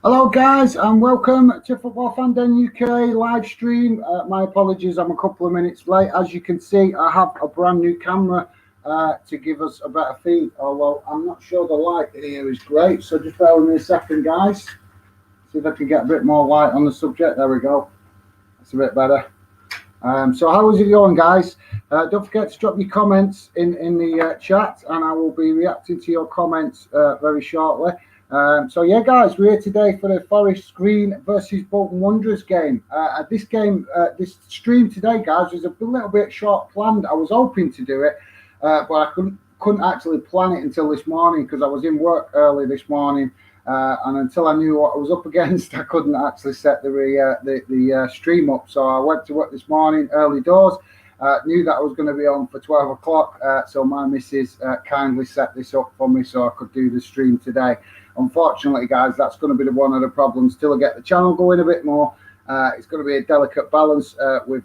Hello guys and welcome to Football Fan Den UK live stream. My apologies, I'm a couple of minutes late. As you can see, I have a brand new camera to give us a better feed, although I'm not sure the light in here is great, so just bear with me a second guys. See if I can get a bit more light on the subject. There we go, that's a bit better. So how is it going guys? Don't forget to drop your comments in the chat and I will be reacting to your comments very shortly. So yeah guys, we're here today for the Forest Green versus Bolton Wanderers game. This stream today guys was a little bit short planned. I was hoping to do it, but I couldn't actually plan it until this morning because I was in work early this morning, and until I knew what I was up against, I couldn't actually set the stream up. So I went to work this morning early doors. Knew that I was going to be on for 12 o'clock, so my missus kindly set this up for me so I could do the stream today. Unfortunately, guys, that's going to be one of the problems till I get the channel going a bit more. It's going to be a delicate balance with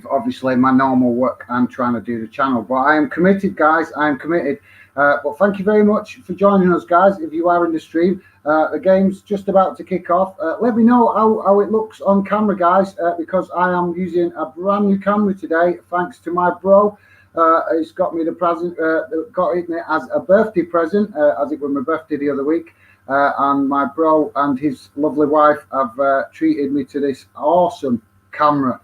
obviously my normal work and trying to do the channel. But I am committed, guys. I am committed. But thank you very much for joining us, guys. If you are in the stream, the game's just about to kick off. Let me know how it looks on camera, guys, because I am using a brand new camera today, thanks to my bro. He's got me the present, got it as a birthday present, as it was my birthday the other week. And my bro and his lovely wife have treated me to this awesome camera.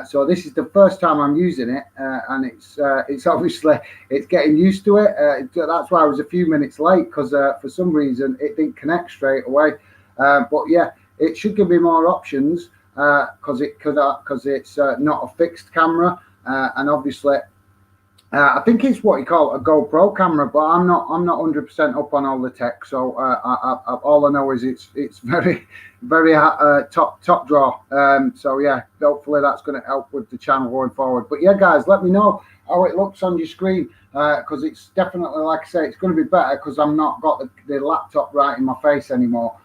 So this is the first time I'm using it, and it's obviously it's getting used to it. That's why I was a few minutes late because for some reason it didn't connect straight away. But yeah, it should give me more options because it's not a fixed camera, and obviously. I think it's what you call a GoPro camera, but I'm not 100% up on all the tech. So all I know is it's very top draw. So yeah, hopefully that's going to help with the channel going forward. But yeah, guys, let me know how it looks on your screen because it's definitely, like I say, it's going to be better because I'm not got the laptop right in my face anymore.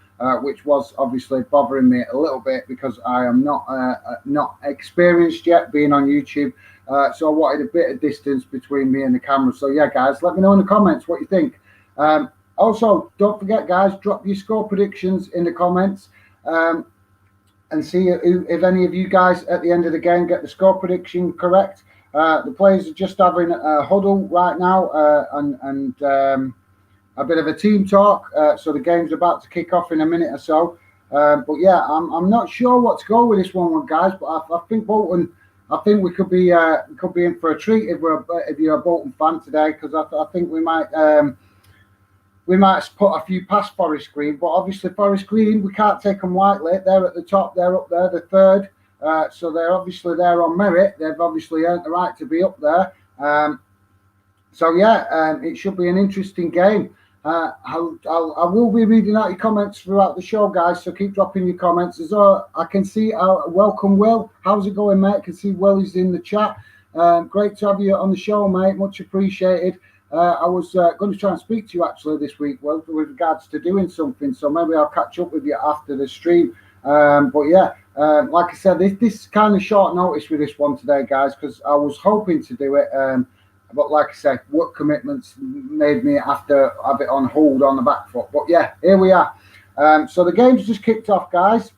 Which was obviously bothering me a little bit because I am not experienced yet being on YouTube. So I wanted a bit of distance between me and the camera. So yeah, guys, let me know in the comments what you think. Also, don't forget, guys, drop your score predictions in the comments and see if any of you guys at the end of the game get the score prediction correct. The players are just having a huddle right now and a bit of a team talk. So the game's about to kick off in a minute or so. But yeah, I'm not sure what to go with this one, guys. But I think Bolton. I think we could be in for a treat if you're a Bolton fan today, because I think we might put a few past Forest Green. But obviously Forest Green, we can't take them lightly. They're at the top. They're up there, the third. So they're obviously there on merit. They've obviously earned the right to be up there. So yeah, it should be an interesting game. I will be reading out your comments throughout the show, guys, so keep dropping your comments. As well, I can see welcome Will. How's it going, mate? I can see Will is in the chat. Great to have you on the show, mate. Much appreciated. I was going to try and speak to you actually this week, Will, with regards to doing something, so maybe I'll catch up with you after the stream. But yeah, like I said, this kind of short notice with this one today, guys, because I was hoping to do it. But like I said, work commitments made me have to have it on hold on the back foot. But yeah, here we are. So the game's just kicked off, guys.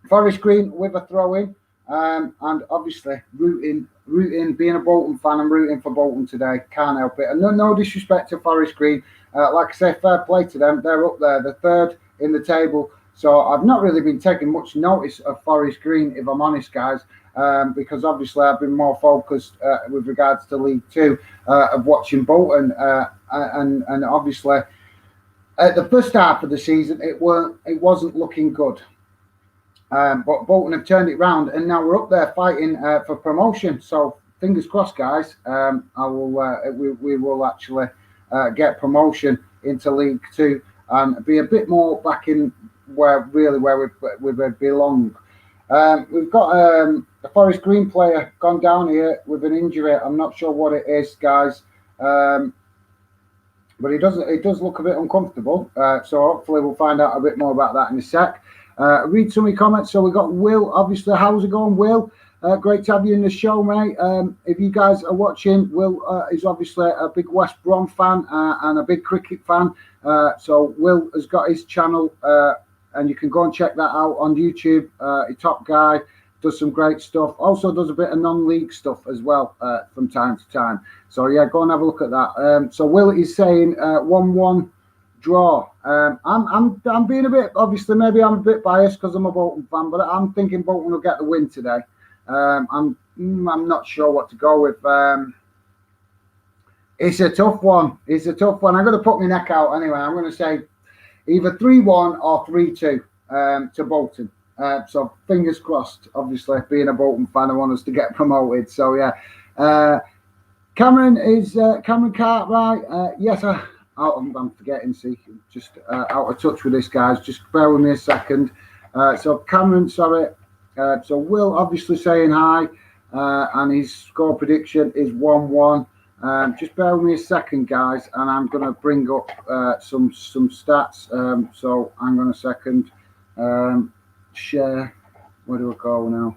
Forest Green with a throw-in. And obviously, rooting, being a Bolton fan, I'm rooting for Bolton today. Can't help it. And no disrespect to Forest Green. Like I say, fair play to them. They're up there, the third in the table. So I've not really been taking much notice of Forest Green, if I'm honest, guys. Because obviously I've been more focused with regards to League Two of watching Bolton, and obviously at the first half of the season it wasn't looking good, but Bolton have turned it round and now we're up there fighting for promotion. So fingers crossed, guys. We will actually get promotion into League Two and be a bit more back in where we belong. We've got a Forest Green player gone down here with an injury. I'm not sure what it is, guys, but it does look a bit uncomfortable. So hopefully we'll find out a bit more about that in a sec. Read some of your comments. So we've got Will. Obviously, how's it going, Will? Great to have you in the show, mate. If you guys are watching, Will is obviously a big West Brom fan and a big cricket fan. So Will has got his channel, and you can go and check that out on YouTube. A top guy, does some great stuff. Also does a bit of non-league stuff as well from time to time. So yeah, go and have a look at that. So Will is saying 1-1 draw. I'm being a bit, obviously maybe I'm a bit biased because I'm a Bolton fan, but I'm thinking Bolton will get the win today. I'm not sure what to go with. It's a tough one. It's a tough one. I'm going to put my neck out anyway. I'm going to say either 3-1 or 3-2 to Bolton. So fingers crossed. Obviously, being a Bolton fan, I want us to get promoted. So yeah, Cameron Cartwright. Yes, I'm forgetting. See, just out of touch with this, guys. Just bear with me a second. So Cameron, sorry. So Will obviously saying hi, and his score prediction is 1-1. Just bear with me a second, guys, and I'm going to bring up some stats. So hang on a second. Share. Where do I go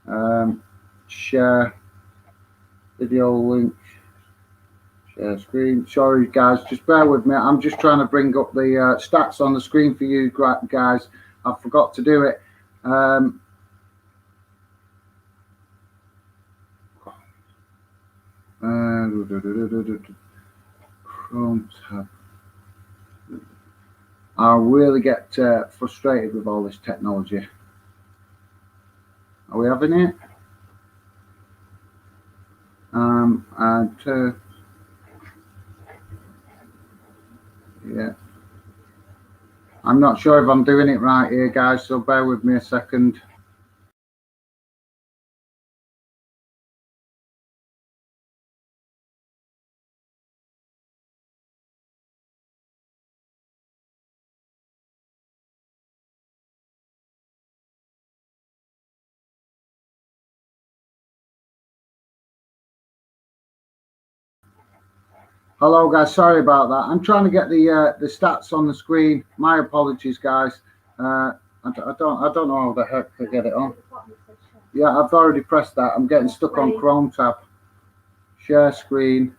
now? Share video link. Share screen. Sorry, guys, just bear with me. I'm just trying to bring up the stats on the screen for you guys. I forgot to do it. Chrome tab. I really get frustrated with all this technology. Are we having it? Yeah. I'm not sure if I'm doing it right here, guys, so bear with me a second. Hello, guys. Sorry about that. I'm trying to get the stats on the screen. My apologies, guys. I don't know how the heck to get it on. Yeah, I've already pressed that. I'm getting stuck on Chrome tab. Share screen.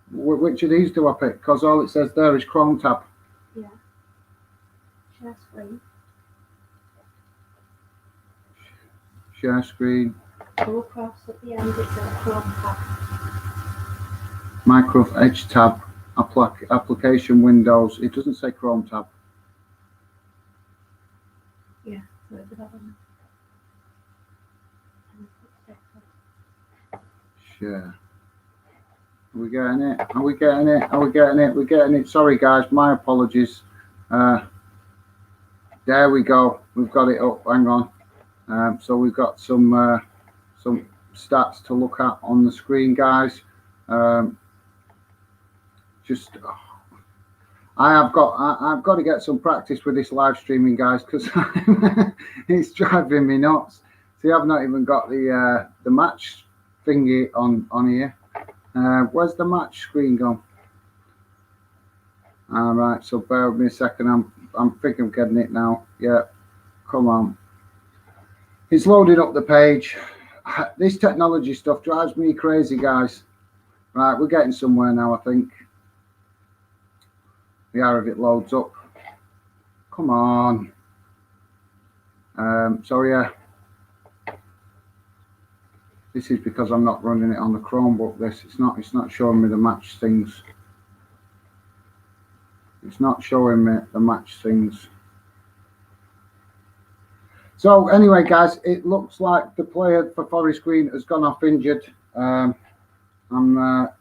Which of these do I pick? Because all it says there is Chrome tab. Yeah. Share screen. Share screen. Go across at the end. It's a Chrome tab. Micro Edge tab. Application Windows. It doesn't say Chrome tab. Yeah. Share. Are we getting it? Are we getting it? Are we getting it? We're getting it. Sorry, guys. My apologies. There we go. We've got it up. Hang on. So we've got some stats to look at on the screen, guys. I've got to get some practice with this live streaming, guys, because it's driving me nuts. See, I've not even got the match thingy on here. Where's the match screen gone? All right, so bear with me a second. I'm thinking I'm getting it now. Yeah, come on. It's loading up the page. This technology stuff drives me crazy, guys. Right, we're getting somewhere now, I think. We are if it loads up. Come on. So yeah. This is because I'm not running it on the Chromebook. It's not showing me the match things. It's not showing me the match things. So anyway, guys, it looks like the player for Forest Green has gone off injured. I'm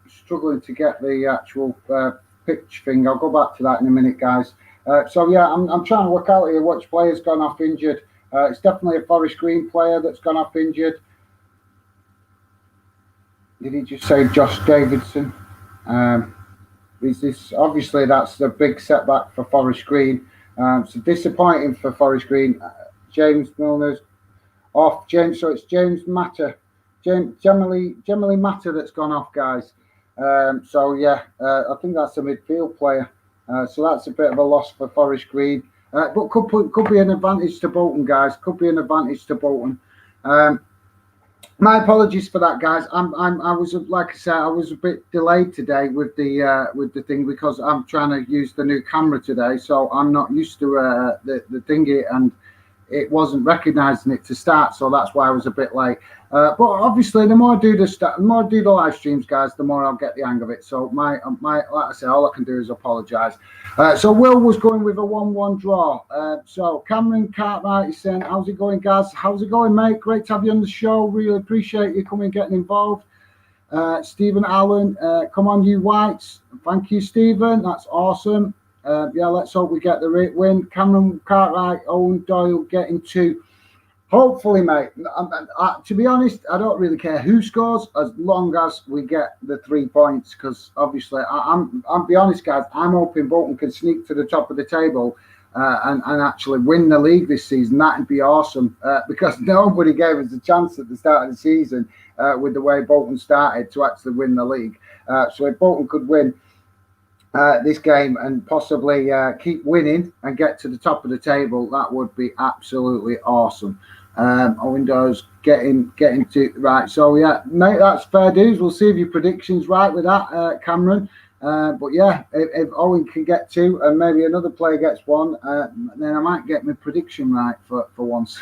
struggling to get the actual pitch thing. I'll go back to that in a minute, guys. So yeah, I'm trying to work out here which player's gone off injured. It's definitely a Forest Green player that's gone off injured. Did he just say Josh Davidson? Is this obviously that's the big setback for Forest Green? So disappointing for Forest Green. James Milner's off. So it's James Matter, generally Matter that's gone off, guys. So yeah, I think that's a midfield player. So that's a bit of a loss for Forest Green, but could be an advantage to Bolton, guys. Could be an advantage to Bolton. My apologies for that, guys. I was, like I said, I was a bit delayed today with the thing because I'm trying to use the new camera today, so I'm not used to the thingy, and it wasn't recognizing it to start, so that's why I was a bit late. But obviously, the more I do the more I do the live streams, guys, the more I'll get the hang of it. So my like I said, all I can do is apologise. So Will was going with a 1-1 draw. So Cameron Cartwright is saying, "How's it going, guys? How's it going, mate? Great to have you on the show. Really appreciate you coming, getting involved." Stephen Allen, come on, you whites. Thank you, Stephen. That's awesome. Yeah, let's hope we get the win. Cameron Cartwright, Owen Doyle getting 2. Hopefully, mate. To be honest, I don't really care who scores as long as we get the 3 points. Because obviously, I'll be honest, guys. I'm hoping Bolton can sneak to the top of the table and actually win the league this season. That'd be awesome. Because nobody gave us a chance at the start of the season with the way Bolton started to actually win the league. So if Bolton could win this game and possibly keep winning and get to the top of the table, that would be absolutely awesome. Windows getting to right. So yeah, mate, that's fair dues. We'll see if your predictions right with that, Cameron. But yeah, if Owen can get 2 and maybe another player gets 1, then I might get my prediction right for once.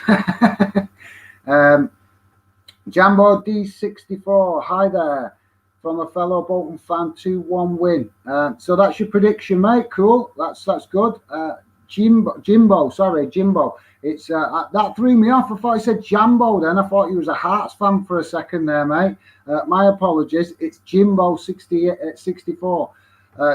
Jambo D64, hi there. From a fellow Bolton fan, 2-1 win. So that's your prediction, mate. Cool. That's good. Jimbo. It's that threw me off. I thought he said Jambo. Then I thought he was a Hearts fan for a second there, mate. My apologies. It's Jimbo 64.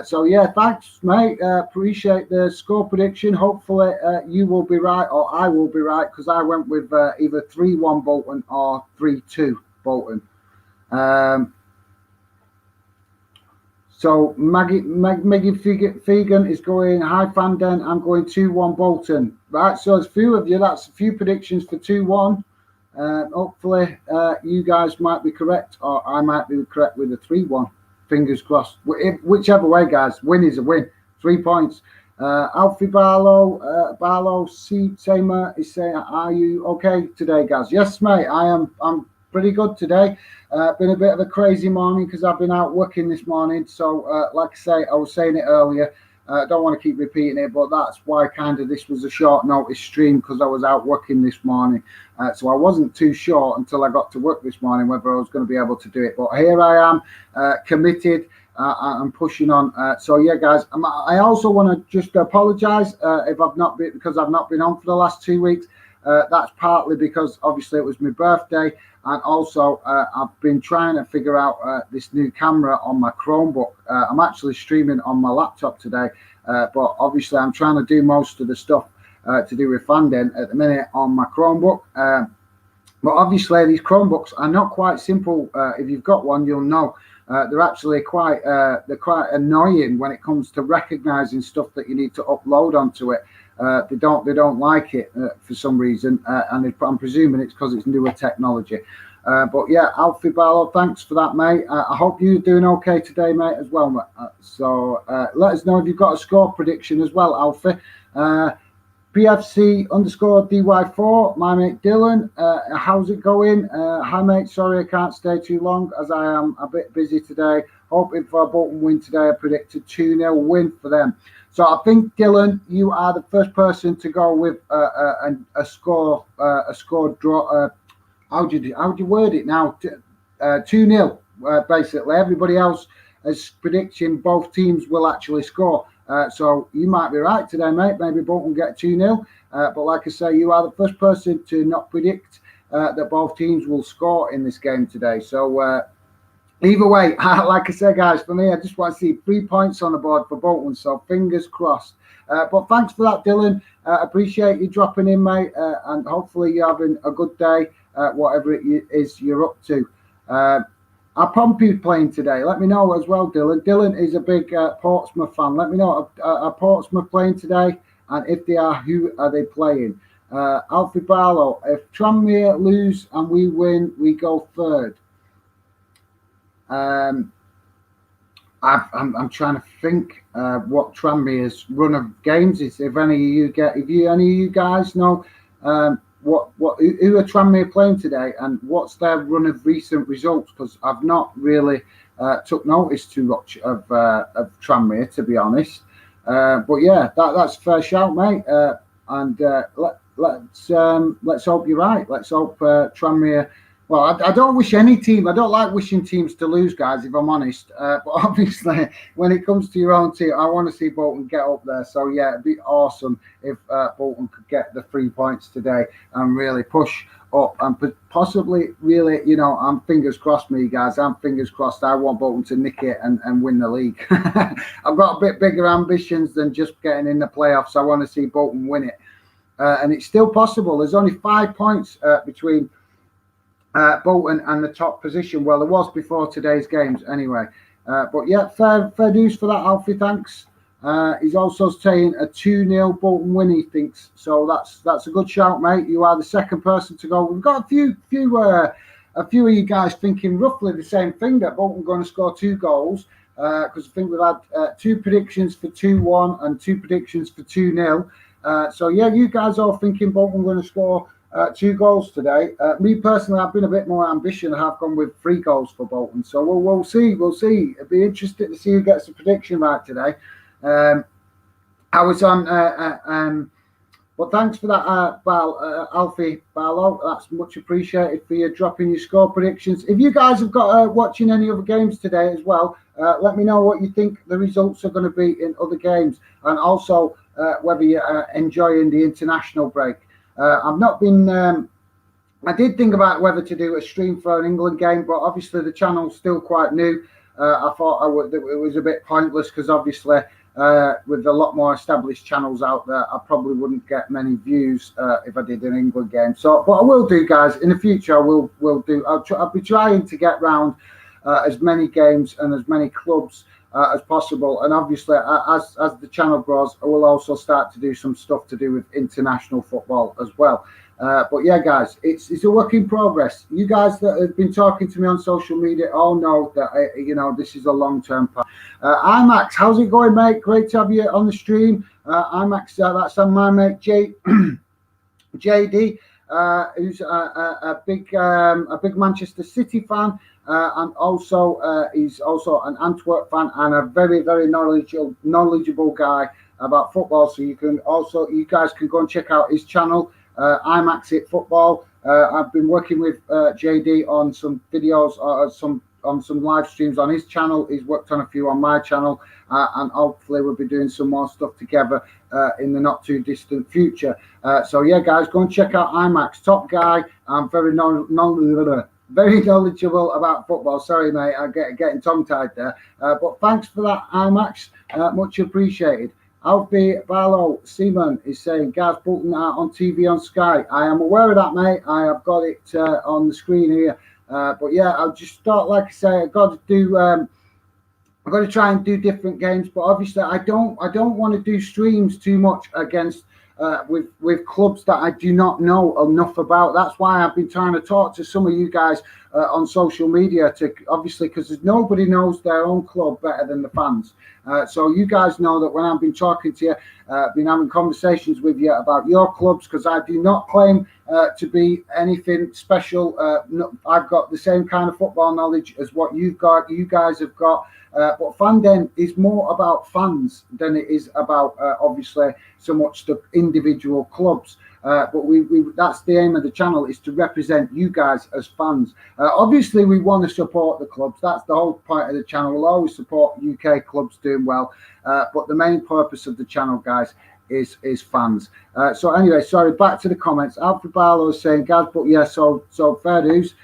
So yeah, thanks, mate. Appreciate the score prediction. Hopefully you will be right, or I will be right, because I went with either 3-1 Bolton or 3-2 Bolton. So Maggie Fegan is going, hi Fanden, I'm going 2-1 Bolton. Right, so there's a few of you, that's a few predictions for 2-1. Hopefully you guys might be correct, or I might be correct with a 3-1. Fingers crossed. Whichever way, guys, win is a win. 3 points. Alfie Barlow Samer is saying, are you okay today, guys? Yes, mate, I'm pretty good today. Been a bit of a crazy morning because I've been out working this morning. So, like I say, I was saying it earlier. I don't want to keep repeating it, but that's why kind of this was a short notice stream, because I was out working this morning. So I wasn't too sure until I got to work this morning whether I was going to be able to do it. But here I am, committed. I'm pushing on. So yeah, guys, I also want to just apologise if I've not been, because I've not been on for the last 2 weeks. That's partly because obviously it was my birthday, and also I've been trying to figure out this new camera on my Chromebook. I'm actually streaming on my laptop today, but obviously I'm trying to do most of the stuff to do with Fanden at the minute on my Chromebook. But obviously these Chromebooks are not quite simple. If you've got one, you'll know. They're actually quite annoying when it comes to recognizing stuff that you need to upload onto it. They don't like it for some reason, and I'm presuming it's because it's newer technology. But yeah, Alfie Barlow, thanks for that, mate. I hope you're doing okay today, mate, as well, mate. So let us know if you've got a score prediction as well, Alfie. PFC_DY4, my mate Dylan, how's it going? Hi mate, sorry I can't stay too long as I am a bit busy today. Hoping for a Bolton win today. I predicted 2-0 win for them. So I think, Dylan, you are the first person to go with a score draw. How do you word it now? 2-0. Basically, everybody else is predicting both teams will actually score. So you might be right today, mate. Maybe Bolton get 2-0. But like I say, you are the first person to not predict that both teams will score in this game today. So either way, like I said, guys, for me, I just want to see 3 points on the board for Bolton. So fingers crossed. But thanks for that, Dylan. Appreciate you dropping in, mate. And hopefully you're having a good day, whatever it is you're up to. Are Pompey playing today? Let me know as well, Dylan. Dylan is a big Portsmouth fan. Let me know, are Portsmouth playing today? And if they are, who are they playing? Alfie Barlow, if Tranmere lose and we win, we go third. I'm trying to think what Tranmere's run of games is. If any of you guys know, who are Tranmere playing today, and what's their run of recent results? Because I've not really took notice too much of Tranmere, to be honest. But yeah, that's a fair shout, mate. And let's hope you're right. Let's hope Tranmere. Well, I don't wish any team. I don't like wishing teams to lose, guys. If I'm honest, but obviously, when it comes to your own team, I want to see Bolton get up there. So yeah, it'd be awesome if Bolton could get the 3 points today and really push up and possibly really, I'm fingers crossed, me guys. I'm fingers crossed. I want Bolton to nick it and win the league. I've got a bit bigger ambitions than just getting in the playoffs. I want to see Bolton win it, and it's still possible. There's only 5 points between Bolton and the top position. Well, there was before today's games anyway. But yeah, fair dues for that, Alfie. Thanks. He's also saying a 2-0 Bolton win, he thinks. So that's a good shout, mate. You are the second person to go. We've got a few of you guys thinking roughly the same thing, that Bolton going to score 2 goals. Because I think we've had 2 predictions for 2-1 and 2 predictions for 2-0. So yeah, you guys are thinking Bolton going to score 2 goals today. Me personally, I've been a bit more ambitious. I have gone with 3 goals for Bolton. So we'll see. It'll be interesting to see who gets the prediction right today. I was on, but thanks for that, Alfie Barlow. That's much appreciated for you dropping your score predictions. If you guys have got watching any other games today as well, let me know what you think the results are going to be in other games, and also whether you're enjoying the international break. I've not been. I did think about whether to do a stream for an England game, but obviously the channel's still quite new. I thought it was a bit pointless because obviously with a lot more established channels out there, I probably wouldn't get many views if I did an England game. So, but I will do, guys. In the future, I will do. I'll be trying to get round as many games and as many clubs as possible, and obviously as the channel grows, I will also start to do some stuff to do with international football as well. But yeah, guys, it's a work in progress. You guys that have been talking to me on social media all know that this is a long-term plan. IMAX, how's it going, mate? Great to have you on the stream. IMAX, that's on my mate JD, who's a big Manchester City fan. And also he's also an Antwerp fan and a very, very knowledgeable guy about football. So you guys can go and check out his channel, IMAX It Football. I've been working with JD on some videos, on some live streams on his channel. He's worked on a few on my channel, and hopefully we'll be doing some more stuff together in the not too distant future. So yeah, guys, go and check out IMAX. Top guy. I'm very knowledgeable about football. Sorry, mate, I'm getting tongue-tied there. But thanks for that, IMAX. Much appreciated. Alfie Barlow Seaman is saying, Gaz, Bolton are on TV on Sky. I am aware of that, mate. I have got it on the screen here. But yeah, I'll just start, like I say, I've got to try and do different games. But obviously, I don't want to do streams too much against with clubs that I do not know enough about. That's why I've been trying to talk to some of you guys on social media, to obviously, because nobody knows their own club better than the fans. So you guys know that when I've been talking to you, been having conversations with you about your clubs, because I do not claim to be anything special. I've got the same kind of football knowledge as what you guys have got. But Fandom is more about fans than it is about obviously so much the individual clubs. But we that's the aim of the channel, is to represent you guys as fans. Obviously, we want to support the clubs. That's the whole point of the channel. We'll always support UK clubs doing well. But the main purpose of the channel, guys, is fans. So anyway, sorry, back to the comments. Alfred Barlow is saying, Gaz, but yeah, so fair dues.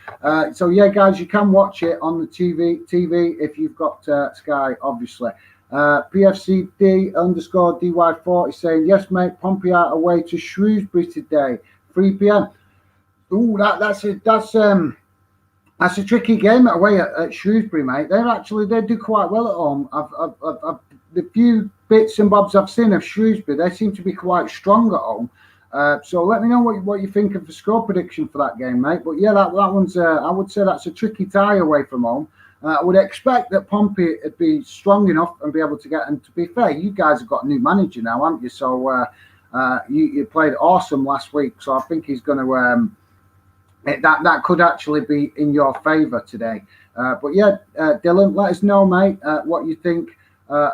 So yeah, guys, you can watch it on the TV if you've got Sky, obviously. PFCD_DY4 is saying, yes, mate, Pompey are away to Shrewsbury today, 3 p.m. Ooh, that's a tricky game away at Shrewsbury, mate. They do quite well at home. The few bits and bobs I've seen of Shrewsbury, they seem to be quite strong at home. So let me know what you think of the score prediction for that game, mate. But yeah, that one's I would say that's a tricky tie away from home. I would expect that Pompey would be strong enough and be able to get. And to be fair, you guys have got a new manager now, haven't you? So You played awesome last week, so I think he's going to that could actually be in your favour today. But yeah, Dylan, let us know, mate, what you think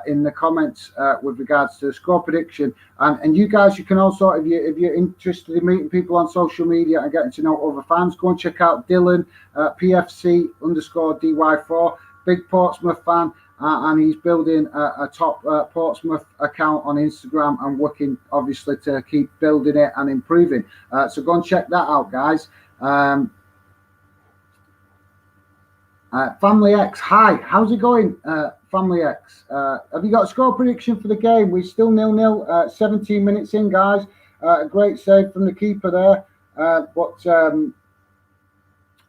in the comments with regards to the score prediction. And you guys, you can also, if you're interested in meeting people on social media and getting to know other fans, go and check out Dylan, PFC_DY4, big Portsmouth fan. And he's building a top Portsmouth account on Instagram and working, obviously, to keep building it and improving. So go and check that out, guys. Family X, hi, how's it going, Family X? Have you got a score prediction for the game? We're still 0-0, 17 minutes in, guys. A great save from the keeper there, but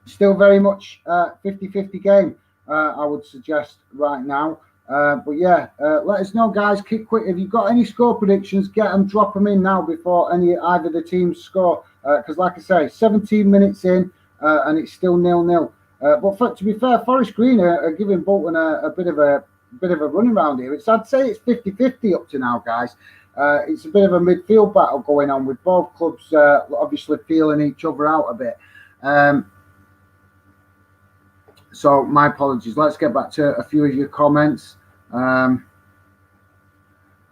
still very much 50-50 game, I would suggest right now. But yeah, let us know, guys. Keep quick. If you've got any score predictions, get them, drop them in now before either the teams score. Because, like I say, 17 minutes in, and it's still 0-0. But to be fair, Forest Green are giving Bolton a bit of a run around here. I'd say it's 50-50 up to now, guys. It's a bit of a midfield battle going on with both clubs obviously feeling each other out a bit. So my apologies. Let's get back to a few of your comments.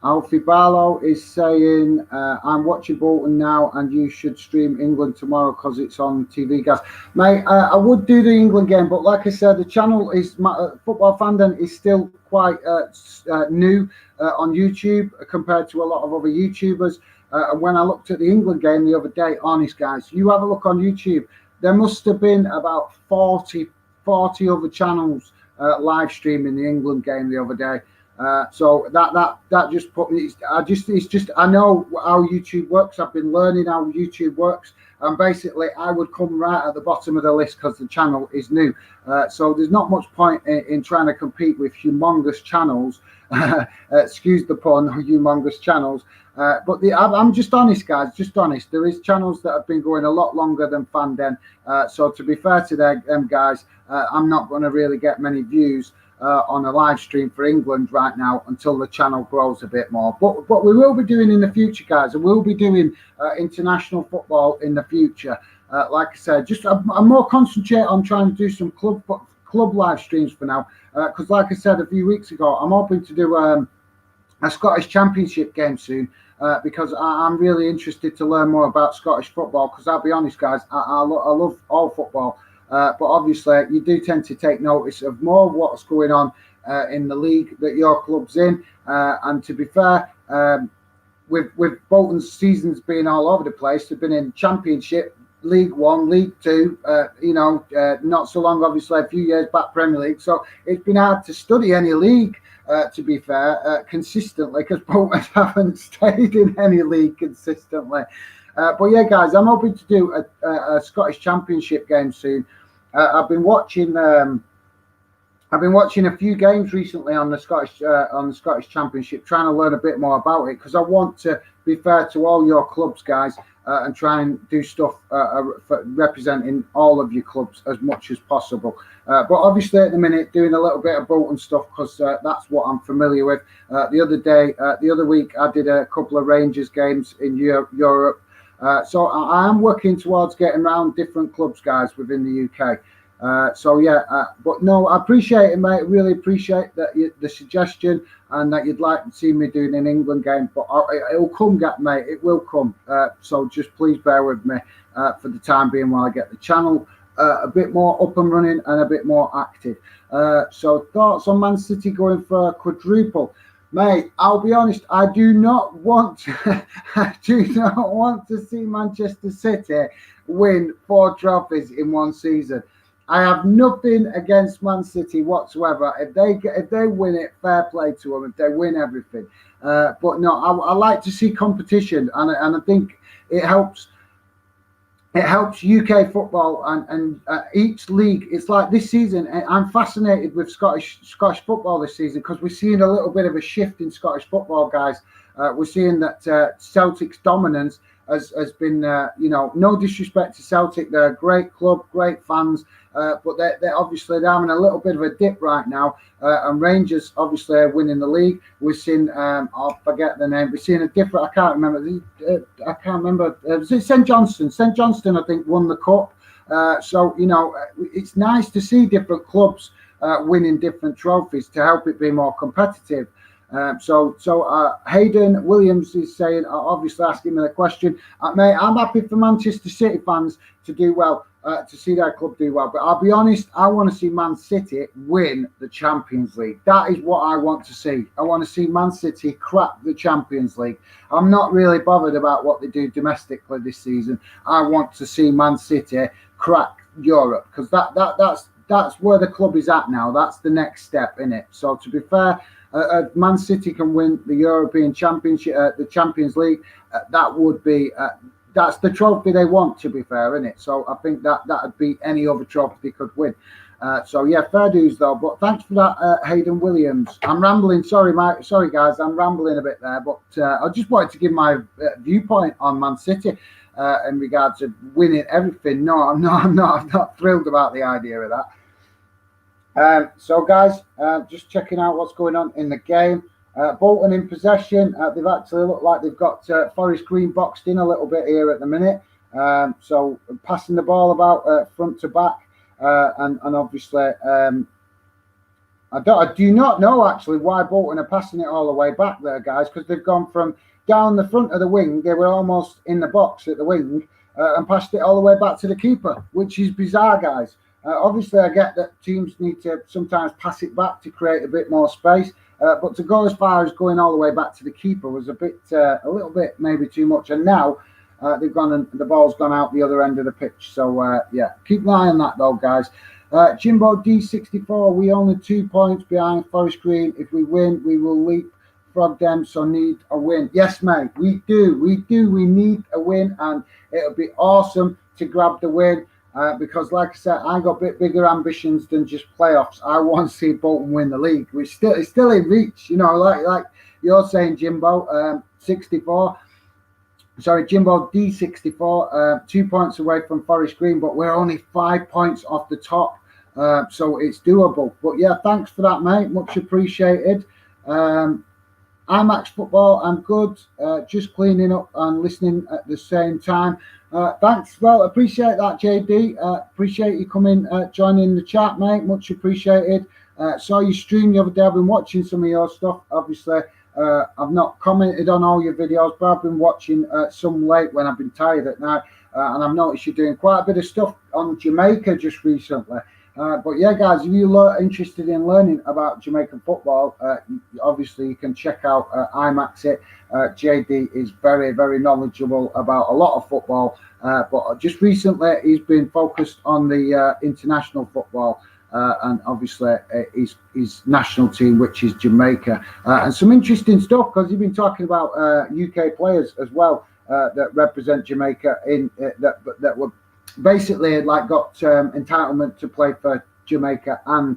Alfie Barlow is saying, I'm watching Bolton now and you should stream England tomorrow because it's on TV, guys. Mate, I would do the England game, but like I said, the channel is, Football Fandom is still quite new on YouTube compared to a lot of other YouTubers. And when I looked at the England game the other day, honest, guys, you have a look on YouTube, there must have been about 40 other channels live streaming the England game the other day. So that just put me. I know how YouTube works. I've been learning how YouTube works, and basically I would come right at the bottom of the list because the channel is new. So there's not much point in trying to compete with humongous channels. Excuse the pun, humongous channels. But I'm just honest, guys. Just honest. There is channels that have been going a lot longer than Fandom. So to be fair to them guys, I'm not going to really get many views on a live stream for England right now until the channel grows a bit more. But what we will be doing in the future, guys, and we'll be doing international football in the future. Like I said, I'm more concentrate on trying to do some club live streams for now. Because like I said a few weeks ago, I'm hoping to do a Scottish Championship game soon. Because I'm really interested to learn more about Scottish football. Because I'll be honest, guys, I love all football. But obviously, you do tend to take notice of more of what's going on in the league that your club's in. And to be fair, with Bolton's seasons being all over the place, they've been in Championship, League One, League Two, not so long, obviously, a few years back, Premier League. So it's been hard to study any league, to be fair, consistently, because Bolton haven't stayed in any league consistently. But yeah, guys, I'm hoping to do a Scottish Championship game soon. I've been watching a few games recently on the Scottish Championship, trying to learn a bit more about it because I want to be fair to all your clubs, guys, and try and do stuff for representing all of your clubs as much as possible. But obviously, at the minute, doing a little bit of Bolton stuff because that's what I'm familiar with. The other week, I did a couple of Rangers games in Europe. So I am working towards getting around different clubs, guys, within the UK. But no, I appreciate it, mate. Really appreciate the suggestion and that you'd like to see me doing an England game. But it'll come, mate. It will come. So just please bear with me for the time being while I get the channel a bit more up and running and a bit more active. So thoughts on Man City going for a quadruple? Mate, I'll be honest, I do not want to see Manchester City win 4 trophies in one season. I have nothing against Man City whatsoever. If they win it, fair play to them. If they win everything, but no, I like to see competition, and I think it helps. It helps UK football and each league. It's like this season, I'm fascinated with Scottish football this season because we're seeing a little bit of a shift in Scottish football, guys. We're seeing that Celtic's dominance has been, no disrespect to Celtic. They're a great club, great fans, but they're obviously they're having a little bit of a dip right now. And Rangers obviously are winning the league. We've seen, I'll forget the name. We've seen a different. I can't remember. Was it St Johnstone? St Johnstone, I think, won the cup. So it's nice to see different clubs winning different trophies to help it be more competitive. So Hayden Williams is saying, obviously asking me the question, mate, I'm happy for Manchester City fans to do well, to see their club do well. But I'll be honest, I want to see Man City win the Champions League. That is what I want to see. I want to see Man City crack the Champions League. I'm not really bothered about what they do domestically this season. I want to see Man City crack Europe, because that's where the club is at now. That's the next step in it. So to be fair, Man City can win the European Championship, the Champions League. That would be that's the trophy they want. To be fair, isn't it? So I think that'd beat any other trophy they could win. So yeah, fair dues though. But thanks for that, Hayden Williams. I'm rambling. Sorry, guys. I'm rambling a bit there. But I just wanted to give my viewpoint on Man City in regards to winning everything. No, I'm not thrilled about the idea of that. So guys, just checking out what's going on in the game. Bolton in possession. They've actually looked like they've got Forest Green boxed in a little bit here at the minute. So passing the ball about front to back, and obviously I do not know actually why Bolton are passing it all the way back there, guys, because they've gone from down the front of the wing. They were almost in the box at the wing and passed it all the way back to the keeper, which is bizarre, guys. Obviously, I get that teams need to sometimes pass it back to create a bit more space, but to go as far as going all the way back to the keeper was a little bit maybe too much. And now they've gone and the ball's gone out the other end of the pitch. So yeah, keep an eye on that though, guys. Jimbo D64, we only 2 points behind Forest Green. If we win, we will leapfrog them. So need a win. Yes, mate, we do. We need a win, and it'll be awesome to grab the win. Because, like I said, I got a bit bigger ambitions than just playoffs. I want to see Bolton win the league, which it's still in reach. Like you're saying, Jimbo, 64. Sorry, Jimbo D64, 2 points away from Forest Green, but we're only 5 points off the top, so it's doable. But yeah, thanks for that, mate. Much appreciated. IMAX football, I'm good. Just cleaning up and listening at the same time. Thanks. Well, appreciate that, JD. Appreciate you coming, joining the chat, mate. Much appreciated. Saw you stream the other day. I've been watching some of your stuff. Obviously, I've not commented on all your videos, but I've been watching some late when I've been tired at night. And I've noticed you're doing quite a bit of stuff on Jamaica just recently. But yeah, guys, if you're interested in learning about Jamaican football, obviously you can check out IMAX it. JD is very, very knowledgeable about a lot of football, but just recently he's been focused on the international football and obviously his national team, which is Jamaica. And some interesting stuff, because you've been talking about UK players as well that represent Jamaica that were basically like got entitlement to play for Jamaica and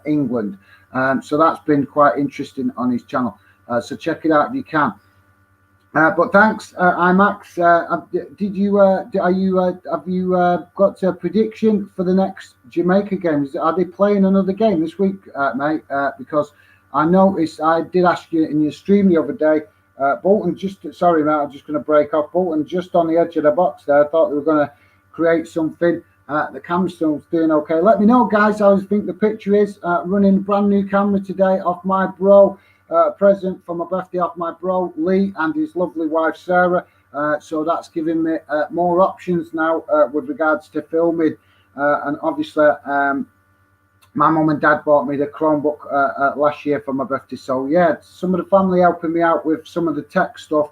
England. So that's been quite interesting on his channel. So check it out if you can. But thanks, IMAX. Have you got a prediction for the next Jamaica game? Are they playing another game this week, mate? Because I noticed I did ask you in your stream the other day. Bolton sorry, mate, I'm just going to break off. Bolton just on the edge of the box there. I thought they were going to create something. The camera's still doing okay. Let me know, guys, how you think the picture is. Running a brand new camera today off my bro. Present for my birthday off my bro Lee and his lovely wife Sarah. So that's giving me more options now with regards to filming. And obviously, my mum and dad bought me the Chromebook last year for my birthday. So yeah, some of the family helping me out with some of the tech stuff.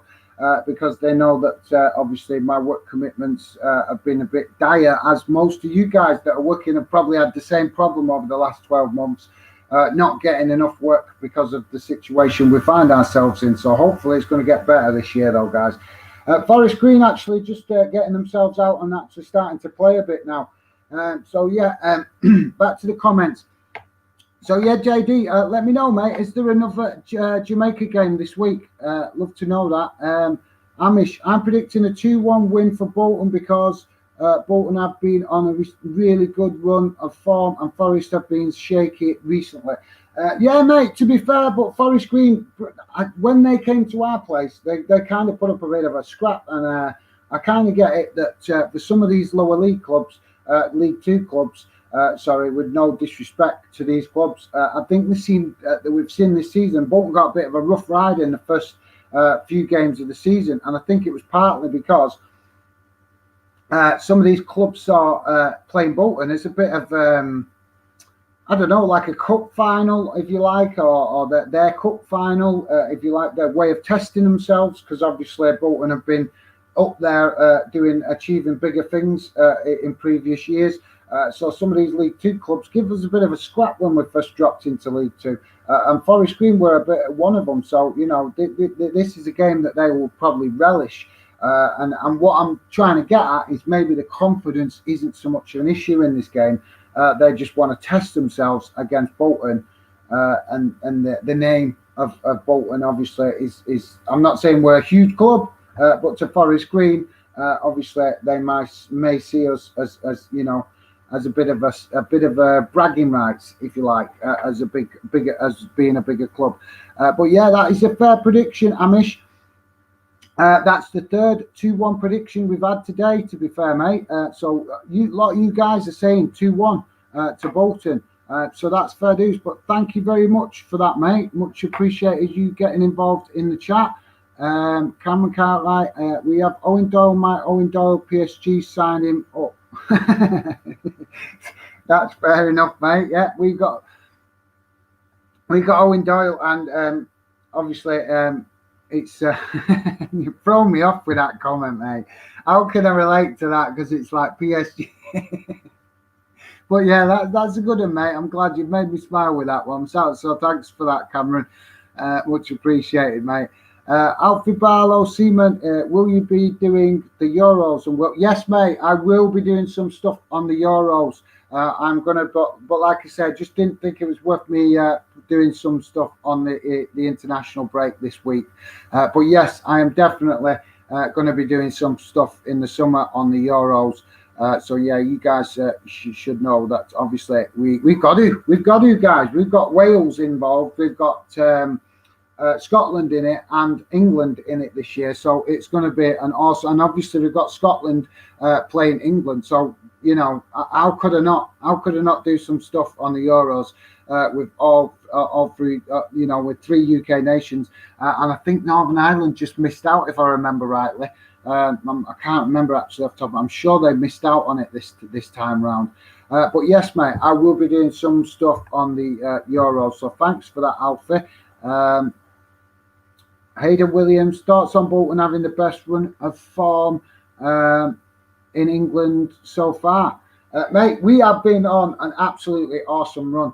Because they know that obviously my work commitments have been a bit dire, as most of you guys that are working have probably had the same problem over the last 12 months, not getting enough work because of the situation we find ourselves in. So hopefully it's going to get better this year though, guys. Forest Green actually just getting themselves out and actually starting to play a bit now. So yeah, back to the comments. So yeah, JD, let me know, mate. Is there another Jamaica game this week? Love to know that. Amish, I'm predicting a 2-1 win for Bolton because Bolton have been on a really good run of form, and Forest have been shaky recently. Yeah, mate, to be fair, but Forest Green, when they came to our place, they kind of put up a bit of a scrap, and I kind of get it that for some of these lower league clubs, League Two clubs, sorry, with no disrespect to these clubs, I think the scene that we've seen this season, Bolton got a bit of a rough ride in the first few games of the season, and I think it was partly because some of these clubs saw playing Bolton as a bit of I don't know, like a cup final, if you like, or their cup final, if you like, their way of testing themselves, because obviously Bolton have been up there achieving bigger things in previous years. So some of these League Two clubs give us a bit of a scrap when we first dropped into League Two, and Forest Green were a bit one of them. So this is a game that they will probably relish. And what I'm trying to get at is maybe the confidence isn't so much an issue in this game. They just want to test themselves against Bolton, and the name of Bolton obviously is. I'm not saying we're a huge club, but to Forest Green, obviously they may see us as as a bit of a bragging rights, if you like, as being a bigger club. But yeah, that is a fair prediction, Amish. That's the third 2-1 prediction we've had today, to be fair, mate. So you guys are saying 2-1 to Bolton. So that's fair dues. But thank you very much for that, mate. Much appreciated you getting involved in the chat. Cameron Cartwright, we have Owen Doyle, PSG signed him up. That's fair enough, mate. Yeah, we got Owen Doyle, and obviously it's you've thrown me off with that comment, mate. How can I relate to that? Because it's like PSG. But yeah, that's a good one, mate. I'm glad you've made me smile with that one. So thanks for that, Cameron. Much appreciated, mate. Alfie Barlow, Seaman, will you be doing the Euros? And yes, mate, I will be doing some stuff on the Euros. I'm gonna, but like I said, just didn't think it was worth me doing some stuff on the international break this week. But yes, I am definitely going to be doing some stuff in the summer on the Euros. So yeah, you guys should know that obviously we've got to, guys. We've got Wales involved. We've got Scotland in it and England in it this year. So it's going to be and obviously we've got Scotland playing England. So how could I not do some stuff on the Euros with all three, with 3 UK nations, and I think Northern Ireland just missed out, if I remember rightly. I can't remember actually off the top. I'm sure they missed out on it this time round. But yes, mate, I will be doing some stuff on the Euros. So thanks for that, Alfie. Hayden Williams, thoughts on Bolton having the best run of form in England so far? Mate, we have been on an absolutely awesome run.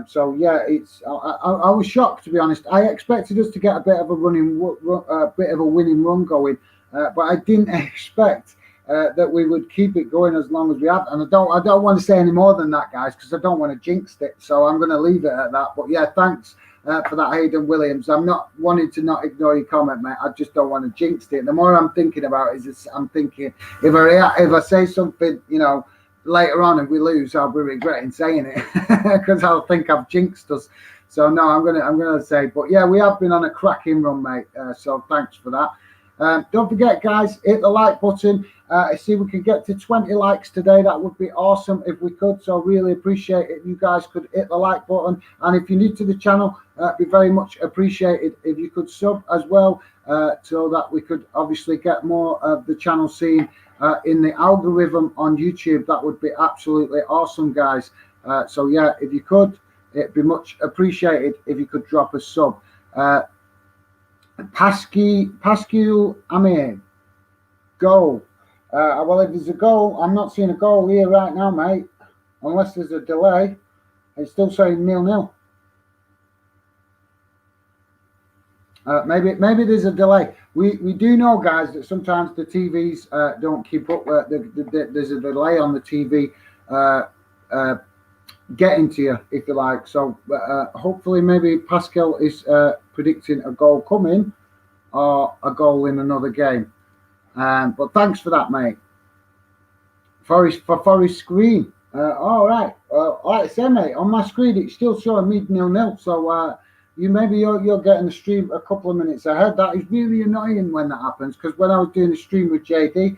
So yeah, I was shocked, to be honest. I expected us to get a bit of a winning run going, but I didn't expect that we would keep it going as long as we have. And I don't want to say any more than that, guys, because I don't want to jinx it. So I'm going to leave it at that. But yeah, thanks for that, Hayden Williams. I'm not wanting to not ignore your comment, mate. I just don't want to jinx it. The more I'm thinking about it, I'm thinking if I say something, later on and we lose, I'll be regretting saying it because I'll think I've jinxed us. So no, I'm gonna say, but yeah, we have been on a cracking run, mate. So thanks for that. Don't forget, guys, hit the like button. I see we can get to 20 likes today. That would be awesome if we could. So really appreciate it. You guys could hit the like button, and if you're new to the channel, be very much appreciated if you could sub as well, so that we could obviously get more of the channel seen in the algorithm on YouTube. That would be absolutely awesome, guys. So yeah, if you could, it'd be much appreciated if you could drop a sub. Pascal Amir, goal. Well, if there's a goal, I'm not seeing a goal here right now, mate. Unless there's a delay. It's still saying 0-0. Maybe there's a delay. We do know, guys, that sometimes the TVs don't keep up. There's a delay on the TV getting to you, if you like. So hopefully, maybe Pascal is predicting a goal coming or a goal in another game. But thanks for that, mate. Forest screen. All right. Like I say, mate, on my screen it's still showing me 0-0. So you're getting the stream a couple of minutes ahead. That is really annoying when that happens, because when I was doing the stream with JD,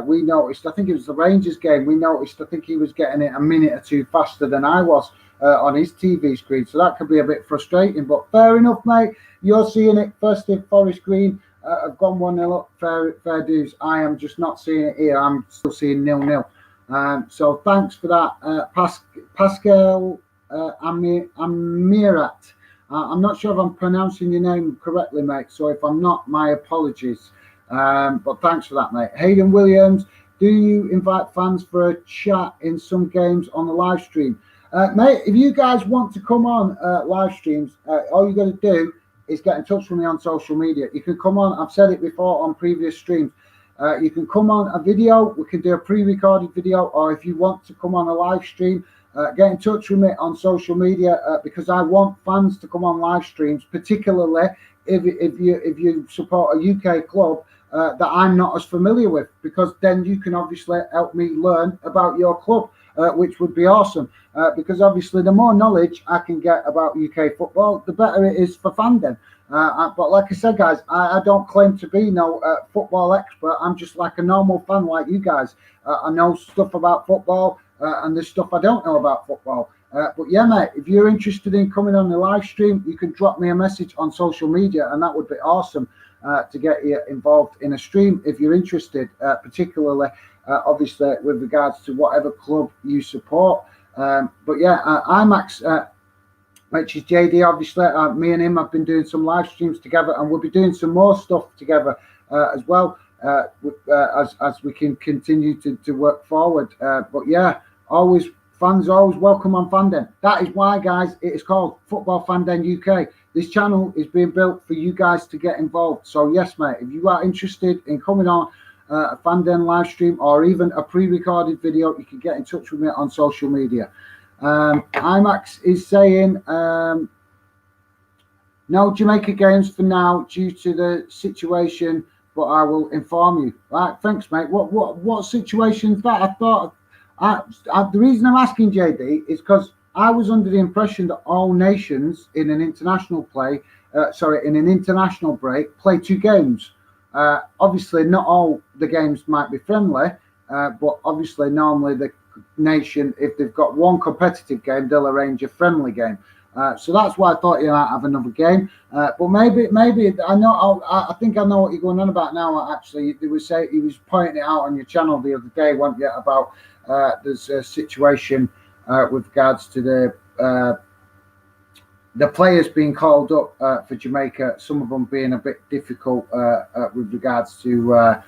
we noticed, I think it was the Rangers game, we noticed I think he was getting it a minute or two faster than I was on his TV screen. So that could be a bit frustrating. But fair enough, mate. You're seeing it first in Forest Green. I've gone 1-0 up. Fair dues. I am just not seeing it here. I'm still seeing 0-0. So thanks for that, Pascal Amirat. I'm not sure if I'm pronouncing your name correctly, mate. So if I'm not, my apologies. But thanks for that, mate. Hayden Williams, do you invite fans for a chat in some games on the live stream? Mate, if you guys want to come on live streams, all you got to do is get in touch with me on social media. You can come on, I've said it before on previous streams, you can come on a video, we can do a pre-recorded video, or if you want to come on a live stream, get in touch with me on social media, because I want fans to come on live streams, particularly if you support a UK club that I'm not as familiar with, because then you can obviously help me learn about your club, which would be awesome, because obviously the more knowledge I can get about UK football, the better it is for fandom. But like I said, guys, I don't claim to be no football expert. I'm just like a normal fan like you guys. I know stuff about football, and there's stuff I don't know about football. But yeah, mate, if you're interested in coming on the live stream, you can drop me a message on social media, and that would be awesome to get you involved in a stream if you're interested, particularly obviously with regards to whatever club you support. But yeah, IMAX, which is JD, obviously, me and him have been doing some live streams together, and we'll be doing some more stuff together as well, as we can continue to work forward. But yeah, fans always welcome on Fandom. That is why, guys, it is called Football Fandom UK. This channel is being built for you guys to get involved. So yes, mate, if you are interested in coming on a Fandom live stream or even a pre-recorded video, you can get in touch with me on social media. IMAX is saying no Jamaica games for now due to the situation, but I will inform you. Right, thanks, mate. What situation is that? I thought the reason I'm asking JD is because I was under the impression that all nations in an international break play 2 games. Obviously, not all the games might be friendly, but obviously normally the nation, if they've got one competitive game, they'll arrange a friendly game. So that's why I thought you might have another game. But maybe I think I know what you're going on about now. Actually, he was pointing it out on your channel the other day, wasn't you, about there's a situation with regards to the players being called up for Jamaica. Some of them being a bit difficult with regards to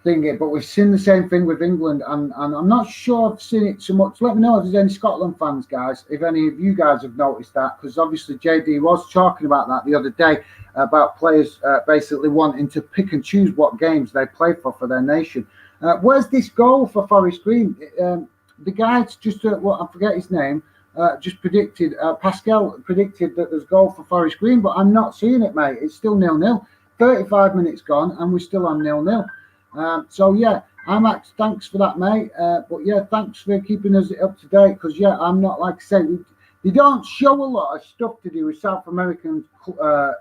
thinking, but we've seen the same thing with England, and I'm not sure I've seen it so much. Let me know if there's any Scotland fans, guys, if any of you guys have noticed that, because obviously JD was talking about that the other day, about players basically wanting to pick and choose what games they play for their nation. Where's this goal for Forest Green? The guy just I forget his name, just predicted, Pascal predicted that there's goal for Forest Green, but I'm not seeing it, mate. It's still 0-0. 35 minutes gone, and we're still on 0-0. So yeah, IMAX, thanks for that, mate. But yeah, thanks for keeping us up to date, because yeah, I'm not, like I said, they don't show a lot of stuff to do with South American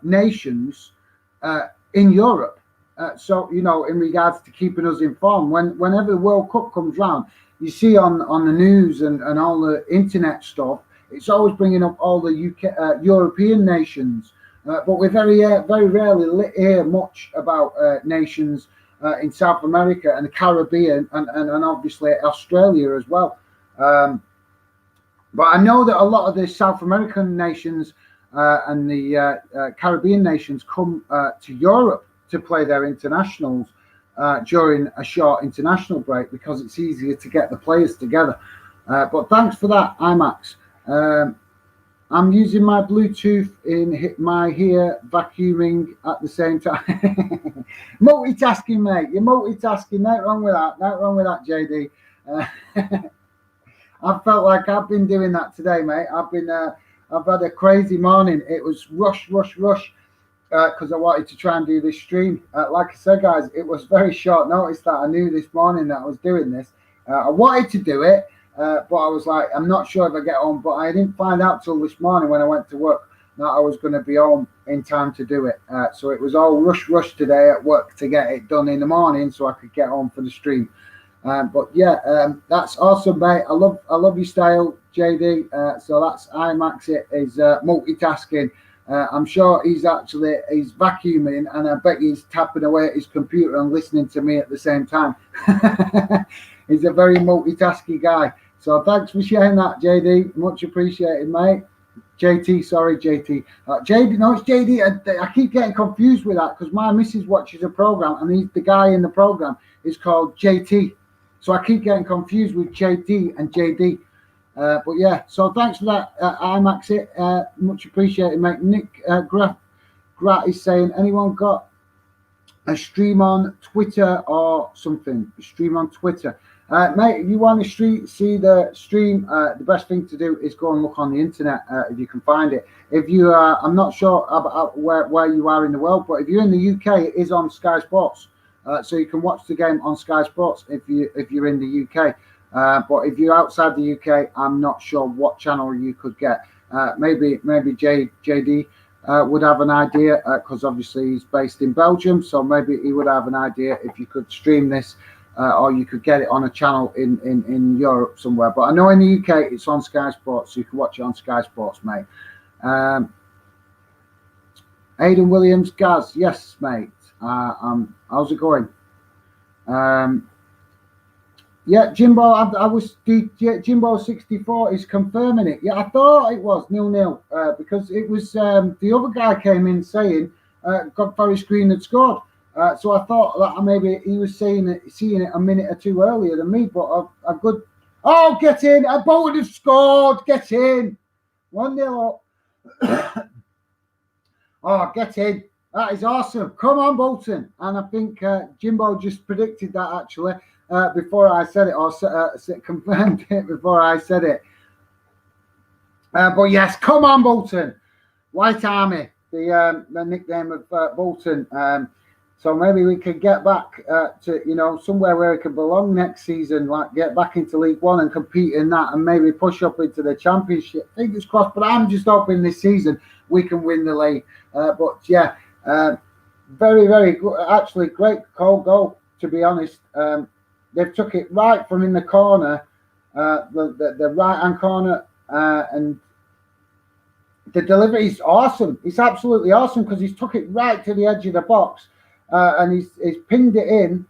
nations in Europe. So you know, in regards to keeping us informed, whenever the World Cup comes round, you see on the news and all the internet stuff, it's always bringing up all the UK European nations. But we very rarely hear much about nations in South America and the Caribbean and obviously Australia as well. But I know that a lot of the South American nations and the Caribbean nations come to Europe to play their internationals during a short international break, because it's easier to get the players together. But thanks for that, IMAX. I'm using my Bluetooth in my ear, vacuuming at the same time. Multitasking, mate. You're multitasking. Nothing wrong with that. Nothing wrong with that, JD. I felt like I've been doing that today, mate. I've had a crazy morning. It was rush. because I wanted to try and do this stream. Like I said, guys, it was very short notice that I knew this morning that I was doing this. I wanted to do it, but I was like, I'm not sure if I get home. But I didn't find out till this morning when I went to work that I was going to be home in time to do it. So it was all rush today at work to get it done in the morning so I could get home for the stream. But yeah, that's awesome, mate. I love your style, JD. So that's IMAX. It is multitasking. I'm sure he's vacuuming, and I bet he's tapping away at his computer and listening to me at the same time. He's a very multitasking guy. So thanks for sharing that, JD. Much appreciated, mate. JT, sorry, JT. JD, no, it's JD. I keep getting confused with that because my missus watches a program, and the guy in the program is called JT. So I keep getting confused with JT and JD. But yeah, so thanks for that, IMAX it. Much appreciated, mate. Nick Grat is saying, anyone got a stream on Twitter or something? A stream on Twitter. Mate, if you want to see the stream, the best thing to do is go and look on the internet if you can find it. If you are, I'm not sure about where you are in the world, but if you're in the UK, it is on Sky Sports. So you can watch the game on Sky Sports if you're in the UK. But if you're outside the UK, I'm not sure what channel you could get. Maybe JD would have an idea because obviously he's based in Belgium, so maybe he would have an idea if you could stream this or you could get it on a channel in Europe somewhere. But I know in the UK it's on Sky Sports, so you can watch it on Sky Sports, mate. Aidan Williams, Gaz, yes, mate. How's it going? Yeah, Jimbo, Jimbo 64 is confirming it. Yeah, I thought it was 0-0 because it was the other guy came in saying Godfrey Green had scored. So I thought that maybe he was seeing it a minute or two earlier than me, but a good. Oh, get in! Bolton have scored. Get in. 1-0 up. Oh, get in. That is awesome. Come on, Bolton. And I think Jimbo just predicted that actually before I said it, or confirmed it before I said it. But yes, come on, Bolton. White Army, the nickname of Bolton. So maybe we could get back to, somewhere where it could belong next season, like get back into League One and compete in that and maybe push up into the Championship. Fingers crossed, but I'm just hoping this season we can win the league. But yeah, very, very good. Actually, great goal, to be honest. They've took it right from in the corner, the right-hand corner, and the delivery is awesome. It's absolutely awesome because he's took it right to the edge of the box. And he's pinged it in,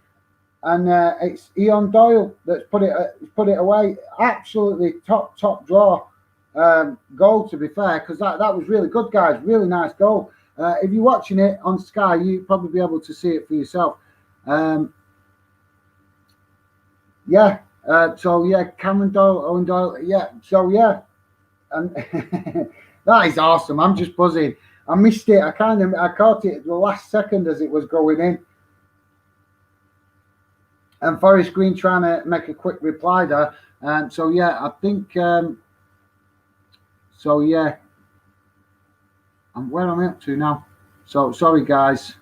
and it's Ian Doyle that's put it away. Absolutely top draw goal, to be fair, because that was really good, guys. Really nice goal. If you're watching it on Sky, you'll probably be able to see it for yourself. Yeah. So yeah, Cameron Doyle, Owen Doyle. Yeah. So yeah, and that is awesome. I'm just buzzing. I missed it. I caught it at the last second as it was going in. And Forest Green trying to make a quick reply there. So yeah, I think. So yeah. And where am I up to now? So sorry, guys.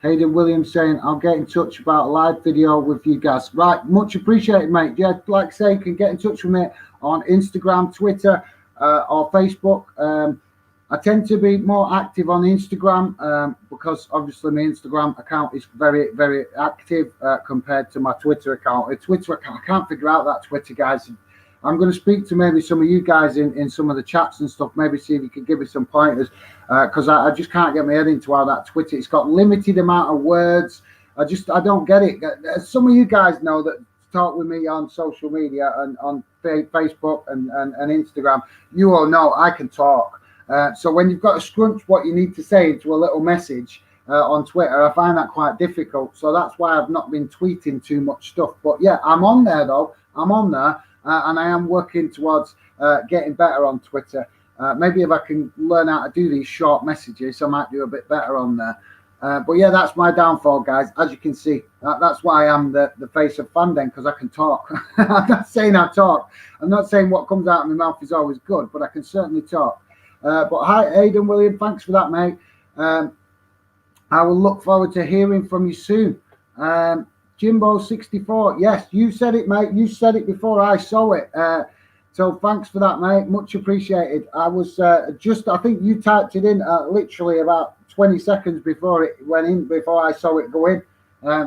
Hayden Williams saying, I'll get in touch about a live video with you guys. Right, much appreciated, mate. Yeah, like I say, you can get in touch with me on Instagram, Twitter, or Facebook. I tend to be more active on Instagram because obviously my Instagram account is very, very active compared to my Twitter account. I can't figure out that Twitter, guys. I'm going to speak to maybe some of you guys in some of the chats and stuff, maybe see if you can give me some pointers because I just can't get my head into how that Twitter, it's got limited amount of words. I don't get it. Some of you guys know that talk with me on social media and on Facebook and Instagram, you all know I can talk. So when you've got to scrunch what you need to say into a little message on Twitter, I find that quite difficult. So that's why I've not been tweeting too much stuff. But yeah, I'm on there though. I'm on there. And I am working towards getting better on Twitter. Maybe if I can learn how to do these short messages, I might do a bit better on there. But yeah, that's my downfall, guys. As you can see, that's why I am the face of Fandom, because I can talk. I'm not saying I talk. I'm not saying what comes out of my mouth is always good, but I can certainly talk. But hi, Aidan William, thanks for that, mate. I will look forward to hearing from you soon. Jimbo64, yes, you said it, mate. You said it before I saw it. So thanks for that, mate. Much appreciated. I was I think you typed it in literally about 20 seconds before it went in, before I saw it go in.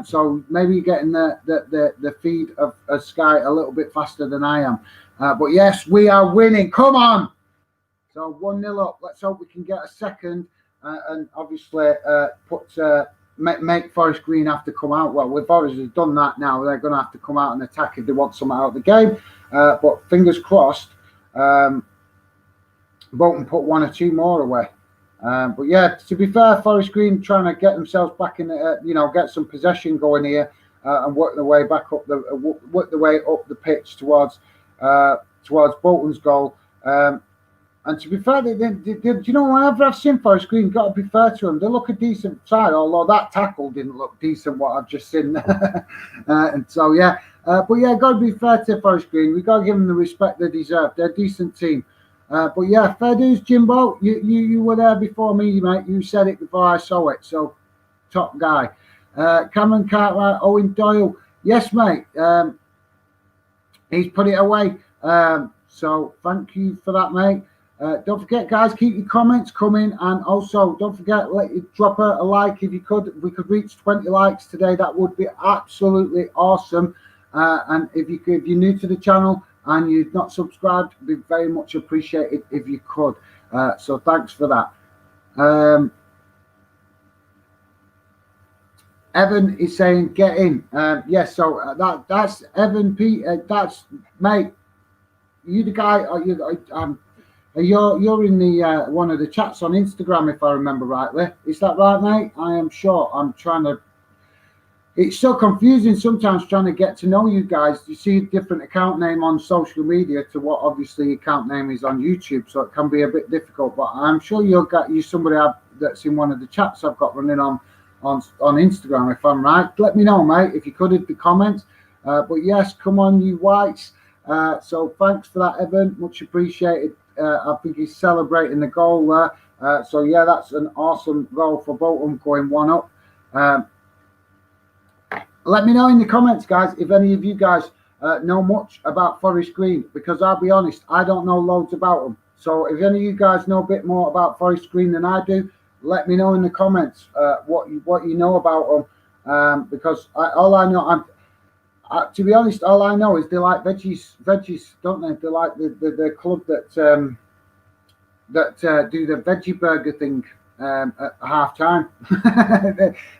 So maybe you're getting the feed of Sky a little bit faster than I am. But yes, we are winning. Come on. So 1-0 up. Let's hope we can get a second and obviously make Forest Green have to come out. Well, we've obviously done that now. They're going to have to come out and attack if they want something out of the game. But fingers crossed, Bolton put 1 or 2 more away. But yeah, to be fair, Forest Green trying to get themselves back in, get some possession going here and work their way back up the pitch towards Bolton's goal. And to be fair, you know, whenever I've seen Forest Green, got to be fair to them, they look a decent side, although that tackle didn't look decent, what I've just seen. And so, yeah. But yeah, got to be fair to Forest Green. We've got to give them the respect they deserve. They're a decent team. But yeah, fair dues, Jimbo. You were there before me, mate. You said it before I saw it. So, top guy. Cameron Cartwright, Owen Doyle. Yes, mate. He's put it away. So, thank you for that, mate. Don't forget, guys, keep your comments coming, and also don't forget, drop a like if you could. If we could reach 20 likes today, that would be absolutely awesome. And if you're new to the channel and you've not subscribed, it'd be very much appreciated if you could. So thanks for that. Evan is saying get in. Yes, so that's Evan P. That's mate. You the guy? You're in the one of the chats on Instagram, if I remember rightly. Is that right, mate? I am sure. I'm trying to. It's so confusing sometimes trying to get to know you guys. You see a different account name on social media to what obviously account name is on YouTube, so it can be a bit difficult. But I'm sure you'll get somebody that's in one of the chats I've got running on Instagram, if I'm right. Let me know, mate, if you could in the comments. But yes, come on, you whites. So thanks for that, Evan. Much appreciated. I think he's celebrating the goal there. So yeah, that's an awesome goal for Bolton, going 1 up. Let me know in the comments, guys, if any of you guys know much about Forest Green, because I'll be honest, I don't know loads about them. So if any of you guys know a bit more about Forest Green than I do, let me know in the comments what you know about them. Because all I know, to be honest, all I know is they like veggies, don't they? They like the club that do the veggie burger thing at half time.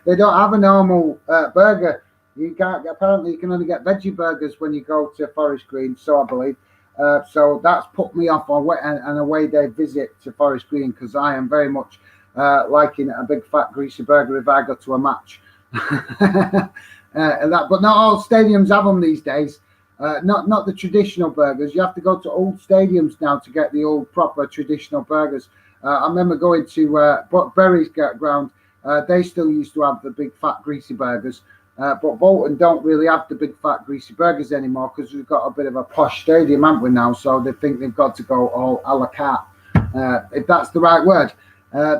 They don't have a normal burger. Apparently you can only get veggie burgers when you go to Forest Green, so I believe. So that's put me off on an away day visit to Forest Green, because I am very much liking a big fat greasy burger if I go to a match. But not all stadiums have them these days. Not the traditional burgers. You have to go to old stadiums now to get the old proper traditional burgers. I remember going to Bury's ground. They still used to have the big fat greasy burgers. But Bolton don't really have the big fat greasy burgers anymore, because we've got a bit of a posh stadium, haven't we, now? So they think they've got to go all a la carte, if that's the right word.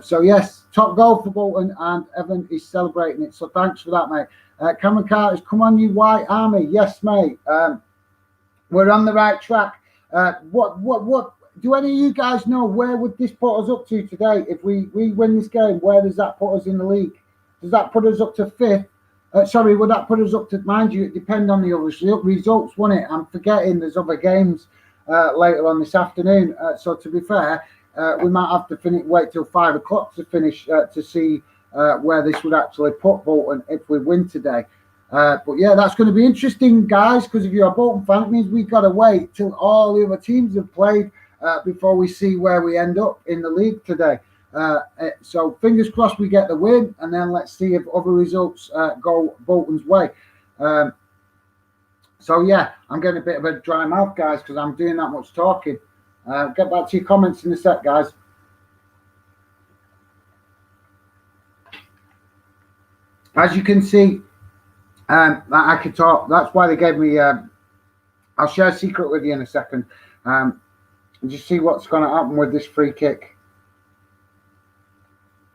So yes, top goal for Bolton, and Evan is celebrating it. So thanks for that, mate. Cameron Carter's, come on, you white army. Yes, mate. We're on the right track. What do any of you guys know? Where would this put us up to today if we win this game? Where does that put us in the league? Does that put us up to 5th? Sorry, would that put us up to, mind you, it depends on the other results, won't it? I'm forgetting there's other games later on this afternoon. So to be fair, we might have to wait till 5 o'clock to finish to see where this would actually put Bolton if we win today. But yeah, that's going to be interesting, guys, because if you're a Bolton fan, it means we've got to wait till all the other teams have played before we see where we end up in the league today. So fingers crossed we get the win, and then let's see if other results go Bolton's way. So yeah, I'm getting a bit of a dry mouth, guys, because I'm doing that much talking. Get back to your comments in a sec, guys. As you can see, I could talk. That's why they gave me. I'll share a secret with you in a second. And just see what's going to happen with this free kick.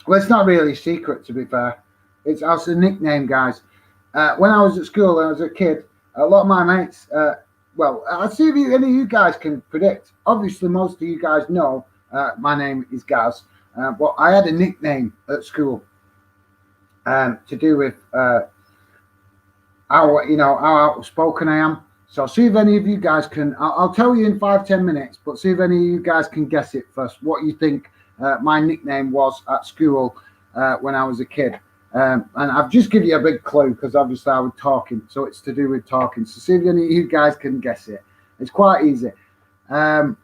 Well, it's not really a secret, to be fair. It's also a nickname, guys. When I was at school, when I was a kid, a lot of my mates, well, I'll see if any of you guys can predict. Obviously, most of you guys know my name is Gaz, but I had a nickname at school to do with how outspoken I am. So see if any of you guys can. I'll tell you in 5-10 minutes, but see if any of you guys can guess it first. What you think my nickname was at school when I was a kid. And I've just given you a big clue because obviously I was talking, so it's to do with talking. So see if any of you guys can guess it. It's quite easy. Thanks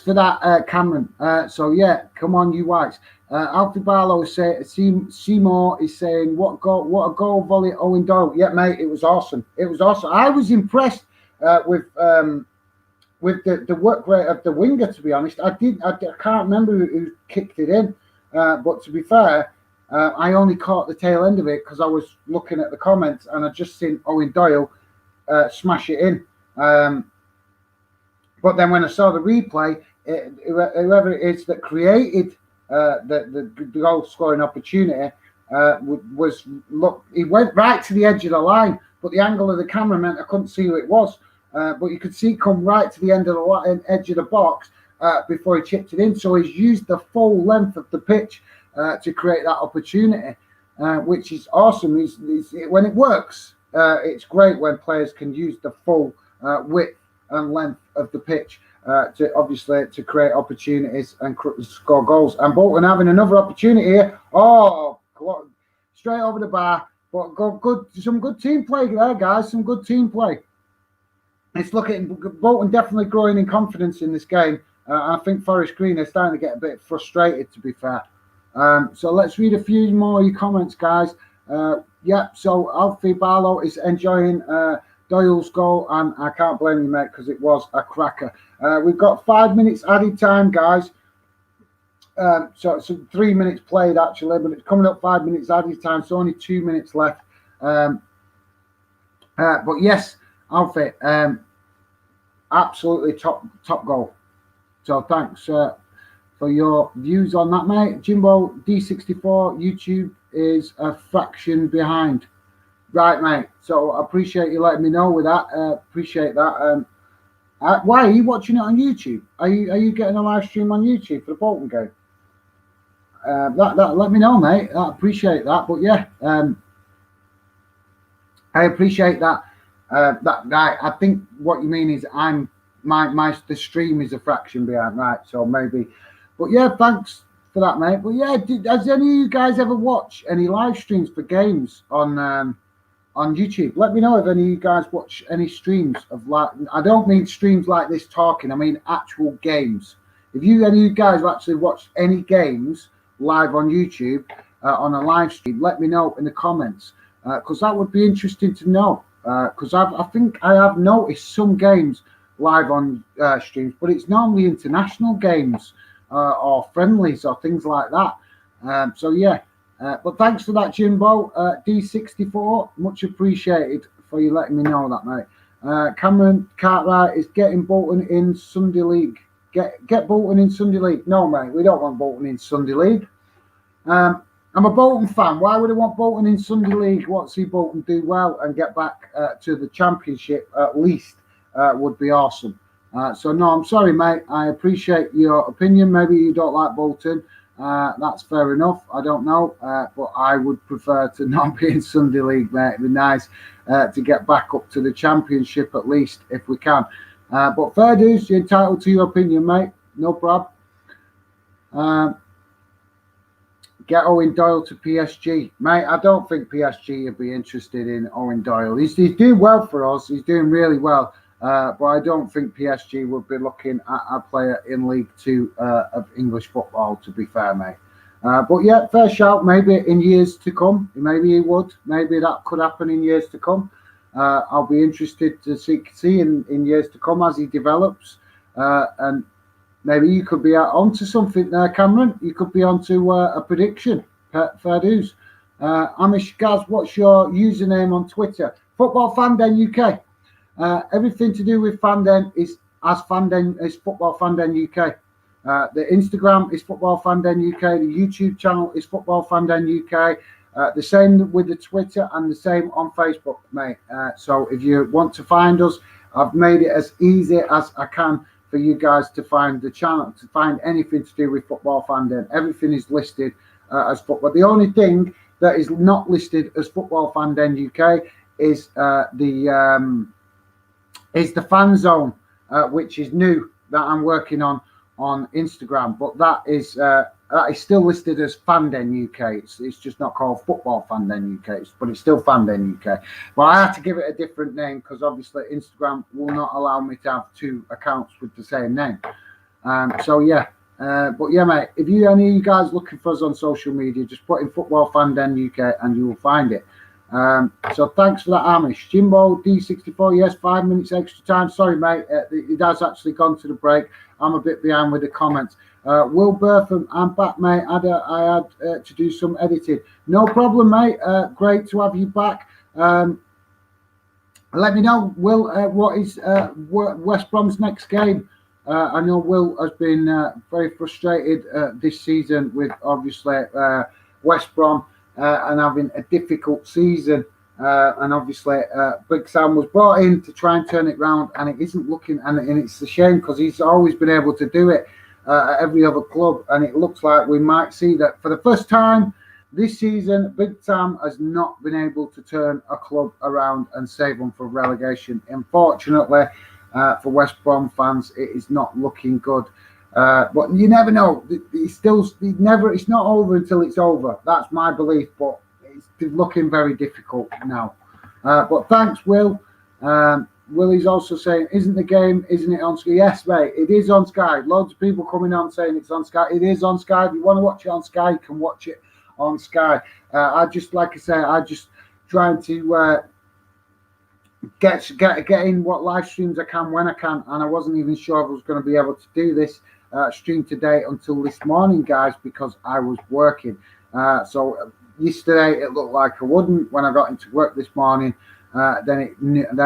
for that, Cameron. So yeah, come on, you whites. Alfie Barlow is saying, Seymour is saying, what a goal volley, Owen Doyle. Yeah, mate, it was awesome. It was awesome. I was impressed with the work rate of the winger, to be honest. I can't remember who kicked it in, but to be fair, I only caught the tail end of it because I was looking at the comments and I just seen Owen Doyle smash it in. But then when I saw the replay, whoever it is that created the goal scoring opportunity he went right to the edge of the line, but the angle of the camera meant I couldn't see who it was. But you could see come right to the end of the edge of the box before he chipped it in. So he's used the full length of the pitch to create that opportunity, which is awesome. When it works, it's great when players can use the full width and length of the pitch to create opportunities and score goals. And Bolton having another opportunity here. Oh, straight over the bar. But some good team play there, guys. Some good team play. It's looking Bolton definitely growing in confidence in this game. I think Forest Green are starting to get a bit frustrated, to be fair. So let's read a few more of your comments, guys. So Alfie Barlow is enjoying Doyle's goal, and I can't blame you, mate, because it was a cracker. We've got 5 minutes added time, guys. So it's 3 minutes played, actually, but it's coming up 5 minutes added time, so only 2 minutes left. But yes, Alfie, absolutely top goal. So thanks for your views on that, mate. Jimbo D64, YouTube is a fraction behind. Right, mate. So I appreciate you letting me know with that. Appreciate that. Why are you watching it on YouTube? Are you getting a live stream on YouTube for the Bolton game? Let me know, mate. I appreciate that. But yeah, I appreciate that. I think what you mean is the stream is a fraction behind, right? So maybe, but yeah, thanks for that, mate. But yeah, has any of you guys ever watched any live streams for games on YouTube? Let me know if any of you guys watch any streams of I don't mean streams like this talking. I mean actual games. If any of you guys have actually watched any games live on YouTube on a live stream, let me know in the comments because that would be interesting to know. Because I think I have noticed some games live on streams, but it's normally international games or friendlies or things like that. So yeah, but thanks for that, Jimbo D64. Much appreciated for you letting me know that, mate. Cameron Cartwright is getting Bolton in Sunday League. Get Bolton in Sunday League. No, mate, we don't want Bolton in Sunday League. I'm a Bolton fan. Why would I want Bolton in Sunday League? What see Bolton do well and get back to the Championship at least would be awesome. So no, I'm sorry, mate. I appreciate your opinion. Maybe you don't like Bolton. That's fair enough. I don't know, but I would prefer to not be in Sunday League, mate. It'd be nice to get back up to the Championship at least if we can. But fair dues, you're entitled to your opinion, mate. No problem. Get Owen Doyle to PSG. Mate, I don't think PSG would be interested in Owen Doyle. He's doing well for us. He's doing really well. But I don't think PSG would be looking at a player in League 2 of English football, to be fair, mate. But yeah, fair shout. Maybe in years to come. Maybe he would. Maybe that could happen in years to come. I'll be interested to see in years to come as he develops. And maybe you could be onto something there, Cameron. You could be onto a prediction. Fair dues. Amish Gaz, what's your username on Twitter? Football Fanden UK. Everything to do with Fanden is Football Fanden UK. The Instagram is Football Fan Den UK. The YouTube channel is Football Fan Den UK. The same with the Twitter and the same on Facebook, mate. So if you want to find us, I've made it as easy as I can for you guys to find the channel, to find anything to do with Football Fan Den. Everything is listed as football. The only thing that is not listed as Football Fan Den UK is the fan zone, which is new, that I'm working on Instagram. But that is still listed as Fan Den UK. It's just not called Football Fan Den UK, but it's still Fan Den UK. But I had to give it a different name because obviously Instagram will not allow me to have two accounts with the same name. So yeah. But yeah, mate, if any of you guys looking for us on social media, just put in Football Fan Den UK and you will find it. So thanks for that, Amish. Jimbo D64, yes, 5 minutes extra time. Sorry, mate, it has actually gone to the break. I'm a bit behind with the comments. Will Burtham, I'm back, mate. I had to do some editing. No problem, mate. Great to have you back. Let me know, Will, what is West Brom's next game? I know Will has been very frustrated this season with obviously West Brom and having a difficult season. And obviously Big Sam was brought in to try and turn it round, and it isn't looking, and it's a shame because he's always been able to do it at every other club, and it looks like we might see that for the first time this season, Big Sam has not been able to turn a club around and save them from relegation. Unfortunately, for West Brom fans, it is not looking good. But you never know. It's not over until it's over. That's my belief, but it's looking very difficult now. But thanks, Will. Willie's also saying, isn't it on Sky? Yes, mate, it is on Sky. Loads of people coming on saying it's on Sky. It is on Sky. If you want to watch it on Sky, you can watch it on Sky. I just trying to get in what live streams I can when I can, and I wasn't even sure if I was going to be able to do this stream today until this morning, guys, because I was working. So yesterday it looked like I wouldn't. When I got into work this morning, then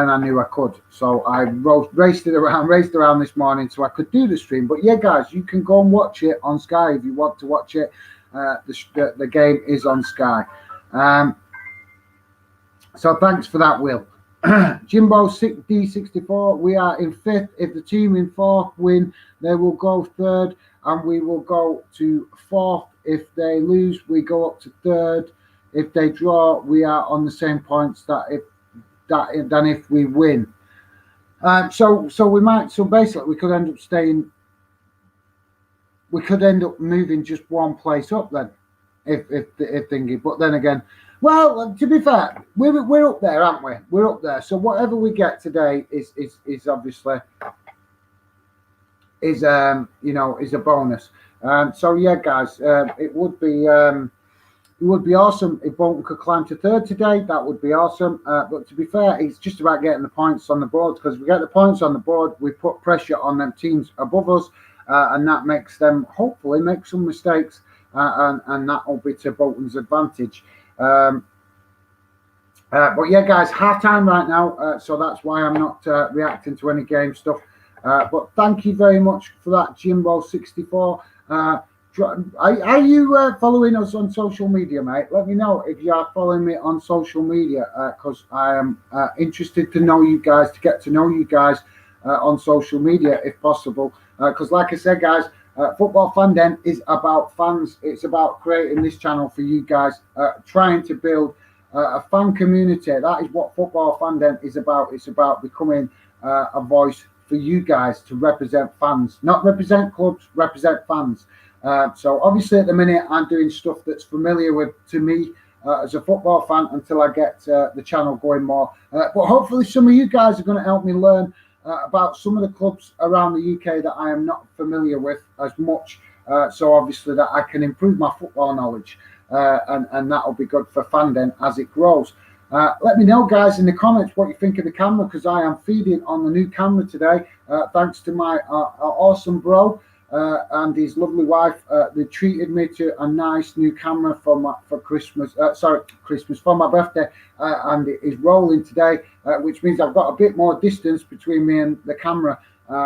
I knew I could. So I raced around this morning so I could do the stream. But yeah, guys, you can go and watch it on Sky if you want to watch it. The game is on Sky. So thanks for that, Will. Jimbo D64, we are in 5th. If the team in 4th win, they will go 3rd, and we will go to 4th. If they lose, we go up to 3rd. If they draw, we are on the same points than if we win. So basically we could end up staying. We could end up moving just one place up then, if thingy. But then again. Well, to be fair, we're up there, aren't we? We're up there. So whatever we get today is obviously is a bonus. So yeah, guys, it would be awesome if Bolton could climb to 3rd today. That would be awesome. But to be fair, it's just about getting the points on the board, because if we get the points on the board, we put pressure on them teams above us, and that makes them hopefully make some mistakes, and that will be to Bolton's advantage. But yeah, guys, half time right now, so that's why I'm not reacting to any game stuff. But thank you very much for that, Jimbo64. Are you following us on social media, mate? Let me know if you are following me on social media, because I am interested to know you guys, to get to know you guys on social media if possible. Because like I said, guys, Football Fan Den is about fans. It's about creating this channel for you guys, trying to build a fan community. That is what Football Fan Den is about. It's about becoming a voice for you guys to represent fans, not represent clubs, represent fans. So obviously at the minute I'm doing stuff that's familiar to me as a football fan until I get the channel going more. But hopefully some of you guys are going to help me learn about some of the clubs around the UK that I am not familiar with as much, so obviously that I can improve my football knowledge, and that'll be good for Fandom as it grows. Let me know, guys, in the comments what you think of the camera, because I am feeding on the new camera today, thanks to my awesome bro and his lovely wife. They treated me to a nice new camera for Christmas. For my birthday, and it is rolling today, which means I've got a bit more distance between me and the camera.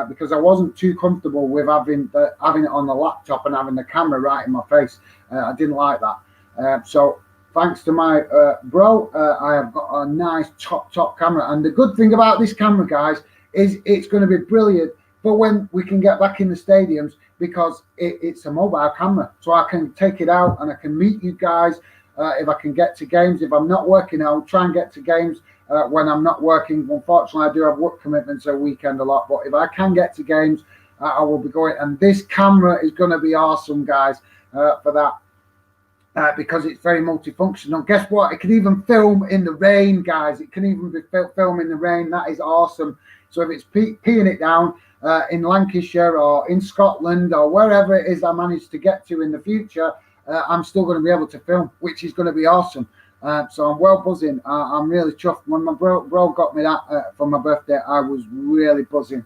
because I wasn't too comfortable with having it on the laptop and having the camera right in my face. I didn't like that. So thanks to my bro, I have got a nice top camera. And the good thing about this camera, guys, is it's going to be brilliant for when we can get back in the stadiums, because it's a mobile camera. So I can take it out and I can meet you guys if I can get to games. If I'm not working, I'll try and get to games when I'm not working. Unfortunately, I do have work commitments a weekend a lot, but if I can get to games, I will be going. And this camera is going to be awesome, guys, for that. Because it's very multifunctional. Guess what? It can even film in the rain, guys. It can even be film in the rain. That is awesome. So if it's peeing it down in Lancashire or in Scotland or wherever it is I manage to get to in the future, I'm still going to be able to film, which is going to be awesome. So I'm well buzzing. I'm really chuffed. When my bro got me that for my birthday, I was really buzzing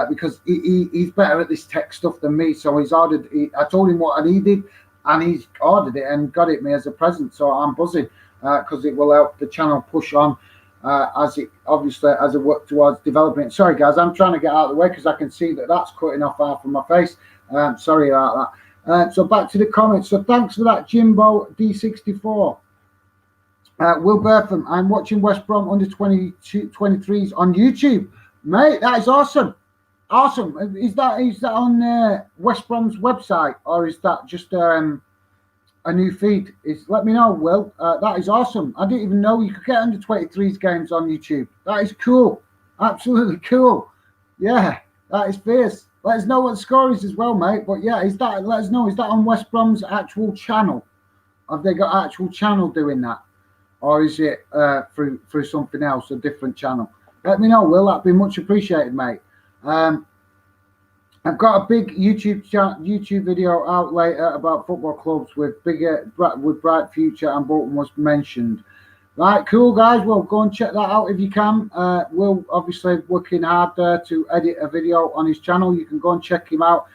because he's better at this tech stuff than me. So he's ordered. I told him what I needed, and he's ordered it and got it me as a present. So I'm buzzing because it will help the channel push on as it work towards developing it. Sorry guys, I'm trying to get out of the way because I can see that's cutting off half of my face. Sorry about that. So back to the comments. So thanks for that, Jimbo D64. Will Bertham, I'm watching West Brom under 23s on YouTube, mate. That is awesome. Awesome. Is that on West Brom's website, or is that just a new feed? Let me know, Will. That is awesome. I didn't even know you could get under 23s games on YouTube. That is cool. Absolutely cool. Yeah, that is fierce. Let us know what the score is as well, mate. But yeah, let us know. Is that on West Brom's actual channel? Have they got actual channel doing that? Or is it through something else, a different channel? Let me know, Will. That'd be much appreciated, mate. I've got a big YouTube video out later about football clubs with bright future, and Bolton was mentioned. Right, cool, guys. Well, go and check that out if you can. Will obviously working hard there to edit a video on his channel. You can go and check him out.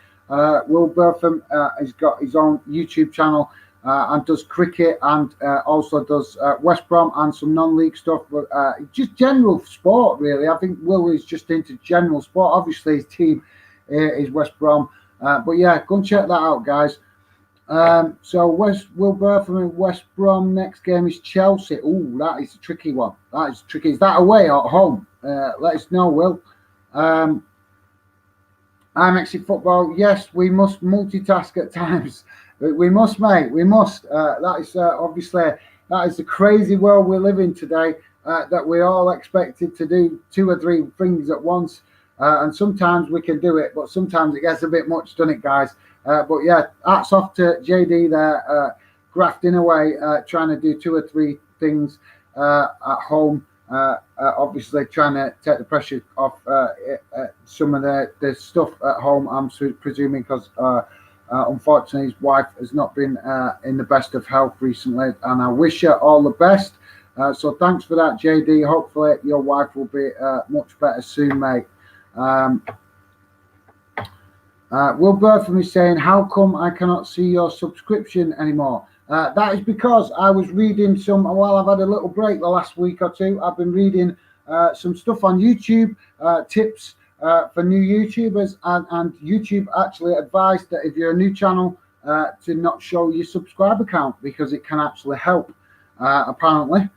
Will Bertham has got his own YouTube channel and does cricket and also does West Brom and some non-league stuff, but just general sport, really. I think Will is just into general sport. Obviously, his team is West Brom, but yeah, go and check that out, guys. So Will Bertham and West Brom. Next game is Chelsea. Oh, that is a tricky one. That is tricky. Is that away or at home? Let us know, Will. I'm football. Yes, we must multitask at times. We must, mate. We must. That is obviously that is the crazy world we live in today. That we're all expected to do 2 or 3 things at once, and sometimes we can do it, but sometimes it gets a bit much, doesn't it, guys? But yeah, hats off to JD there, grafting away, trying to do 2 or 3 things at home. Obviously, trying to take the pressure off some of the stuff at home. I'm presuming because. Unfortunately, his wife has not been in the best of health recently, and I wish her all the best. So thanks for that, JD. Hopefully your wife will be much better soon, mate. Will Bertham is saying, how come I cannot see your subscription anymore? That is because I was reading while I've had a little break the last week or 2, I've been reading some stuff on YouTube, tips for new YouTubers, and YouTube actually advised that if you're a new channel to not show your subscriber count, because it can actually help, apparently.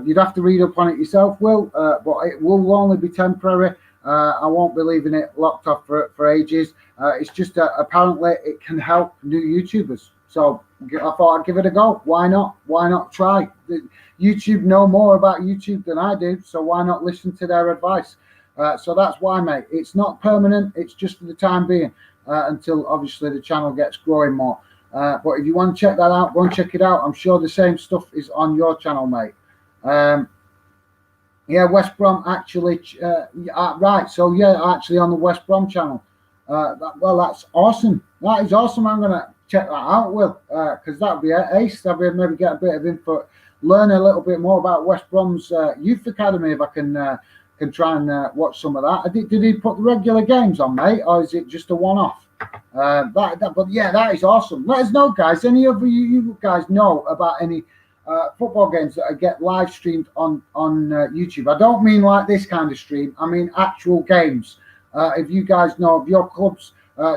You'd have to read up on it yourself, Will, but it will only be temporary. I won't be leaving it locked off for ages. It's just that apparently it can help new YouTubers. So I thought I'd give it a go. Why not? Why not try? YouTube know more about YouTube than I do, so why not listen to their advice? So that's why, mate. It's not permanent. It's just for the time being until obviously the channel gets growing more. But if you want to check that out, go and check it out. I'm sure the same stuff is on your channel, mate. Yeah, West Brom actually. Right. So yeah, actually on the West Brom channel. Well, that's awesome. That is awesome. I'm gonna check that out, Will, because that would be ace. I'll be maybe get a bit of info, learn a little bit more about West Brom's youth academy if I can try and watch some of that. Did he put the regular games on, mate, or is it just a one-off? But yeah, that is awesome. Let us know, guys. Any of you guys know about any football games that get live streamed on YouTube? I don't mean like this kind of stream. I mean actual games If you guys know of your clubs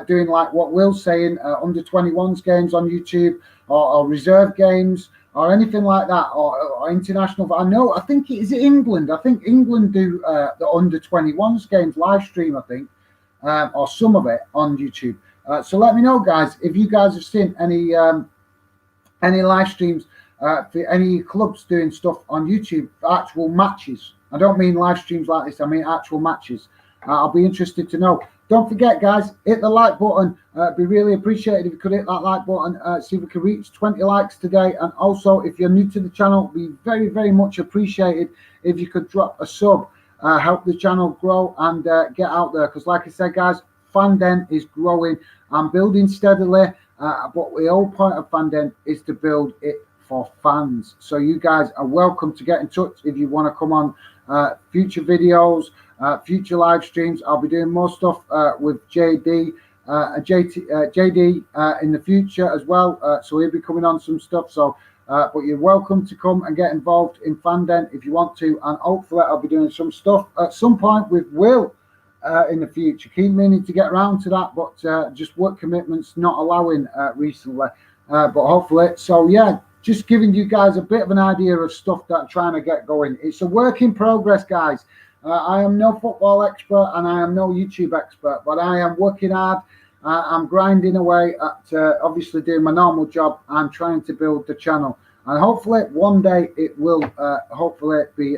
doing like what Will's saying, under 21s games on YouTube, or reserve games, or anything like that, or international. I think it is England. I think England do the under 21s games live stream, I think, or some of it on YouTube. So let me know, guys, if you guys have seen any live streams for any clubs doing stuff on YouTube, actual matches. I don't mean live streams like this, I mean actual matches. I'll be interested to know. Don't forget, guys, hit the like button. It'd be really appreciated if you could hit that like button. See if we can reach 20 likes today. And also, if you're new to the channel, it'd be very, very much appreciated if you could drop a sub. Help the channel grow and get out there. Because like I said, guys, Fandom is growing and building steadily. But the whole point of Fandom is to build it for fans. So you guys are welcome to get in touch if you want to come on future videos, future live streams. I'll be doing more stuff with JD in the future as well. So he'll be coming on some stuff. So, but you're welcome to come and get involved in Fandom if you want to. And hopefully I'll be doing some stuff at some point with Will in the future. Keep meaning to get around to that, but just work commitments not allowing recently. But hopefully, so yeah, just giving you guys a bit of an idea of stuff that I'm trying to get going. It's a work in progress, guys. I am no football expert and I am no YouTube expert, but I am working hard. I'm grinding away at obviously doing my normal job. I'm trying to build the channel, and hopefully one day it will hopefully be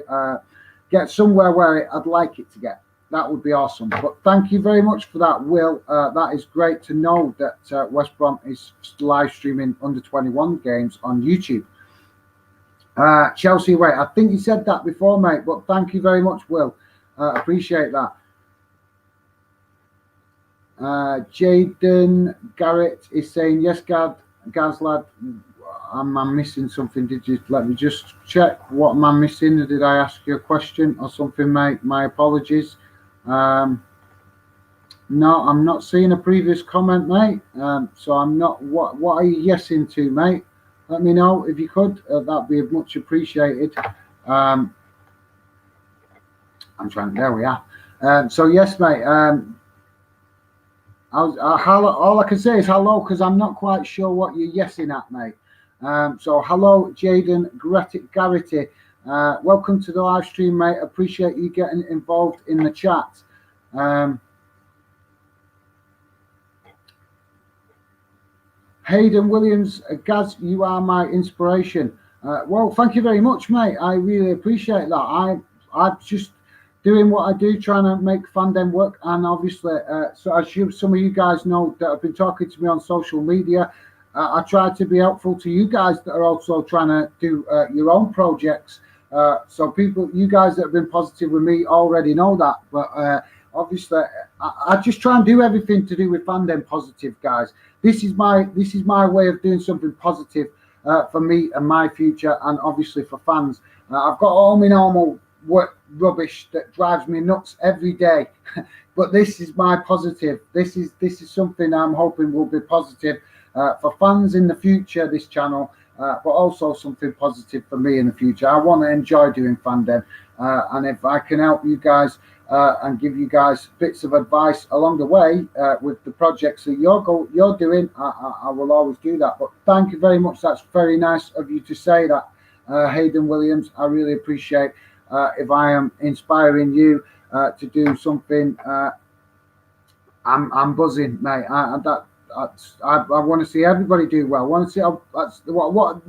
get somewhere where I'd like it to get. That would be awesome. But thank you very much for that, Will. That is great to know that West Brom is live streaming under 21 games on YouTube. Chelsea away. I think you said that before, mate, but thank you very much, Will. Appreciate that. Jaden Garrett is saying, yes, Gaz lad, I'm missing something. Did you let me just check what am I missing? Did I ask you a question or something, mate? My apologies. No, I'm not seeing a previous comment, mate. So I'm not. What are you yesing to, mate? Let me know if you could. That'd be much appreciated. I'm trying. There we are. So yes, mate. All I can say is hello, because I'm not quite sure what you're yesing at, mate. So hello, Jaden Garrity. Welcome to the live stream, mate. Appreciate you getting involved in the chat. Hayden Williams, Gaz, you are my inspiration. Well, thank you very much, mate. I really appreciate that. I'm just doing what I do, trying to make Fandom work. And obviously, so as some of you guys know that have been talking to me on social media, I try to be helpful to you guys that are also trying to do your own projects. So people, you guys that have been positive with me already know that. But obviously, I just try and do everything to do with Fandom positive, guys. This is my way of doing something positive for me and my future, and obviously for fans. I've got all my normal work rubbish that drives me nuts every day, but this is my positive. This is something I'm hoping will be positive for fans in the future, this channel, but also something positive for me in the future. I want to enjoy doing Fandom, and if I can help you guys and give you guys bits of advice along the way with the projects that you're doing, I will always do that. But thank you very much. That's very nice of you to say that, Hayden Williams. I really appreciate if I am inspiring you to do something. I'm buzzing, mate. I want to see everybody do well. I want to see what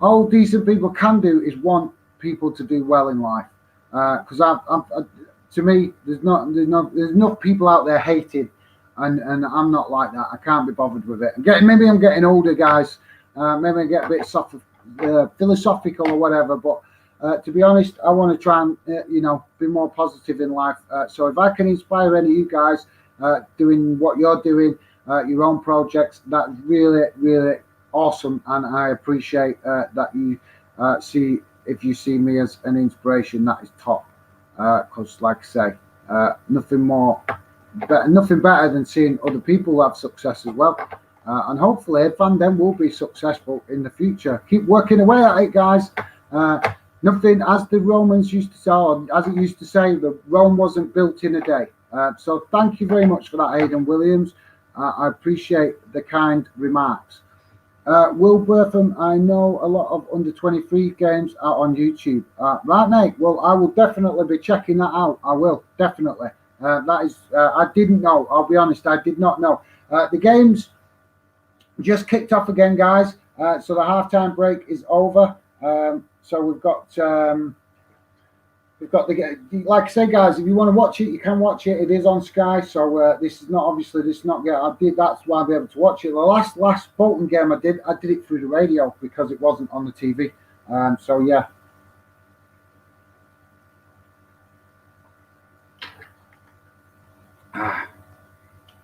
all decent people can do is want people to do well in life. Because to me, there's enough people out there hating, and I'm not like that. I can't be bothered with it. Maybe I'm getting older, guys. Maybe I get a bit philosophical or whatever. But to be honest, I want to try and be more positive in life. So if I can inspire any of you guys doing what you're doing, your own projects, that's really, really awesome, and I appreciate that you see. If you see me as an inspiration, that is top. Because, like I say, nothing better than seeing other people have success as well. And hopefully, Fandom will be successful in the future. Keep working away at it, guys. Nothing, as the Romans used to say, or as it used to say, the Rome wasn't built in a day. So thank you very much for that, Aidan Williams. I appreciate the kind remarks. Will Bertham, I know a lot of under 23 games are on YouTube. Right, mate. Well, I will definitely be checking that out. I will, definitely. That is, I didn't know. I'll be honest, I did not know. The games just kicked off again, guys. So the halftime break is over. So we've got the, like I said, guys, if you want to watch it, you can watch it. It is on Sky, so this is not obviously this is not get. I did that's why I'll be able to watch it. The last Bolton game I did it through the radio because it wasn't on the TV. So yeah.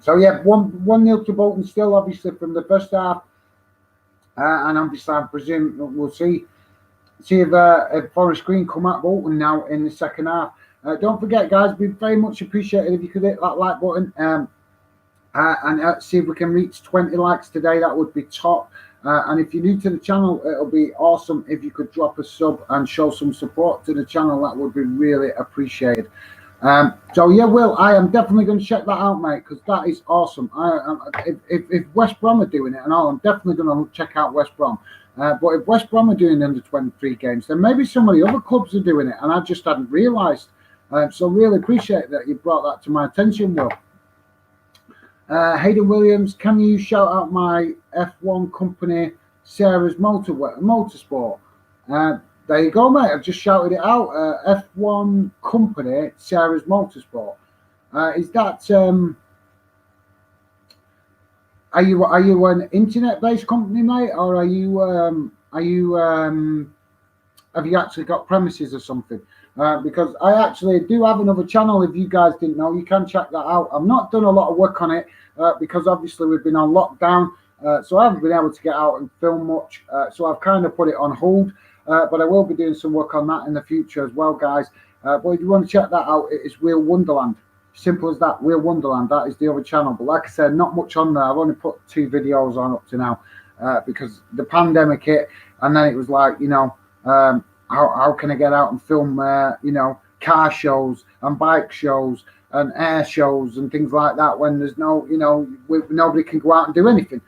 So yeah, 1-0 to Bolton still, obviously from the first half, and obviously I presume we'll see if Forest Green come at Bolton now in the second half. Don't forget, guys, it'd be very much appreciated if you could hit that like button and see if we can reach 20 likes today. That would be top. And if you're new to the channel, it'll be awesome if you could drop a sub and show some support to the channel. That would be really appreciated. So yeah, Will, I am definitely going to check that out, mate, because that is awesome. If West Brom are doing it and all, I'm definitely going to check out West Brom. But if West Brom are doing under 23 games, then maybe some of the other clubs are doing it, and I just hadn't realised. So really appreciate that you brought that to my attention, Will. Hayden Williams, can you shout out my F1 company, Sarah's Motorsport? There you go, mate. I've just shouted it out. F1 company, Sarah's Motorsport. Is that are you an internet-based company, mate, or have you actually got premises or something? Because I actually do have another channel. If you guys didn't know, you can check that out. I've not done a lot of work on it because obviously we've been on lockdown, so I haven't been able to get out and film much. So I've kind of put it on hold, but I will be doing some work on that in the future as well, guys. But if you want to check that out, it is Wheel Wonderland. Simple as that. Wheel Wonderland. That is the other channel. But like I said, not much on there. I've only put 2 videos on up to now because the pandemic hit, and then it was like, how can I get out and film, car shows and bike shows and air shows and things like that when there's no, nobody can go out and do anything.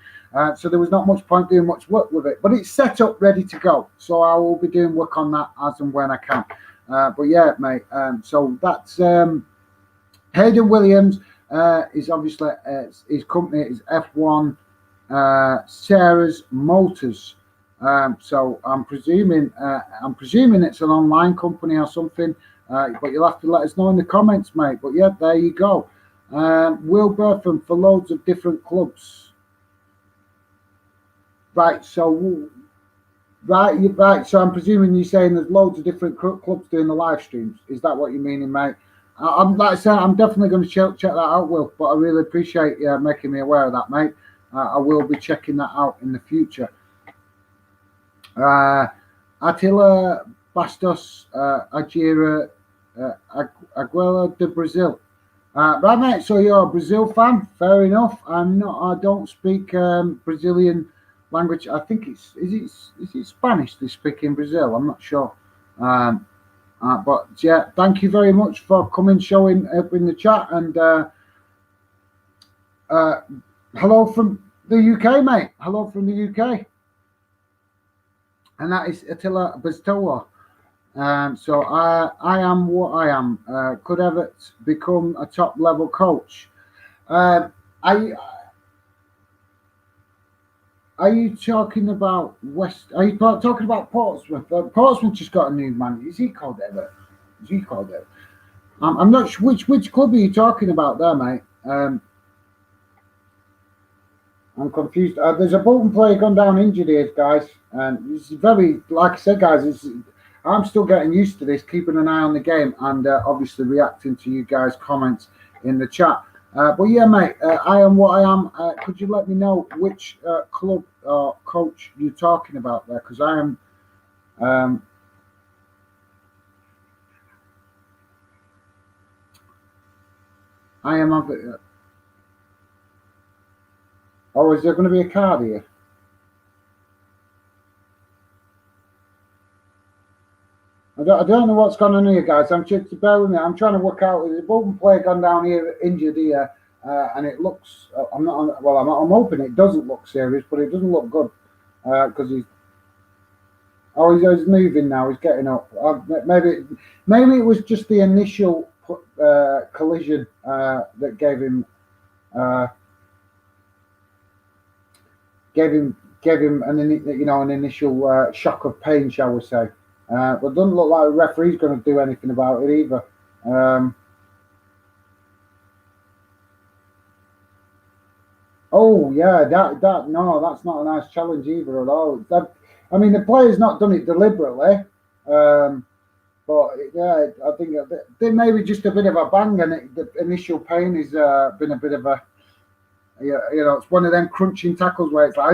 So there was not much point doing much work with it. But it's set up, ready to go. So I will be doing work on that as and when I can. But yeah, mate. So that's Hayden Williams. Is obviously his company is F1 Sarah's Motors. So I'm presuming it's an online company or something, but you'll have to let us know in the comments, mate. But yeah, there you go. Will Bertham for loads of different clubs. Right. So So I'm presuming you're saying there's loads of different clubs doing the live streams. Is that what you're meaning, mate? I'm like I said, I'm definitely going to check that out, Will. But I really appreciate you making me aware of that, mate. I will be checking that out in the future. Attila Bastos, Aguirre, Aguela de Brazil. Right, mate. So you're a Brazil fan? Fair enough. I don't speak Brazilian language. I think is it Spanish they speak in Brazil? I'm not sure. But yeah, thank you very much for coming, showing up in the chat, and hello from the UK, mate. Hello from the UK. And that is Attila Bastoa. So I am what I am. Could Everett become a top level coach? Are you talking about West? Are you talking about Portsmouth? Portsmouth just got a new man. Is he called Everett? I'm not sure which club are you talking about there, mate. I'm confused. There's a Bolton player gone down injured here, guys. And it's very, like I said, guys, I'm still getting used to this, keeping an eye on the game and obviously reacting to you guys' comments in the chat. But yeah, mate, I am what I am. Could you let me know which club or coach you're talking about there? Because I am... Oh, is there going to be a card here? I don't know what's going on here, guys. I'm just bear with me. I'm trying to work out. Is the Bolton player gone down here injured here, and it looks. I'm not. Well, I'm hoping it doesn't look serious, but it doesn't look good because he's. Oh, he's moving now. He's getting up. Maybe it was just the initial collision that gave him an initial shock of pain, shall we say? But it doesn't look like the referee's going to do anything about it either. Oh yeah, no, that's not a nice challenge either at all. The player's not done it deliberately, but yeah, I think there may be just a bit of a bang, and the initial pain has been a bit of a, it's one of them crunching tackles where it's like,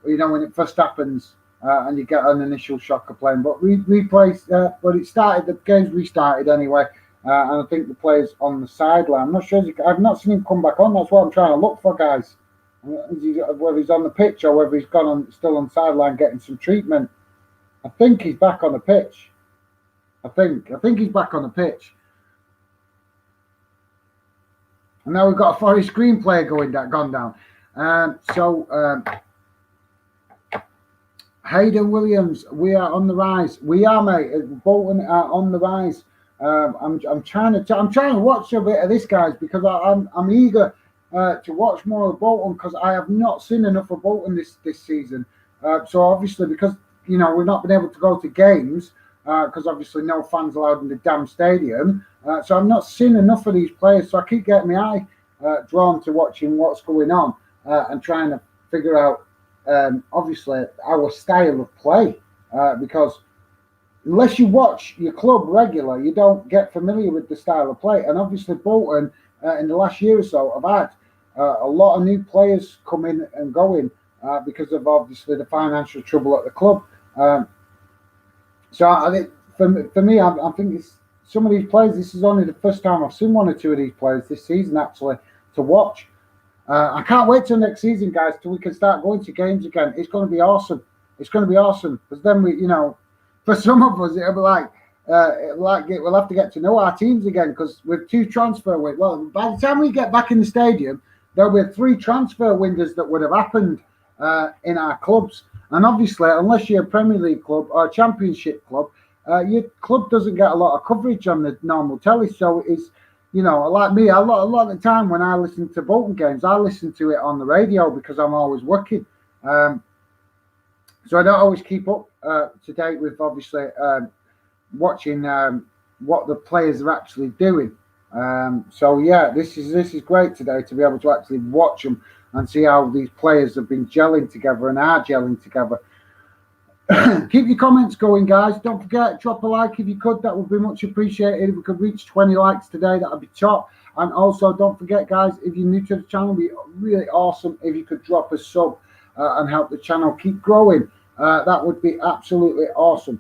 when it first happens, and you get an initial shock of playing. But but it started. The game's restarted anyway, and I think the player's on the sideline. I'm not sure. I've not seen him come back on. That's what I'm trying to look for, guys. Whether he's on the pitch or whether he's still on the sideline getting some treatment. I think he's back on the pitch. I think he's back on the pitch. And now we've got a Forest Green player gone down. Hayden Williams, we are on the rise. We are, mate. Bolton are on the rise. I'm trying to watch a bit of this, guys, because I'm eager to watch more of Bolton because I have not seen enough of Bolton this season. So obviously, because we've not been able to go to games because obviously no fans allowed in the damn stadium. So I've not seen enough of these players. So I keep getting my eye drawn to watching what's going on and trying to figure out. Obviously, our style of play, because unless you watch your club regular, you don't get familiar with the style of play. And obviously, Bolton in the last year or so have had a lot of new players come in and going because of obviously the financial trouble at the club. So I think for me, I think it's some of these players. This is only the first time I've seen one or two of these players this season actually to watch. I can't wait till next season, guys, till we can start going to games again. It's going to be awesome. It's going to be awesome because then for some of us, it'll be like we'll have to get to know our teams again because with two transfer windows. Well, by the time we get back in the stadium, there'll be 3 transfer windows that would have happened in our clubs. And obviously, unless you're a Premier League club or a Championship club, your club doesn't get a lot of coverage on the normal telly. So it's like me, a lot of the time when I listen to Bolton games, I listen to it on the radio because I'm always working. So I don't always keep up to date with obviously watching what the players are actually doing. So yeah, this is great today to be able to actually watch them and see how these players have been gelling together and are gelling together. Keep your comments going, guys. Don't forget, drop a like if you could. That would be much appreciated. If we could reach 20 likes today, that would be top. And also, don't forget, guys, if you're new to the channel, it would be really awesome if you could drop a sub and help the channel keep growing. That would be absolutely awesome.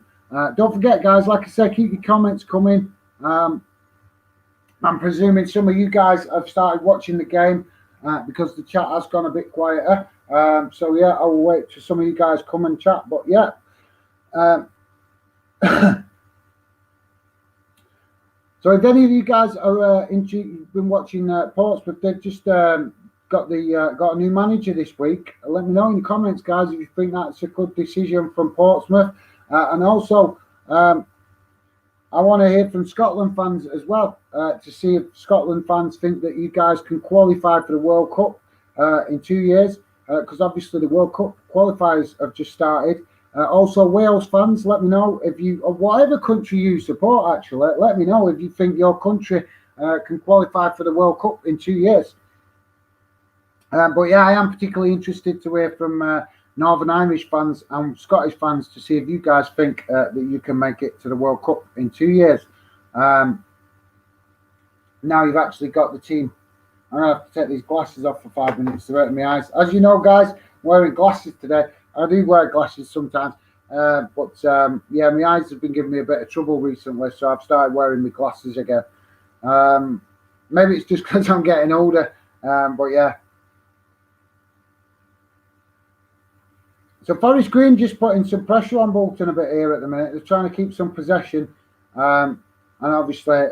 Don't forget, guys, like I said, keep your comments coming. I'm presuming some of you guys have started watching the game because the chat has gone a bit quieter. So yeah, I will wait for some of you guys come and chat. But yeah, so if any of you guys are been watching Portsmouth, they've just got a new manager this week. Let me know in the comments, guys, if you think that's a good decision from Portsmouth. And also, I want to hear from Scotland fans as well to see if Scotland fans think that you guys can qualify for the World Cup in 2 years. Because obviously the World Cup qualifiers have just started. Also, Wales fans, let me know if you, or whatever country you support, actually, let me know if you think your country can qualify for the World Cup in 2 years. But yeah, I am particularly interested to hear from Northern Irish fans and Scottish fans to see if you guys think that you can make it to the World Cup in 2 years. Now you've actually got the team. I'm going to have to take these glasses off for 5 minutes to hurt my eyes. As you know, guys, I'm wearing glasses today. I do wear glasses sometimes. But yeah, my eyes have been giving me a bit of trouble recently, so I've started wearing my glasses again. Maybe it's just because I'm getting older. But yeah. So Forest Green just putting some pressure on Bolton a bit here at the minute. They're trying to keep some possession, and obviously,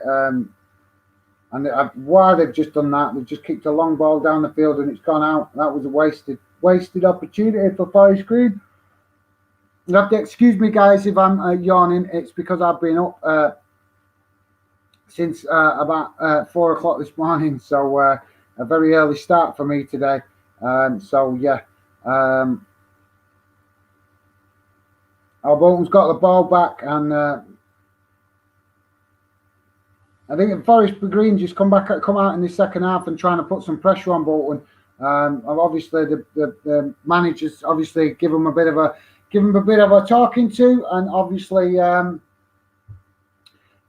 why they've just done that, they've just kicked a long ball down the field and it's gone out. That was a wasted opportunity for Forest Green. You have to excuse me, guys, if I'm yawning. It's because I've been up since about 4 o'clock this morning, so a very early start for me today. So yeah. Our Bolton's got the ball back, and I think Forest Green just come out in the second half and trying to put some pressure on Bolton. Obviously, the managers obviously give them a bit of a talking to, and obviously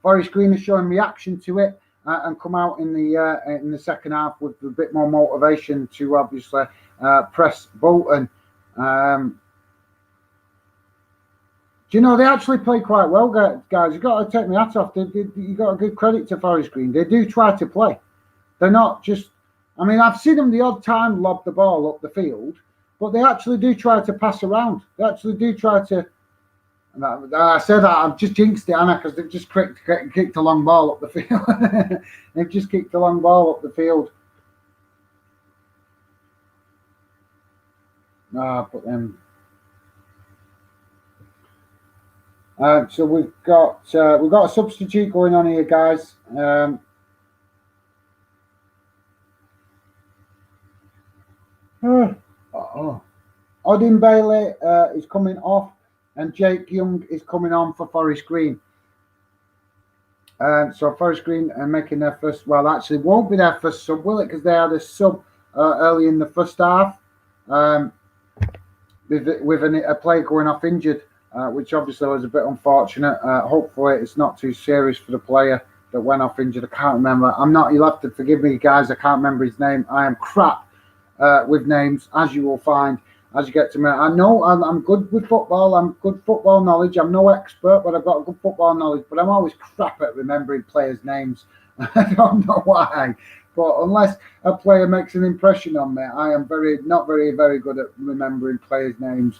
Forest Green is showing reaction to it and come out in the second half with a bit more motivation to obviously press Bolton. Do you know, they actually play quite well, guys. You've got to take my hat off. You got a good credit to Forest Green. They do try to play. They're not just... I mean, I've seen them the odd time lob the ball up the field, but they actually do try to pass around. They actually do try to... I said that, I've just jinxed it, Anna, because they've just kicked a long ball up the field. They've just kicked a long ball up the field. Put them... So we've got a substitute going on here, guys. Odin Bailey is coming off, and Jake Young is coming on for Forest Green. So Forest Green are making their first. Well, actually, won't be their first sub, will it? Because they had a sub early in the first half with a player going off injured. Which obviously was a bit unfortunate. Hopefully it's not too serious for the player that went off injured. I can't remember. You'll have to forgive me, guys. I can't remember his name. I am crap with names, as you will find as you get to me. I know I'm good with football. I'm good football knowledge. I'm no expert, but I've got good football knowledge. But I'm always crap at remembering players' names. I don't know why. But unless a player makes an impression on me, I am not very good at remembering players' names.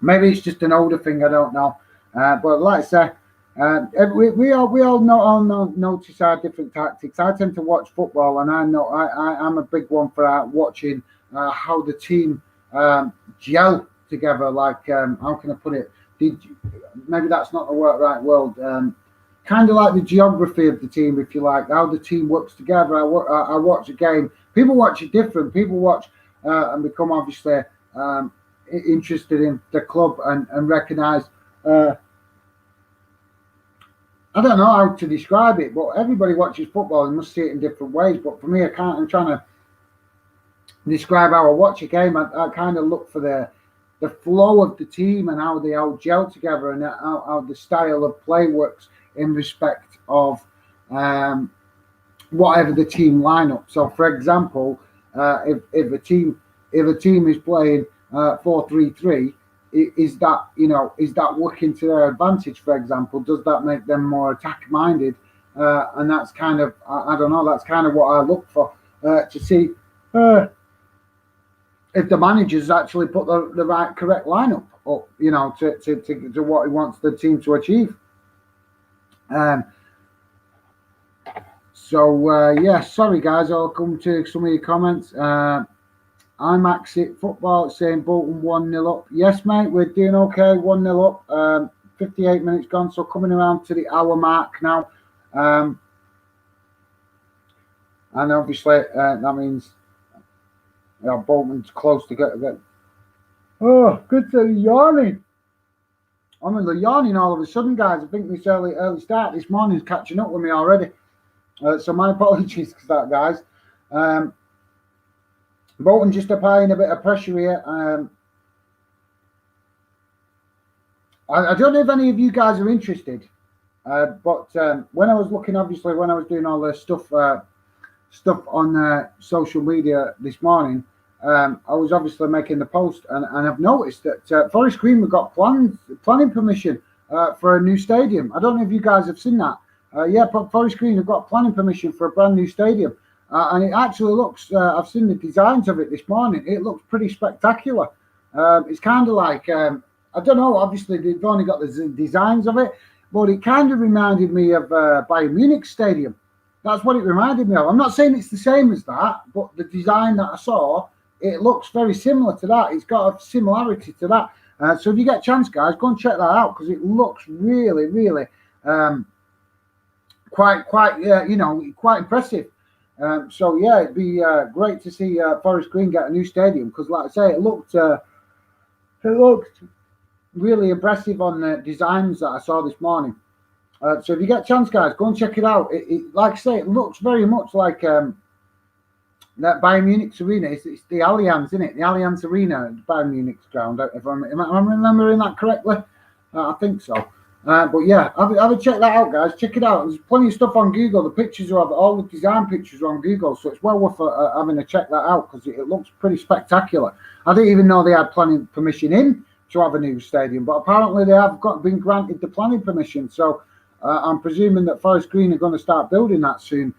Maybe it's just an older thing, I don't know. But like I say, we all notice our different tactics. I tend to watch football, and I'm a big one for watching how the team gel together. Like, how can I put it? Maybe that's not the right word. Kind of like the geography of the team, if you like, how the team works together. I watch a game. People watch it different. People watch and become obviously interested in the club and recognise. I don't know how to describe it, but everybody watches football and must see it in different ways. But for me, I'm trying to describe how I watch a game. I kind of look for the flow of the team and how they all gel together, and how the style of play works in respect of whatever the team lineup. So, for example, if a team is playing 4-3-3, is that working to their advantage? For example, does that make them more attack minded? And that's kind of, I don't know, that's kind of what I look for to see if the manager's actually put the correct lineup up, to what he wants the team to achieve. Sorry guys, I'll come to some of your comments. I'm Maxit Football saying Bolton 1-0 up. Yes, mate, we're doing okay. 1-0 up. 58 minutes gone, so coming around to the hour mark now. And obviously, that means Bolton's close to get. Oh, good to yawning. I'm in the yawning all of a sudden, guys. I think this early start this morning is catching up with me already. So my apologies for that, guys. Bolton just applying a bit of pressure here. I don't know if any of you guys are interested, but when I was looking, obviously, when I was doing all the stuff on social media this morning, I was obviously making the post, and I've noticed that Forest Green have got planning permission for a new stadium. I don't know if you guys have seen that. Forest Green have got planning permission for a brand new stadium. And it actually looks. I've seen the designs of it this morning. It looks pretty spectacular. It's kind of like I don't know. Obviously, they've only got the designs of it, but it kind of reminded me of Bayern Munich Stadium. That's what it reminded me of. I'm not saying it's the same as that, but the design that I saw, it looks very similar to that. It's got a similarity to that. So if you get a chance, guys, go and check that out because it looks really, really quite quite impressive. So yeah, it'd be great to see Forest Green get a new stadium because, like I say, it looked really impressive on the designs that I saw this morning. So if you get a chance, guys, go and check it out. Like I say, it looks very much like that Bayern Munich's arena. It's the Allianz, isn't it? The Allianz Arena at Bayern Munich's ground. If am I remembering that correctly? I think so. But yeah, have a check that out, guys. Check it out. There's plenty of stuff on Google. The pictures are all the design pictures are on Google, so it's well worth having to check that out because it looks pretty spectacular. I didn't even know they had planning permission in to have a new stadium, but apparently they have been granted the planning permission. So I'm presuming that Forest Green are going to start building that soon.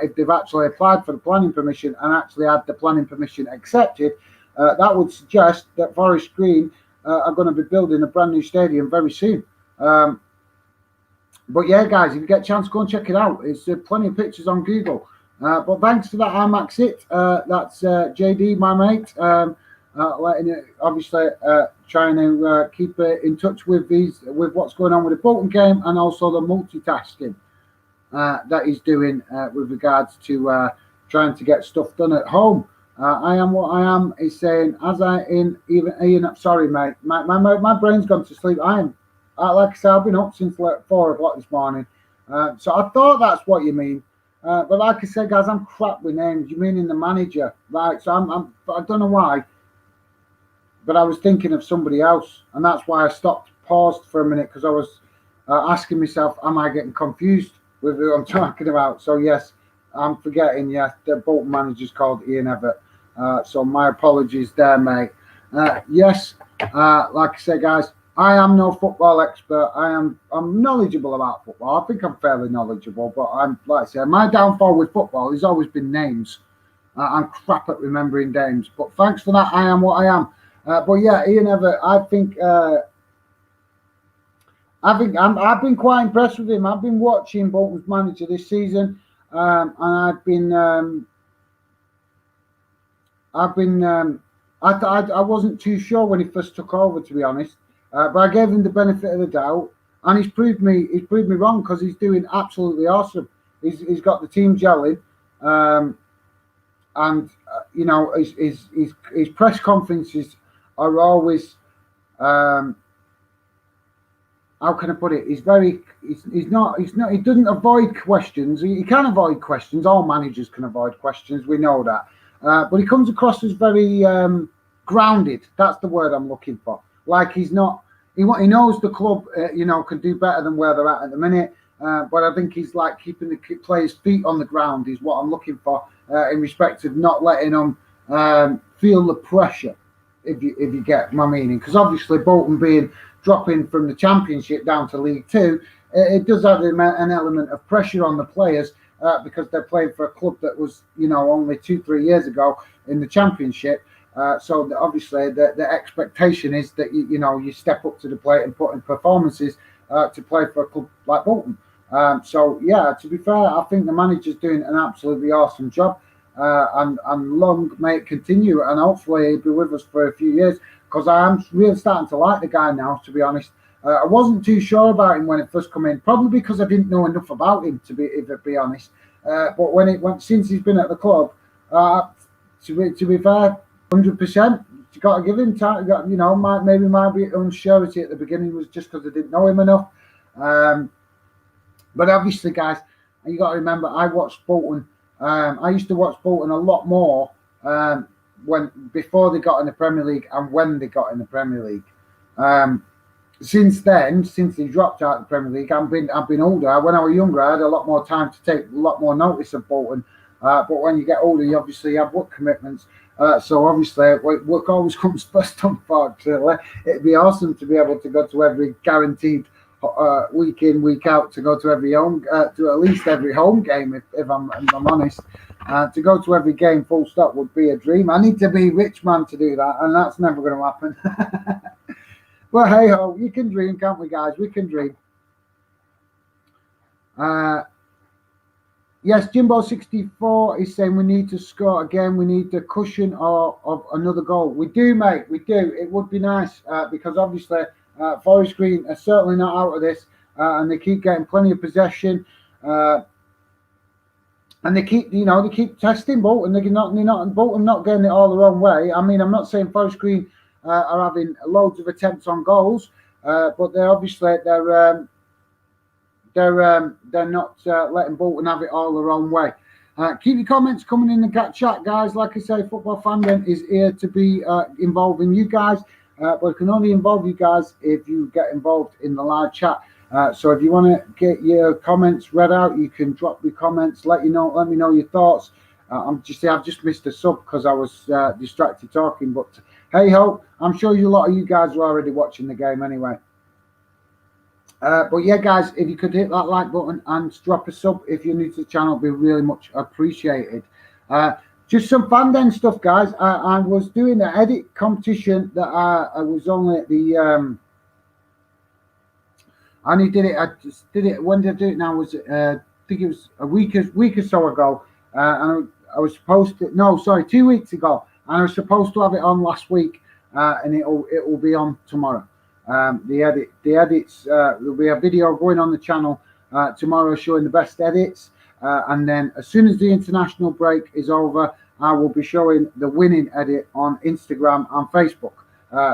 If they've actually applied for the planning permission and actually had the planning permission accepted, that would suggest that Forest Green are going to be building a brand new stadium very soon. But yeah, guys, if you get a chance, go and check it out. It's plenty of pictures on Google. But thanks for that, IMAX It. That's JD, my mate. Letting it, obviously, trying to keep in touch with what's going on with the Bolton game and also the multitasking that he's doing with regards to trying to get stuff done at home. I am what I am. He's saying, Ian. Sorry, mate. My brain's gone to sleep. Like I said, I've been up since like 4 o'clock this morning. So I thought that's what you mean. But like I said, guys, I'm crap with names. You meaning the manager, right? So I don't know why. But I was thinking of somebody else, and that's why I paused for a minute because I was asking myself, am I getting confused with who I'm talking about? So yes, I'm forgetting. Yes, the Bolton manager's called Ian Everett. So my apologies there, mate. Yes, like I said, guys, I am no football expert. I'm knowledgeable about football. I think I'm fairly knowledgeable, but I'm like I said, my downfall with football has always been names. I'm crap at remembering names. But thanks for that. I am what I am. But yeah, Ian Everett, I've been quite impressed with him. I've been watching Bolton's manager this season, and I wasn't too sure when he first took over, to be honest. But I gave him the benefit of the doubt, and he's proved me wrong because he's doing absolutely awesome. He's got the team gelling, and you know his press conferences are always how can I put it? He doesn't avoid questions. He can avoid questions. All managers can avoid questions. We know that. But he comes across as very grounded. That's the word I'm looking for. Like he's not. He knows the club, can do better than where they're at the minute. But I think he's like keeping the players' feet on the ground is what I'm looking for in respect of not letting them feel the pressure. If you get my meaning, because obviously Bolton dropping from the Championship down to League Two, it does have an element of pressure on the players because they're playing for a club that was only 2-3 years ago in the Championship. So obviously the expectation is that you step up to the plate and put in performances to play for a club like Bolton. So yeah, to be fair, I think the manager's doing an absolutely awesome job. And long may it continue, and hopefully he'll be with us for a few years because I'm really starting to like the guy now, to be honest. I wasn't too sure about him when it first came in, probably because I didn't know enough about him, to be honest. But since he's been at the club, to be fair, 100%, you got to give him time. Maybe my unsurety at the beginning was just because I didn't know him enough. But obviously, guys, you got to remember, I watched Bolton. I used to watch Bolton a lot more before they got in the Premier League and when they got in the Premier League. Since they dropped out of the Premier League, I've been older. When I was younger, I had a lot more time to take a lot more notice of Bolton. But when you get older, you obviously have work commitments. So obviously, work always comes first, unfortunately. It'd be awesome to be able to go to every guaranteed week in, week out to go to every home, to at least every home game. If I'm honest, to go to every game full stop would be a dream. I need to be rich man to do that, and that's never going to happen. Well, hey ho, you can dream, can't we, guys? We can dream. Yes, Jimbo64 is saying we need to score again. We need the cushion of another goal. We do, mate. We do. It would be nice because obviously Forest Green are certainly not out of this, and they keep getting plenty of possession. And they keep testing Bolton. Bolton not getting it all the wrong way. I mean, I'm not saying Forest Green are having loads of attempts on goals, but they're obviously they're not letting Bolton have it all the wrong way. Keep your comments coming in the chat, guys. Like I say, Football Fandom is here to be involving you guys, but it can only involve you guys if you get involved in the live chat. So if you want to get your comments read out, you can drop your comments. Let me know your thoughts. I've just missed a sub because I was distracted talking, but hey ho, I'm sure a lot of you guys are already watching the game anyway. But yeah, guys, if you could hit that like button and drop a sub if you're new to the channel, it'd be really much appreciated. Just some Fandom stuff, guys. I was doing the edit competition that I was only at the. I only did it. I just did it. When did I do it? Now was I think it was a week or so ago. And I was supposed to. No, sorry, 2 weeks ago. And I was supposed to have it on last week, and it will be on tomorrow. The edits, there'll be a video going on the channel tomorrow showing the best edits, and then as soon as the international break is over, I will be showing the winning edit on Instagram and Facebook.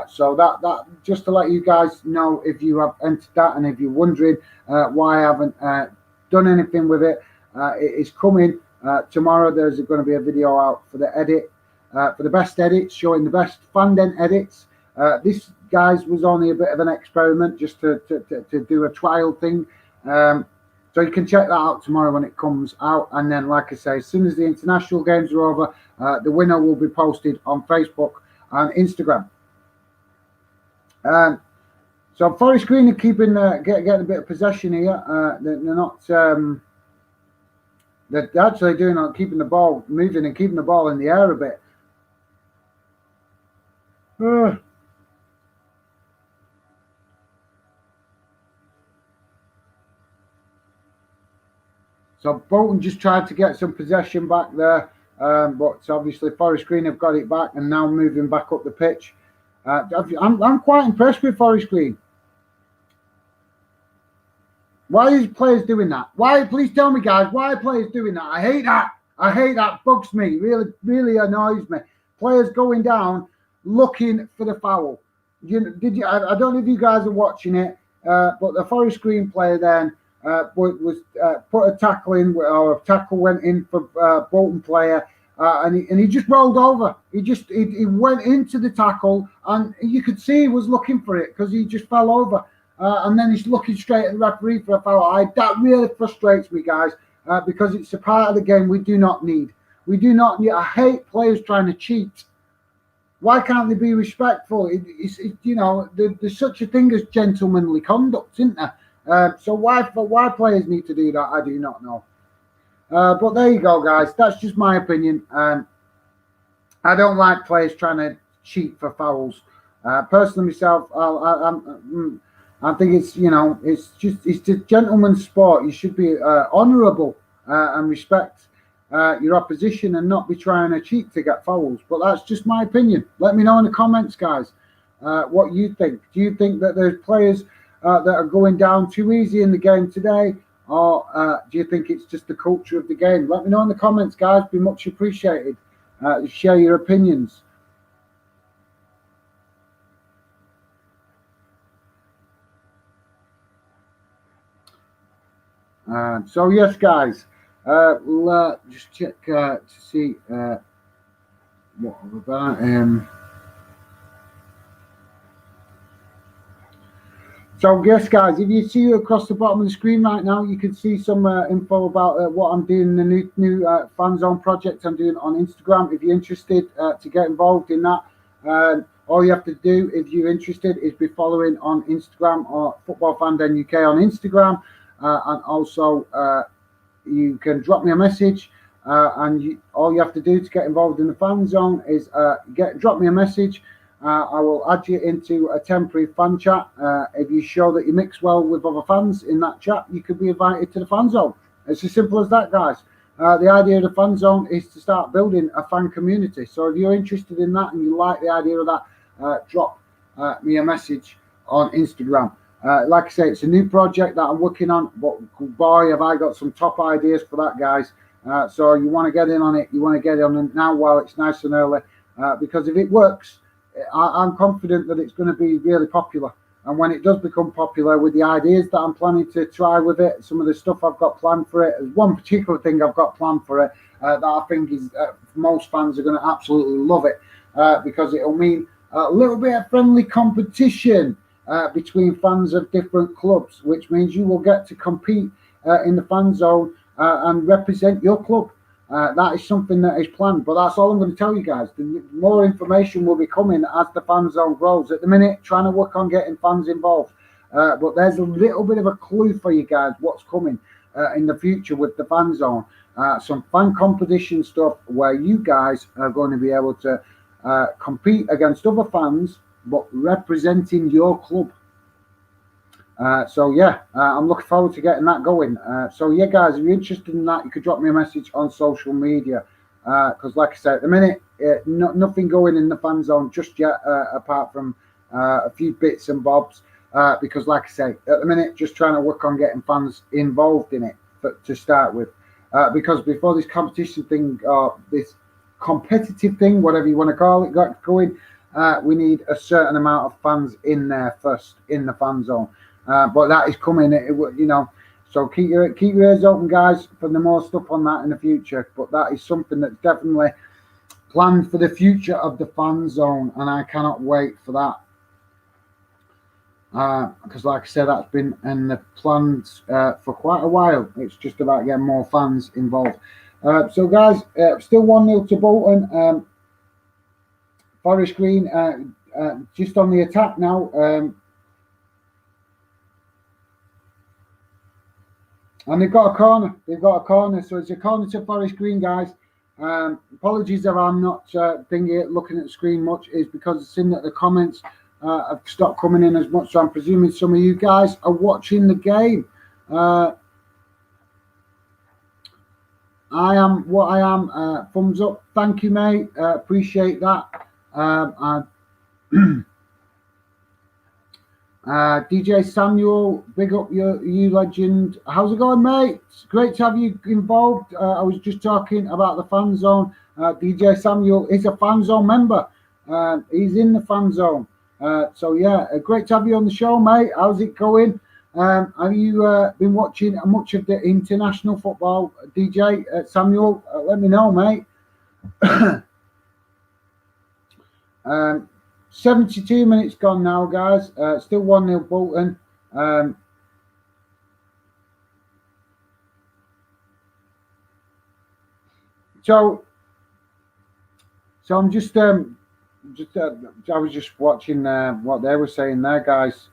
So that just to let you guys know, if you have entered that and if you're wondering why I haven't done anything with it, it is coming tomorrow. There's going to be a video out for the edit, for the best edits, showing the best Fandom edits. This, guys, was only a bit of an experiment, just to do a trial thing. So you can check that out tomorrow when it comes out. And then, like I say, as soon as the international games are over, the winner will be posted on Facebook and Instagram. So Forest Green are keeping getting a bit of possession here. They're not. They're actually doing keeping the ball moving and keeping the ball in the air a bit. So Bolton just tried to get some possession back there, but obviously Forest Green have got it back and now moving back up the pitch. I'm quite impressed with Forest Green. Why are players doing that? Why? Please tell me, guys. Why are players doing that? I hate that. I hate that. Bugs me. Really, really annoys me. Players going down looking for the foul. I don't know if you guys are watching it, but the Forest Green player then was put a tackle in, or a tackle went in for Bolton player, and he just rolled over. He went into the tackle, and you could see he was looking for it because he just fell over. And then he's looking straight at the referee for a foul. That really frustrates me, guys, because it's a part of the game we do not need. We do not need. I hate players trying to cheat. Why can't they be respectful? There's such a thing as gentlemanly conduct, isn't there? So why players need to do that, I do not know. But there you go, guys. That's just my opinion. I don't like players trying to cheat for fouls. Personally, myself, I think it's it's a gentleman's sport. You should be honourable and respect your opposition and not be trying to cheat to get fouls. But that's just my opinion. Let me know in the comments, guys, what you think. Do you think that there's players that are going down too easy in the game today, or do you think it's just the culture of the game? Let me know in the comments, guys. Be much appreciated. Share your opinions. So yes, guys, we'll just check to see what we're about. So yes, guys, if you see across the bottom of the screen right now, you can see some info about what I'm doing, the new fan zone project I'm doing on Instagram. If you're interested to get involved in that, All you have to do, if you're interested, is be following on Instagram or Football Fan Den UK on Instagram, and also you can drop me a message. All you have to do to get involved in the fan zone is drop me a message. I will add you into a temporary fan chat. If you show that you mix well with other fans in that chat, you could be invited to the fan zone. It's as simple as that, guys. The idea of the fan zone is to start building a fan community. So if you're interested in that and you like the idea of that, drop me a message on Instagram. Like I say, it's a new project that I'm working on, but boy, have I got some top ideas for that, guys. So you want to get in on it. You want to get in on it now while it's nice and early, because if it works, I'm confident that it's going to be really popular. And when it does become popular, with the ideas that I'm planning to try with it, some of the stuff I've got planned for it, there's one particular thing I've got planned for it that I think is most fans are going to absolutely love it, because it'll mean a little bit of friendly competition between fans of different clubs, which means you will get to compete in the fan zone and represent your club. That is something that is planned, but that's all I'm going to tell you guys. The more information will be coming as the fan zone grows. At the minute, trying to work on getting fans involved, but there's a little bit of a clue for you guys what's coming in the future with the fan zone. Some fan competition stuff where you guys are going to be able to compete against other fans, but representing your club. So yeah, I'm looking forward to getting that going. So yeah, guys, if you're interested in that, you could drop me a message on social media. Because like I said, at the minute, nothing going in the fan zone just yet, apart from a few bits and bobs. Because like I say, at the minute, just trying to work on getting fans involved in it to start with. Because before this competition thing, or this competitive thing, whatever you want to call it, got going, we need a certain amount of fans in there first in the fan zone. But that is coming, so keep your ears open, guys, for the more stuff on that in the future. But that is something that's definitely planned for the future of the fan zone, and I cannot wait for that. Because like I said, that's been in the plans for quite a while. It's just about getting more fans involved. So guys, still 1-0 to Bolton. Forest Green just on the attack now. And they've got a corner. So it's a corner to Forest Green, guys. Apologies if I'm not looking at the screen much. Is because it's in that the comments have stopped coming in as much. So I'm presuming some of you guys are watching the game. I am what I am. Thumbs up. Thank you, mate. Appreciate that. DJ Samuel, big up you legend. How's it going, mate? It's great to have you involved. I was just talking about the fan zone. DJ Samuel is a fan zone member. He's in the fan zone. So yeah, great to have you on the show, mate. How's it going? Have you been watching much of the international football, DJ Samuel? Let me know, mate. 72 minutes gone now, guys. Still 1-0 Bolton. So I'm just I was just watching what they were saying there, guys.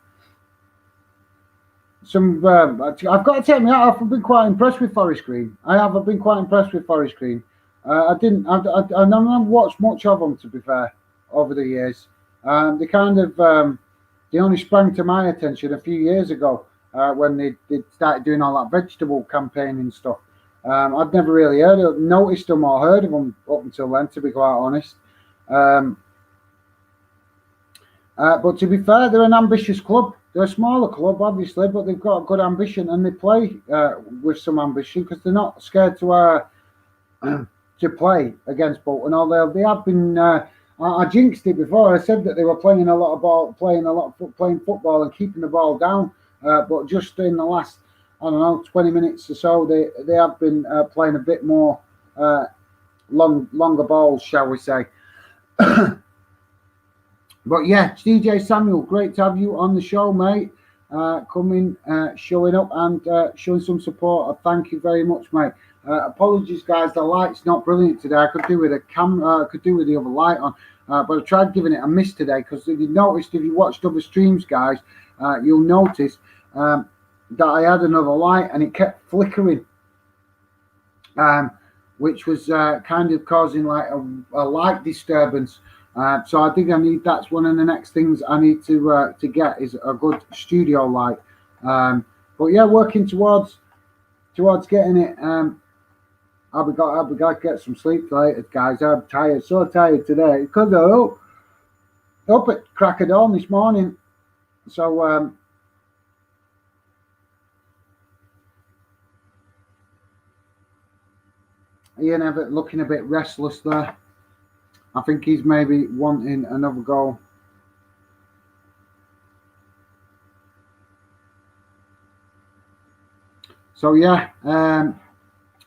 I've got to take me out. I've been quite impressed with Forest Green. I've been quite impressed with Forest Green. I've not watched much of them, to be fair, over the years. They only sprang to my attention a few years ago when they started doing all that vegetable campaign and stuff. I'd never really noticed them or heard of them up until then, to be quite honest. But to be fair, they're an ambitious club. They're a smaller club, obviously, but they've got a good ambition, and they play with some ambition because they're not scared to play against Bolton. Although they have been, I jinxed it before. I said that they were playing football and keeping the ball down. But just in the last, 20 minutes or so, they have been playing a bit more longer balls, shall we say. But yeah, DJ Samuel, great to have you on the show, mate. Coming, showing up and showing some support. Thank you very much, mate. Apologies, guys. The light's not brilliant today. I could do with a camera. I could do with the other light on, but I tried giving it a miss today because if you noticed, if you watched other streams, guys, you'll notice that I had another light and it kept flickering, which was kind of causing like a light disturbance. So I think that's one of the next things I need to get is a good studio light. But yeah, working towards getting it. I'll be got to get some sleep later, guys. I'm tired, so tired today because I'm up at crack of dawn this morning. So Ian Everett looking a bit restless there. I think he's maybe wanting another goal. So yeah,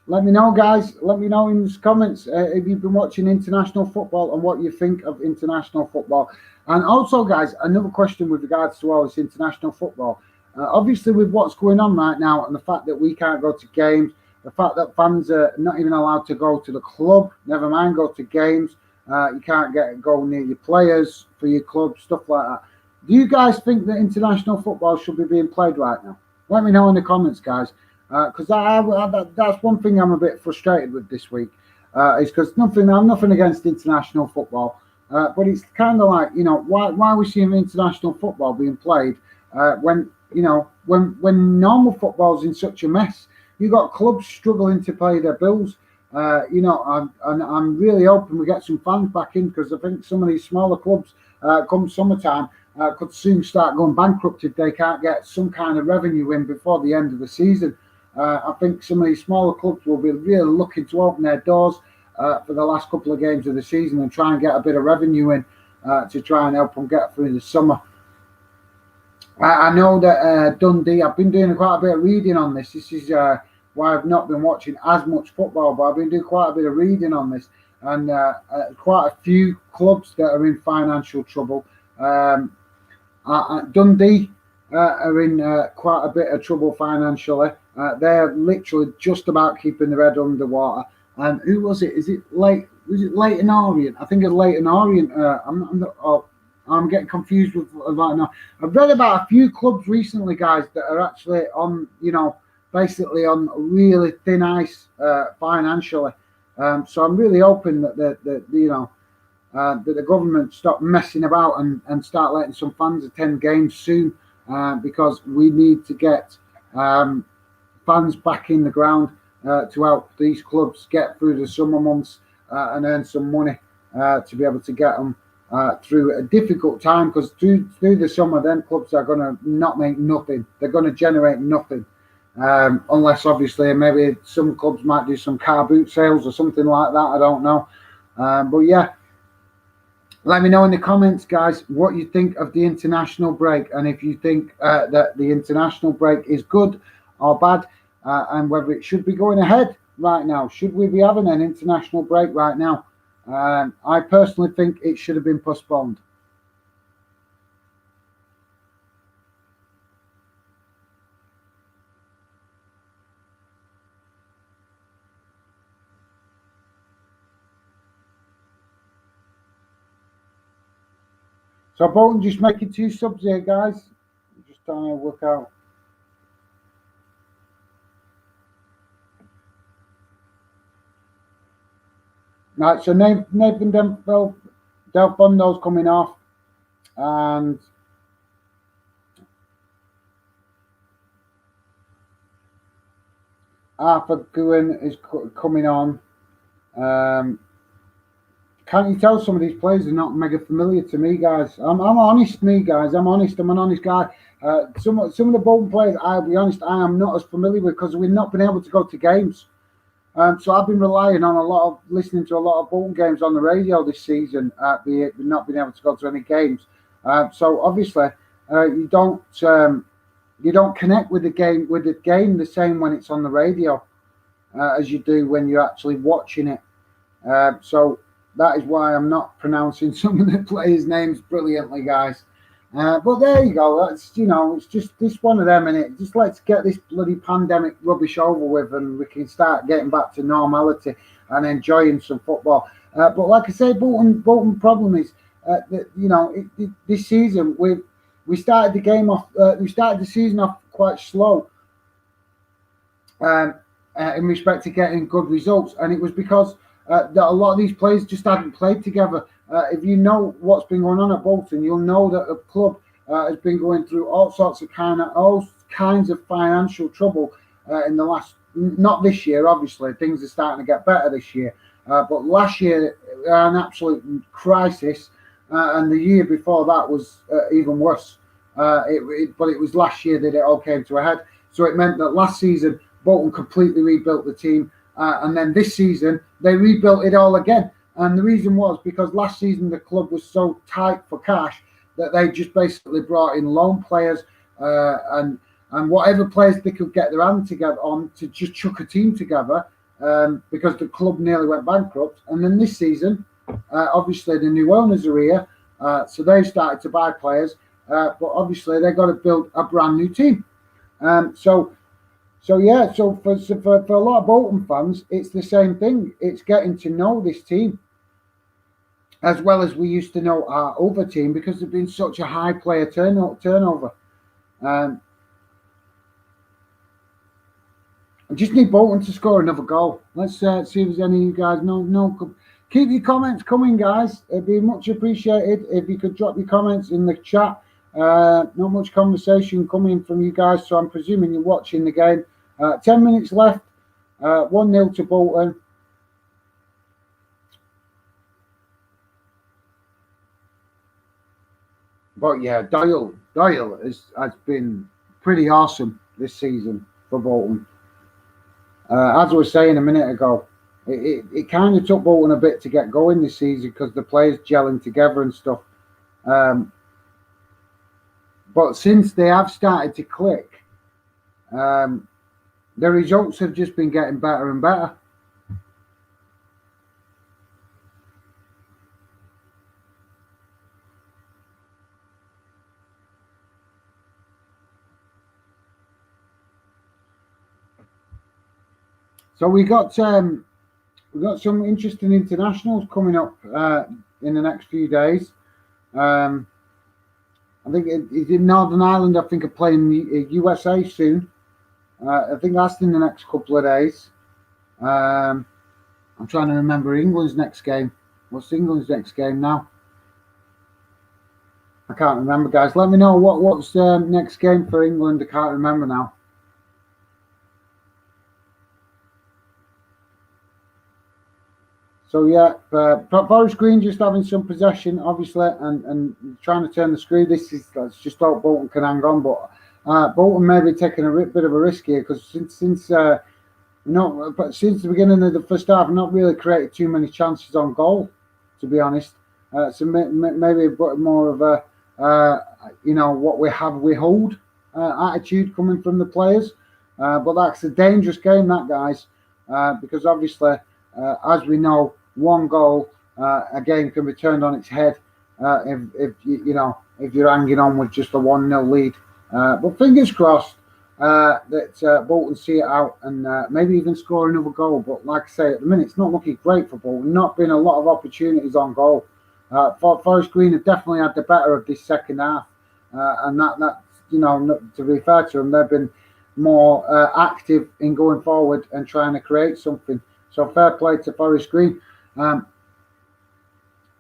let me know, guys. Let me know in the comments if you've been watching international football and what you think of international football. And also, guys, another question with regards to all this international football. Obviously, with what's going on right now and the fact that we can't go to games, the fact that fans are not even allowed to go to the club, never mind go to games. You can't go near your players for your club, stuff like that. Do you guys think that international football should be being played right now? Let me know in the comments, guys. Because that's one thing I'm a bit frustrated with this week. Is because I'm nothing against international football, but it's kind of like, you know, why are we seeing international football being played when normal football's in such a mess? You've got clubs struggling to pay their bills. I'm really hoping we get some fans back in because I think some of these smaller clubs come summertime could soon start going bankrupt if they can't get some kind of revenue in before the end of the season. I think some of these smaller clubs will be really looking to open their doors for the last couple of games of the season and try and get a bit of revenue in to try and help them get through the summer. I know that Dundee, I've been doing quite a bit of reading on this. This is why I've not been watching as much football, but I've been doing quite a bit of reading on this. And quite a few clubs that are in financial trouble. Dundee are in quite a bit of trouble financially. They're literally just about keeping their head underwater. And who was it? Was it Leighton Orient? I think it's Leighton Orient. I'm getting confused with right now. I've read about a few clubs recently, guys, that are actually on, basically on really thin ice financially. So I'm really hoping that the government stop messing about and start letting some fans attend games soon, because we need to get fans back in the ground to help these clubs get through the summer months and earn some money to be able to get them through a difficult time, because through the summer, then clubs are going to not make nothing. They're going to generate nothing. Unless obviously maybe some clubs might do some car boot sales or something like that. I don't know. But yeah, let me know in the comments, guys, what you think of the international break, and if you think that the international break is good or bad, and whether it should be going ahead right now. Should we be having an international break right now? I personally think it should have been postponed. So Bolton just making 2 subs here, guys. I'm just trying to work out. Right, so Nathan Del Fondo's coming off, and Arthur Guin is coming on. Can't you tell some of these players are not mega familiar to me, guys? I'm honest, guys. I'm honest. I'm an honest guy. Some of the Bolton players, I'll be honest, I am not as familiar with because we've not been able to go to games. So I've been relying on listening to a lot of Bolton games on the radio this season, be it not being able to go to any games. So obviously, you don't connect with the game the same when it's on the radio as you do when you're actually watching it. So that is why I'm not pronouncing some of the players' names brilliantly, guys. But there you go. That's it's just this one of them, and it just let's get this bloody pandemic rubbish over with, and we can start getting back to normality and enjoying some football. But like I say, Bolton problem is that this season we started the game off. We started the season off quite slow um, in respect to getting good results, and it was because that a lot of these players just hadn't played together. If you know what's been going on at Bolton, you'll know that the club has been going through all kinds of financial trouble in the last. Not this year, obviously. Things are starting to get better this year, but last year an absolute crisis, and the year before that was even worse. But it was last year that it all came to a head. So it meant that last season Bolton completely rebuilt the team, and then this season they rebuilt it all again. And the reason was because last season the club was so tight for cash that they just basically brought in loan players and whatever players they could get their hand together on to just chuck a team together, because the club nearly went bankrupt. And then this season, obviously the new owners are here, so they've started to buy players, but obviously they've got to build a brand new team. So yeah, so for a lot of Bolton fans, it's the same thing. It's getting to know this team as well as we used to know our other team, because there's been such a high player turnover. I just need Bolton to score another goal. Let's see if there's any of you guys know. Keep your comments coming, guys. It'd be much appreciated if you could drop your comments in the chat. Not much conversation coming from you guys, so I'm presuming you're watching the game. 10 minutes left. 1-0 to Bolton. But yeah, Doyle has been pretty awesome this season for Bolton. As I was saying a minute ago, it kind of took Bolton a bit to get going this season because the players gelling together and stuff. But since they have started to click, the results have just been getting better and better. So we got some interesting internationals coming up in the next few days. I think it's in Northern Ireland. I think are playing the USA soon. I think that's in the next couple of days. I'm trying to remember England's next game. What's England's next game now? I can't remember, guys. Let me know what's the next game for England. I can't remember now. So yeah, Forest Green just having some possession, obviously, and trying to turn the screw. Let's just hope Bolton can hang on, but Bolton may be taking a bit of a risk here because since the beginning of the first half, not really created too many chances on goal, to be honest. So maybe a bit more of a what we hold attitude coming from the players, but that's a dangerous game, that, guys, because obviously, as we know, one goal, a game can be turned on its head if you're hanging on with just a 1-0 lead. But fingers crossed that Bolton see it out and maybe even score another goal. But like I say, at the minute, it's not looking great for Bolton. Not been a lot of opportunities on goal. Forest Green have definitely had the better of this second half, and that to be fair to them, they've been more active in going forward and trying to create something. So fair play to Forest Green. Don't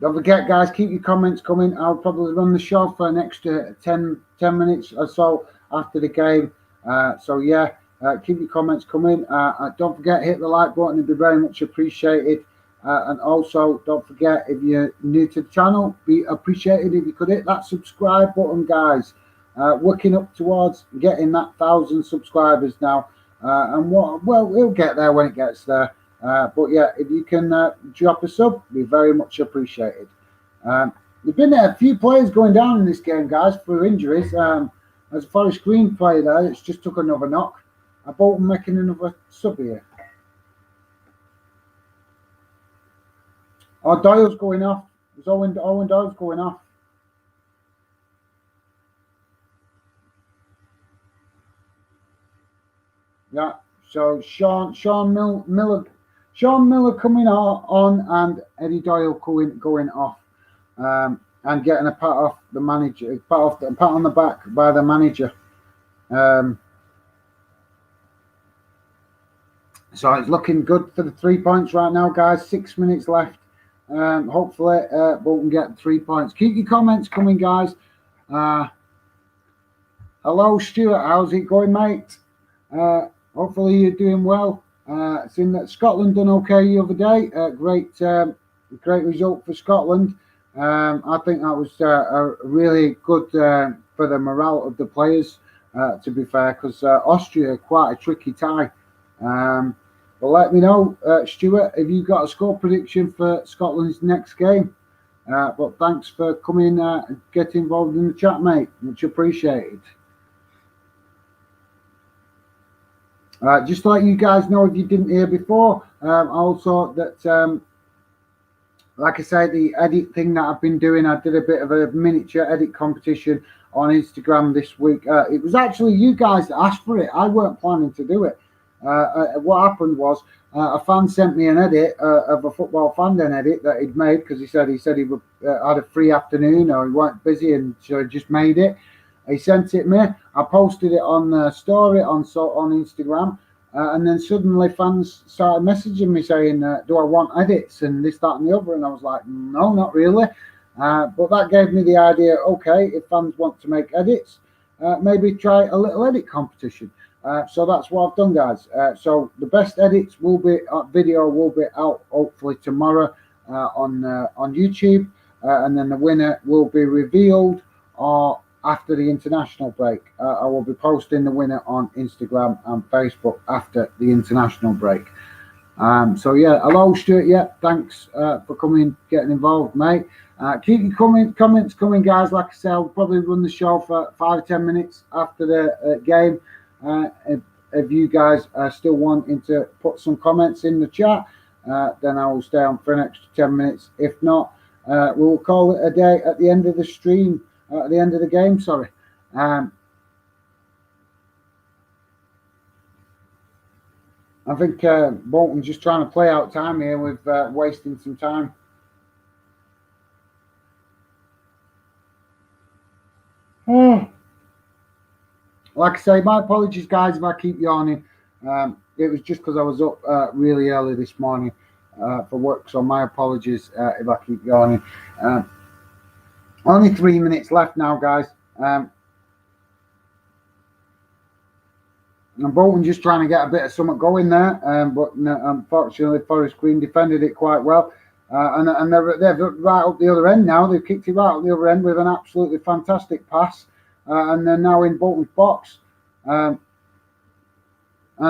forget, guys, keep your comments coming. I'll probably run the show for an extra 10 minutes or so after the game. So yeah, keep your comments coming. Don't forget, hit the like button. It'd be very much appreciated. And also, don't forget, if you're new to the channel, be appreciated if you could hit that subscribe button, guys. Working up towards getting that 1,000 subscribers now. And we'll get there when it gets there. But yeah, if you can drop a sub, be very much appreciated. There've been a few players going down in this game, guys, for injuries. As a Forest Green player there, it's just took another knock. Bolton making another sub here. Oh, Doyle's going off. There's Owen Doyle's going off. Yeah. So Sean Miller coming on, and Eddie Doyle going off, and getting a pat off the manager, pat on the back by the manager. Um, so it's looking good for the 3 points right now, guys. 6 minutes left. Hopefully, Bolton get 3 points. Keep your comments coming, guys. Hello, Stuart. How's it going, mate? Hopefully you're doing well. Seen that Scotland done okay the other day. Great result for Scotland. I think that was a really good for the morale of the players. To be fair, because Austria quite a tricky tie. But let me know, Stuart, if you got a score prediction for Scotland's next game. But thanks for coming and getting involved in the chat, mate. Much appreciated. Just to let you guys know, if you didn't hear before, also that, like I say, the edit thing that I've been doing, I did a bit of a miniature edit competition on Instagram this week. It was actually you guys that asked for it. I weren't planning to do it. What happened was a fan sent me an edit of a football fan den edit that he'd made, because he said he would, had a free afternoon, or he weren't busy, and so he just made it. He sent it me. I posted it on the story on Instagram, and then suddenly fans started messaging me saying, "Do I want edits?" and this, that, and the other. And I was like, "No, not really." But that gave me the idea. Okay, if fans want to make edits, maybe try a little edit competition. So that's what I've done, guys. So the best edits video will be out hopefully tomorrow on YouTube, and then the winner will be revealed after the international break. I will be posting the winner on Instagram and Facebook after the international break. So yeah, hello Stuart. Yeah, thanks for coming, getting involved, mate. Keep your comments coming, guys. Like I said, I'll probably run the show for 5 or 10 minutes after the game. If you guys are still wanting to put some comments in the chat, then I will stay on for an extra 10 minutes. If not, we'll call it a day at the end of the stream. At the end of the game, sorry. I think Bolton's just trying to play out time here with wasting some time. Like I say, my apologies, guys, if I keep yawning. It was just because I was up really early this morning for work, so my apologies if I keep yawning. Only 3 minutes left now, guys. And Bolton just trying to get a bit of something going there, but unfortunately, Forest Green defended it quite well. And they're right up the other end now. They've kicked it right up the other end with an absolutely fantastic pass. And they're now in Bolton's box. And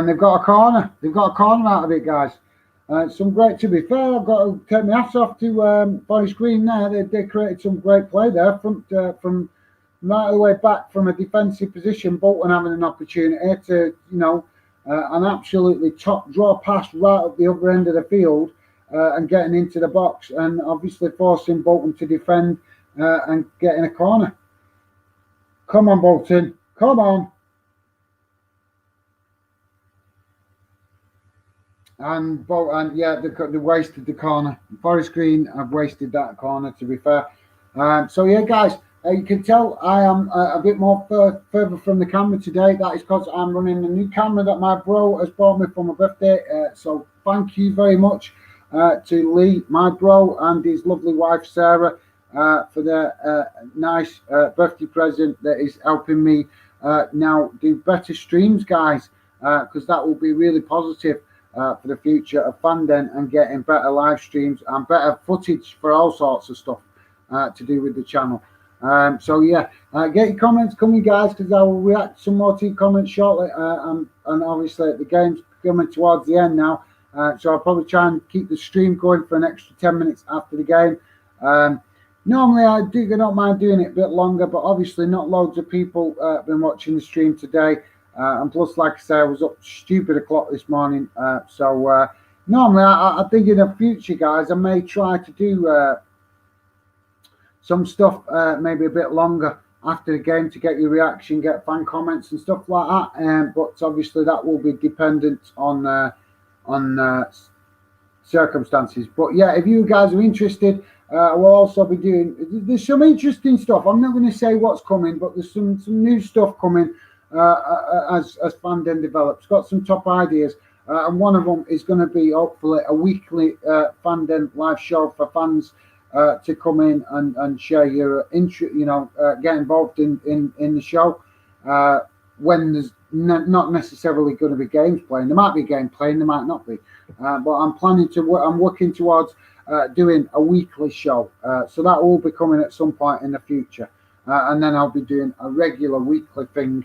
they've got a corner. They've got a corner out of it, guys. Some great, to be fair, I've got to take my hats off to Forest Green there. They created some great play there from right the way back from a defensive position. Bolton having an opportunity to, an absolutely top draw pass right up the other end of the field and getting into the box, and obviously forcing Bolton to defend and getting a corner. Come on, Bolton. Come on. And Bolton, yeah, they wasted the corner. Forest Green have wasted that corner, to be fair. So, yeah, guys, you can tell I am a bit more further from the camera today. That is because I'm running a new camera that my bro has bought me for my birthday. So thank you very much to Lee, my bro, and his lovely wife, Sarah, for their nice birthday present that is helping me now do better streams, guys, because that will be really positive for the future of Fanden and getting better live streams and better footage for all sorts of stuff to do with the channel. So yeah, get your comments coming, guys, because I will react to some more to your comments shortly. And obviously the game's coming towards the end now, so I'll probably try and keep the stream going for an extra 10 minutes after the game. Normally I don't mind doing it a bit longer, but obviously not loads of people been watching the stream today. And plus, like I say, I was up stupid o'clock this morning. So normally I think in the future, guys, I may try to do some stuff maybe a bit longer after the game to get your reaction, get fan comments and stuff like that. But obviously that will be dependent on circumstances. But yeah, if you guys are interested, we'll also be doing. There's some interesting stuff. I'm not going to say what's coming, but there's some new stuff coming as Fandom develops. Got some top ideas, and one of them is going to be hopefully a weekly Fandom live show for fans to come in and share your interest. Get involved in the show when there's not necessarily going to be games playing. There might be game playing, there might not be. But I'm working towards doing a weekly show. So that will be coming at some point in the future. And then I'll be doing a regular weekly thing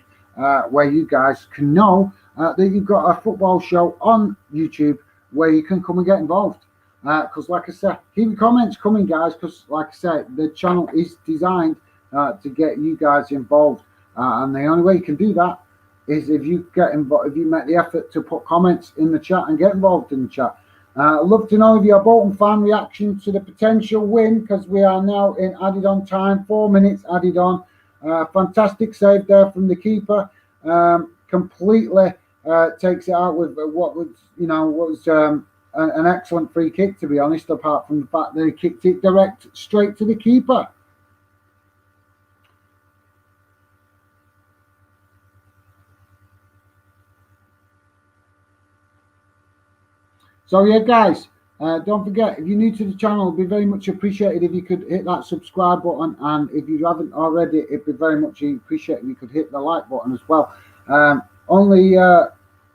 where you guys can know that you've got a football show on YouTube where you can come and get involved. Because like I said, keep your comments coming, guys, because like I said, the channel is designed to get you guys involved. And the only way you can do that is if you get involved, if you make the effort to put comments in the chat and get involved in the chat. I'd love to know if you're a Bolton fan reaction to the potential win, because we are now in added on time, 4 minutes added on. Fantastic save there from the keeper. Completely takes it out with what was an excellent free kick, to be honest, apart from the fact that he kicked it direct straight to the keeper. So yeah, guys, don't forget, if you're new to the channel, it'd be very much appreciated if you could hit that subscribe button, and if you haven't already, it'd be very much appreciated if you could hit the like button as well. Only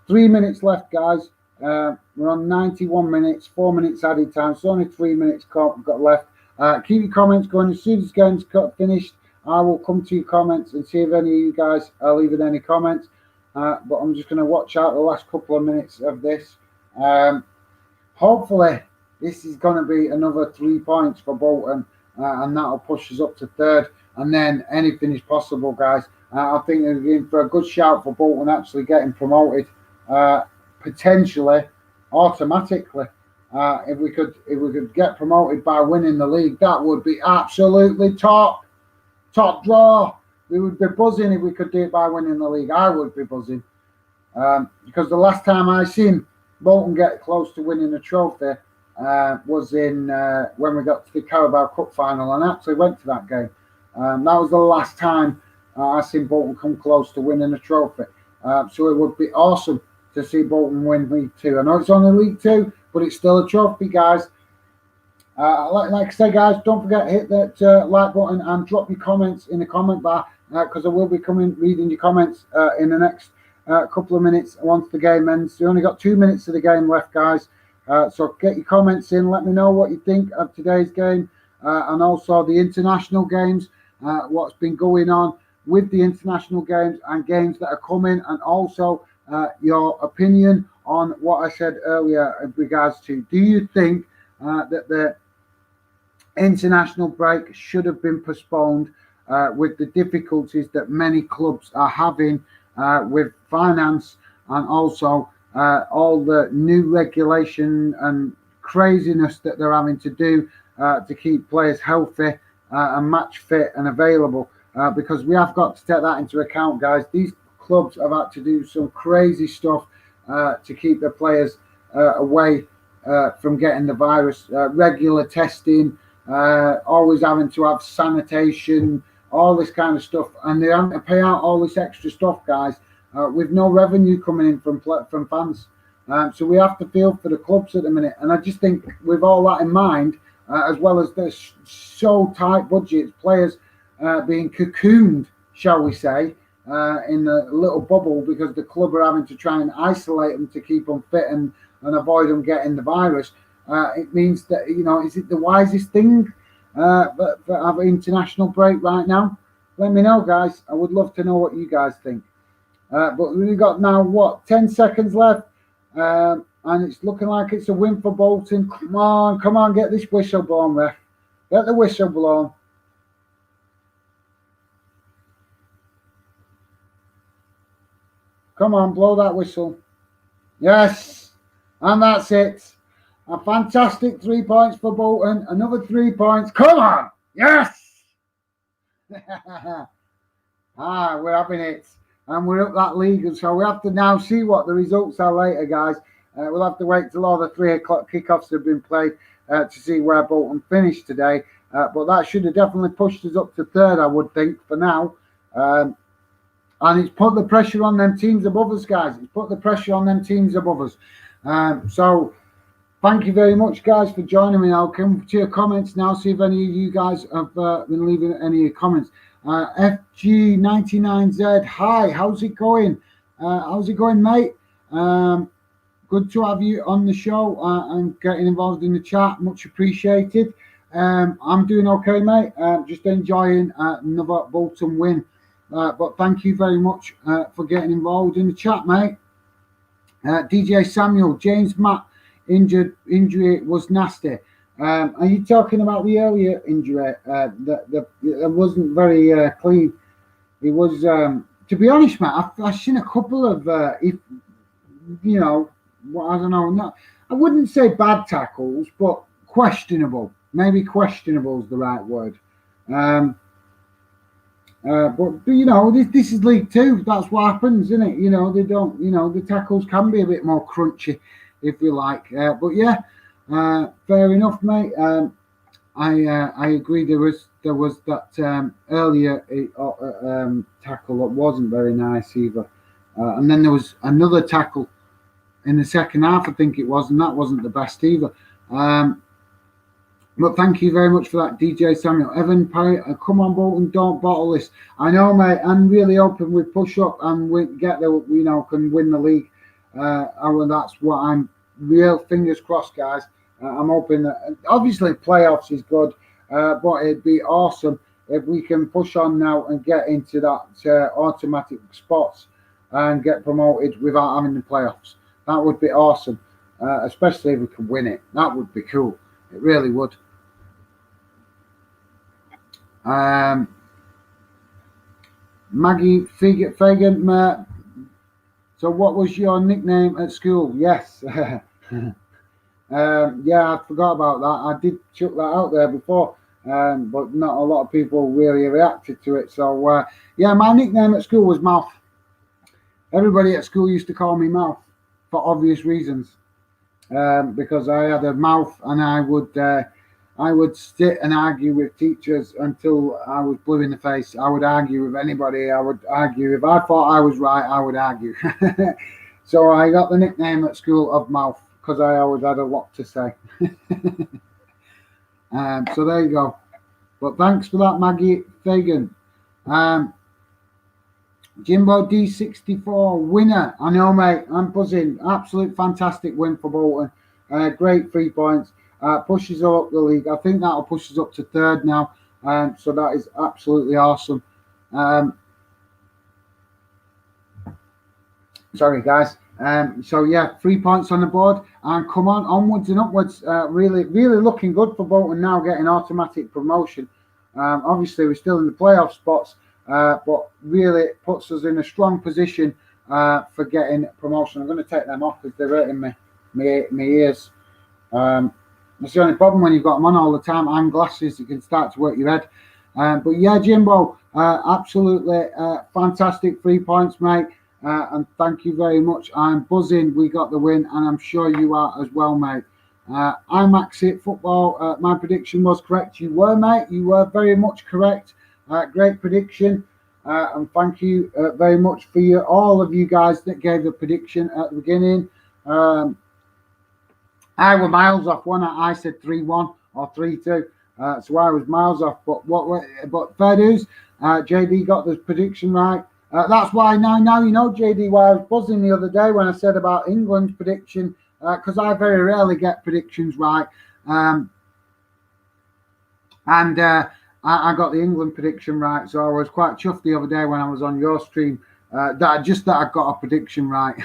3 minutes left, guys. We're on 91 minutes, 4 minutes added time, so only 3 minutes got left. Keep your comments going. As soon as the game's finished, I will come to your comments and see if any of you guys are leaving any comments. But I'm just going to watch out the last couple of minutes of this. Hopefully, this is going to be another 3 points for Bolton, and that'll push us up to third. And then anything is possible, guys. I think we're in for a good shout for Bolton actually getting promoted, potentially, automatically. If we could get promoted by winning the league, that would be absolutely top draw. We would be buzzing if we could do it by winning the league. I would be buzzing, because the last time I seen Bolton get close to winning a trophy was in when we got to the Carabao Cup final, and I actually went to that game. That was the last time I seen Bolton come close to winning a trophy. So it would be awesome to see Bolton win League Two. I know it's only League Two, but it's still a trophy, guys. Like I say, guys, don't forget to hit that like button and drop your comments in the comment bar, because I will be reading your comments in the next couple of minutes once the game ends. We only got 2 minutes of the game left, guys. So get your comments in. Let me know what you think of today's game, and also the international games, what's been going on with the international games and games that are coming, and also your opinion on what I said earlier in regards to, do you think that the international break should have been postponed with the difficulties that many clubs are having with finance, and also all the new regulation and craziness that they're having to do to keep players healthy and match fit and available, because we have got to take that into account, guys. These clubs have had to do some crazy stuff to keep their players away from getting the virus. Regular testing, always having to have sanitation, all this kind of stuff, and they're having to pay out all this extra stuff, guys, with no revenue coming in from fans. So we have to feel for the clubs at the minute, and I just think with all that in mind, as well as the so tight budgets, players being cocooned, shall we say, in a little bubble, because the club are having to try and isolate them to keep them fit and avoid them getting the virus. It means that, is it the wisest thing for have an international break right now? Let me know, guys. I would love to know what you guys think. But we've got now 10 seconds left, and it's looking like it's a win for Bolton. Come on, get this whistle blown, ref. Get the whistle blown. Come on, blow that whistle. Yes, and that's it. A fantastic 3 points for Bolton. Another 3 points. Come on. Yes. We're having it. And we're up that league. And so we have to now see what the results are later, guys. We'll have to wait till all the 3 o'clock kickoffs have been played to see where Bolton finished today. But that should have definitely pushed us up to third, I would think, for now. And it's put the pressure on them teams above us, guys. It's put the pressure on them teams above us. So thank you very much, guys, for joining me. I'll come to your comments now, see if any of you guys have been leaving any comments. FG99Z, hi, how's it going? How's it going, mate? Good to have you on the show and getting involved in the chat. Much appreciated. I'm doing okay, mate. Just enjoying another Bolton win. But thank you very much for getting involved in the chat, mate. DJ Samuel, James Matt injury was nasty. Are you talking about the earlier injury? That wasn't very clean. It was, to be honest, mate. I've seen a couple of, if you know, I don't know. I wouldn't say bad tackles, but questionable. Maybe questionable is the right word. But you know, this is League Two. That's what happens, isn't it? You know, they don't. You know, the tackles can be a bit more crunchy, if you like. But yeah, fair enough, mate. I agree. There was that earlier tackle that wasn't very nice either, and then there was another tackle in the second half, I think it was, and that wasn't the best either. But thank you very much for that, DJ Samuel. Evan Perry, come on, Bolton, don't bottle this. I know, mate. I'm really hoping we push up and we get there, you know, can win the league. And that's what I'm real fingers crossed, guys. I'm hoping that obviously playoffs is good, but it'd be awesome if we can push on now and get into that automatic spots and get promoted without having the playoffs. That would be awesome, especially if we could win it. That would be cool. It really would. Maggie Fagan, so what was your nickname at school? Yes. Yeah, I forgot about that. I did chuck that out there before, but not a lot of people really reacted to it. So, yeah, my nickname at school was Mouth. Everybody at school used to call me Mouth for obvious reasons. Because I had a mouth and I would sit and argue with teachers until I was blue in the face. I would argue with anybody. I would argue. If I thought I was right, I would argue. So I got the nickname at school of Mouth because I always had a lot to say. So there you go. But thanks for that, Maggie Fagan. Jimbo D64 winner. I know, mate. I'm buzzing. Absolute fantastic win for Bolton. Great 3 points. Pushes up the league. I think that'll push us up to third now. So that is absolutely awesome. Sorry, guys. So yeah, 3 points on the board. And come on, onwards and upwards. Really, really looking good for Bolton now, getting automatic promotion. Obviously, we're still in the playoff spots. But really puts us in a strong position for getting promotion. I'm going to take them off because they're hurting my ears. That's the only problem when you've got them on all the time. I'm glasses, you can start to work your head. But yeah, Jimbo, absolutely fantastic 3 points, mate. And thank you very much. I'm buzzing. We got the win, and I'm sure you are as well, mate. I'm Maxit Football. My prediction was correct. You were, mate. You were very much correct. Great prediction, and thank you very much for all of you guys that gave the prediction at the beginning. I was miles off. I said 3-1 or 3-2, so I was miles off. But fair dues, JD got the prediction right. That's why now you know, JD, why I was buzzing the other day when I said about England's prediction, because I very rarely get predictions right, I got the England prediction right, so I was quite chuffed the other day when I was on your stream that I got a prediction right,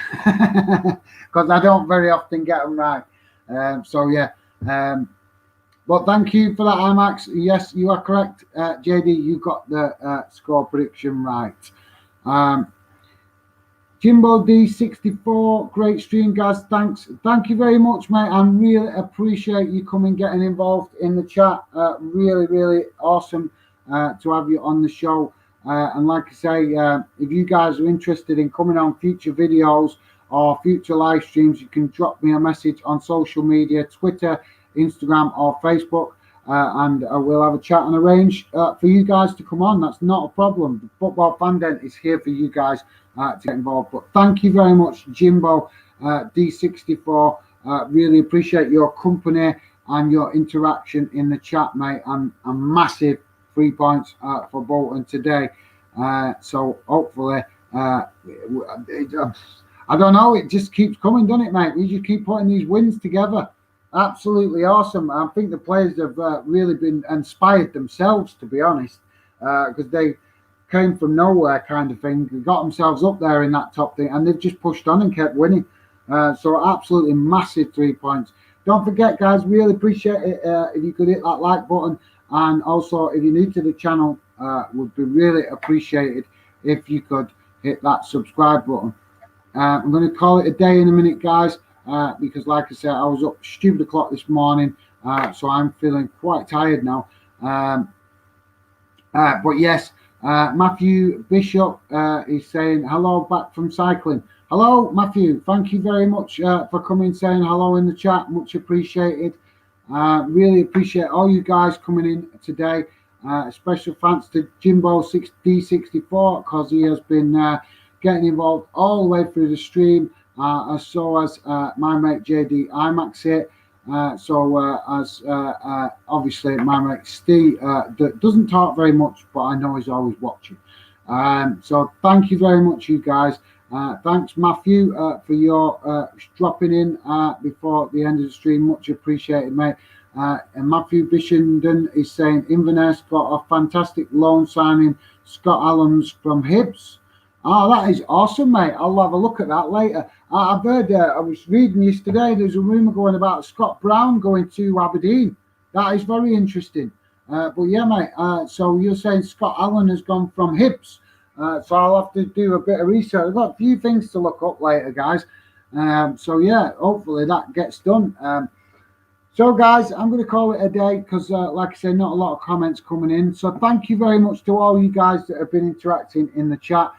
because I don't very often get them right. So yeah, but thank you for that, IMAX. Yes, you are correct, JD. You got the score prediction right. Jimbo D64, great stream, guys. Thank you very much, mate. I really appreciate you coming, getting involved in the chat. Really, really awesome to have you on the show. And like I say, if you guys are interested in coming on future videos or future live streams, you can drop me a message on social media, Twitter, Instagram, or Facebook, and we'll have a chat and arrange for you guys to come on. That's not a problem. The Football Fan Den is here for you guys to get involved. But thank you very much, Jimbo D64. Really appreciate your company and your interaction in the chat, mate. And a massive 3 points for Bolton today. So hopefully, I don't know, it just keeps coming, doesn't it, mate? We just keep putting these wins together. Absolutely awesome. I think the players have really been inspired themselves, to be honest, because they came from nowhere kind of thing, got themselves up there in that top thing, and they've just pushed on and kept winning. So absolutely massive 3 points. Don't forget, guys, really appreciate it if you could hit that like button, and also if you're new to the channel, would be really appreciated if you could hit that subscribe button. I'm going to call it a day in a minute, guys, because like I said, I was up stupid o'clock this morning, so I'm feeling quite tired now. But yes, Matthew Bishop is saying hello back from cycling. Hello, Matthew. Thank you very much for coming, saying hello in the chat. Much appreciated. Really appreciate all you guys coming in today. Special thanks to Jimbo D64 because he has been getting involved all the way through the stream, as so as my mate JD IMAX here. As obviously my mate Steve doesn't talk very much, but I know he's always watching. So thank you very much, you guys. Thanks, Matthew, for your dropping in before the end of the stream. Much appreciated, mate. And Matthew Bishenden is saying Inverness got a fantastic loan signing, Scott Allens from Hibs. Oh, that is awesome, mate. I'll have a look at that later. I've heard, I was reading yesterday, there's a rumour going about Scott Brown going to Aberdeen. That is very interesting. But yeah, mate, so you're saying Scott Allen has gone from Hibs. So I'll have to do a bit of research. I've got a few things to look up later, guys. So yeah, hopefully that gets done. So guys, I'm going to call it a day because, like I said, not a lot of comments coming in. So thank you very much to all you guys that have been interacting in the chat.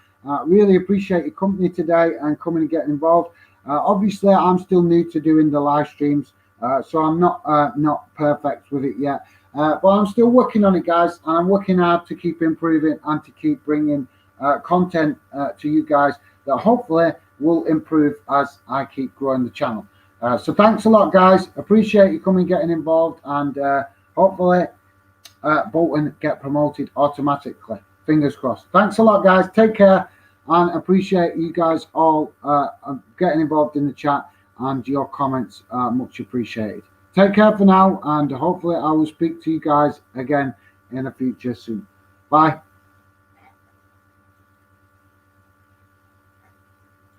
Really appreciate your company today and coming and getting involved. Obviously, I'm still new to doing the live streams, so I'm not perfect with it yet. But I'm still working on it, guys, and I'm working hard to keep improving and to keep bringing content to you guys that hopefully will improve as I keep growing the channel. So thanks a lot, guys. Appreciate you coming, getting involved, and hopefully Bolton get promoted automatically. Fingers crossed. Thanks a lot, guys. Take care, and appreciate you guys all getting involved in the chat, and your comments are much appreciated. Take care for now, and hopefully I will speak to you guys again in the future soon. Bye.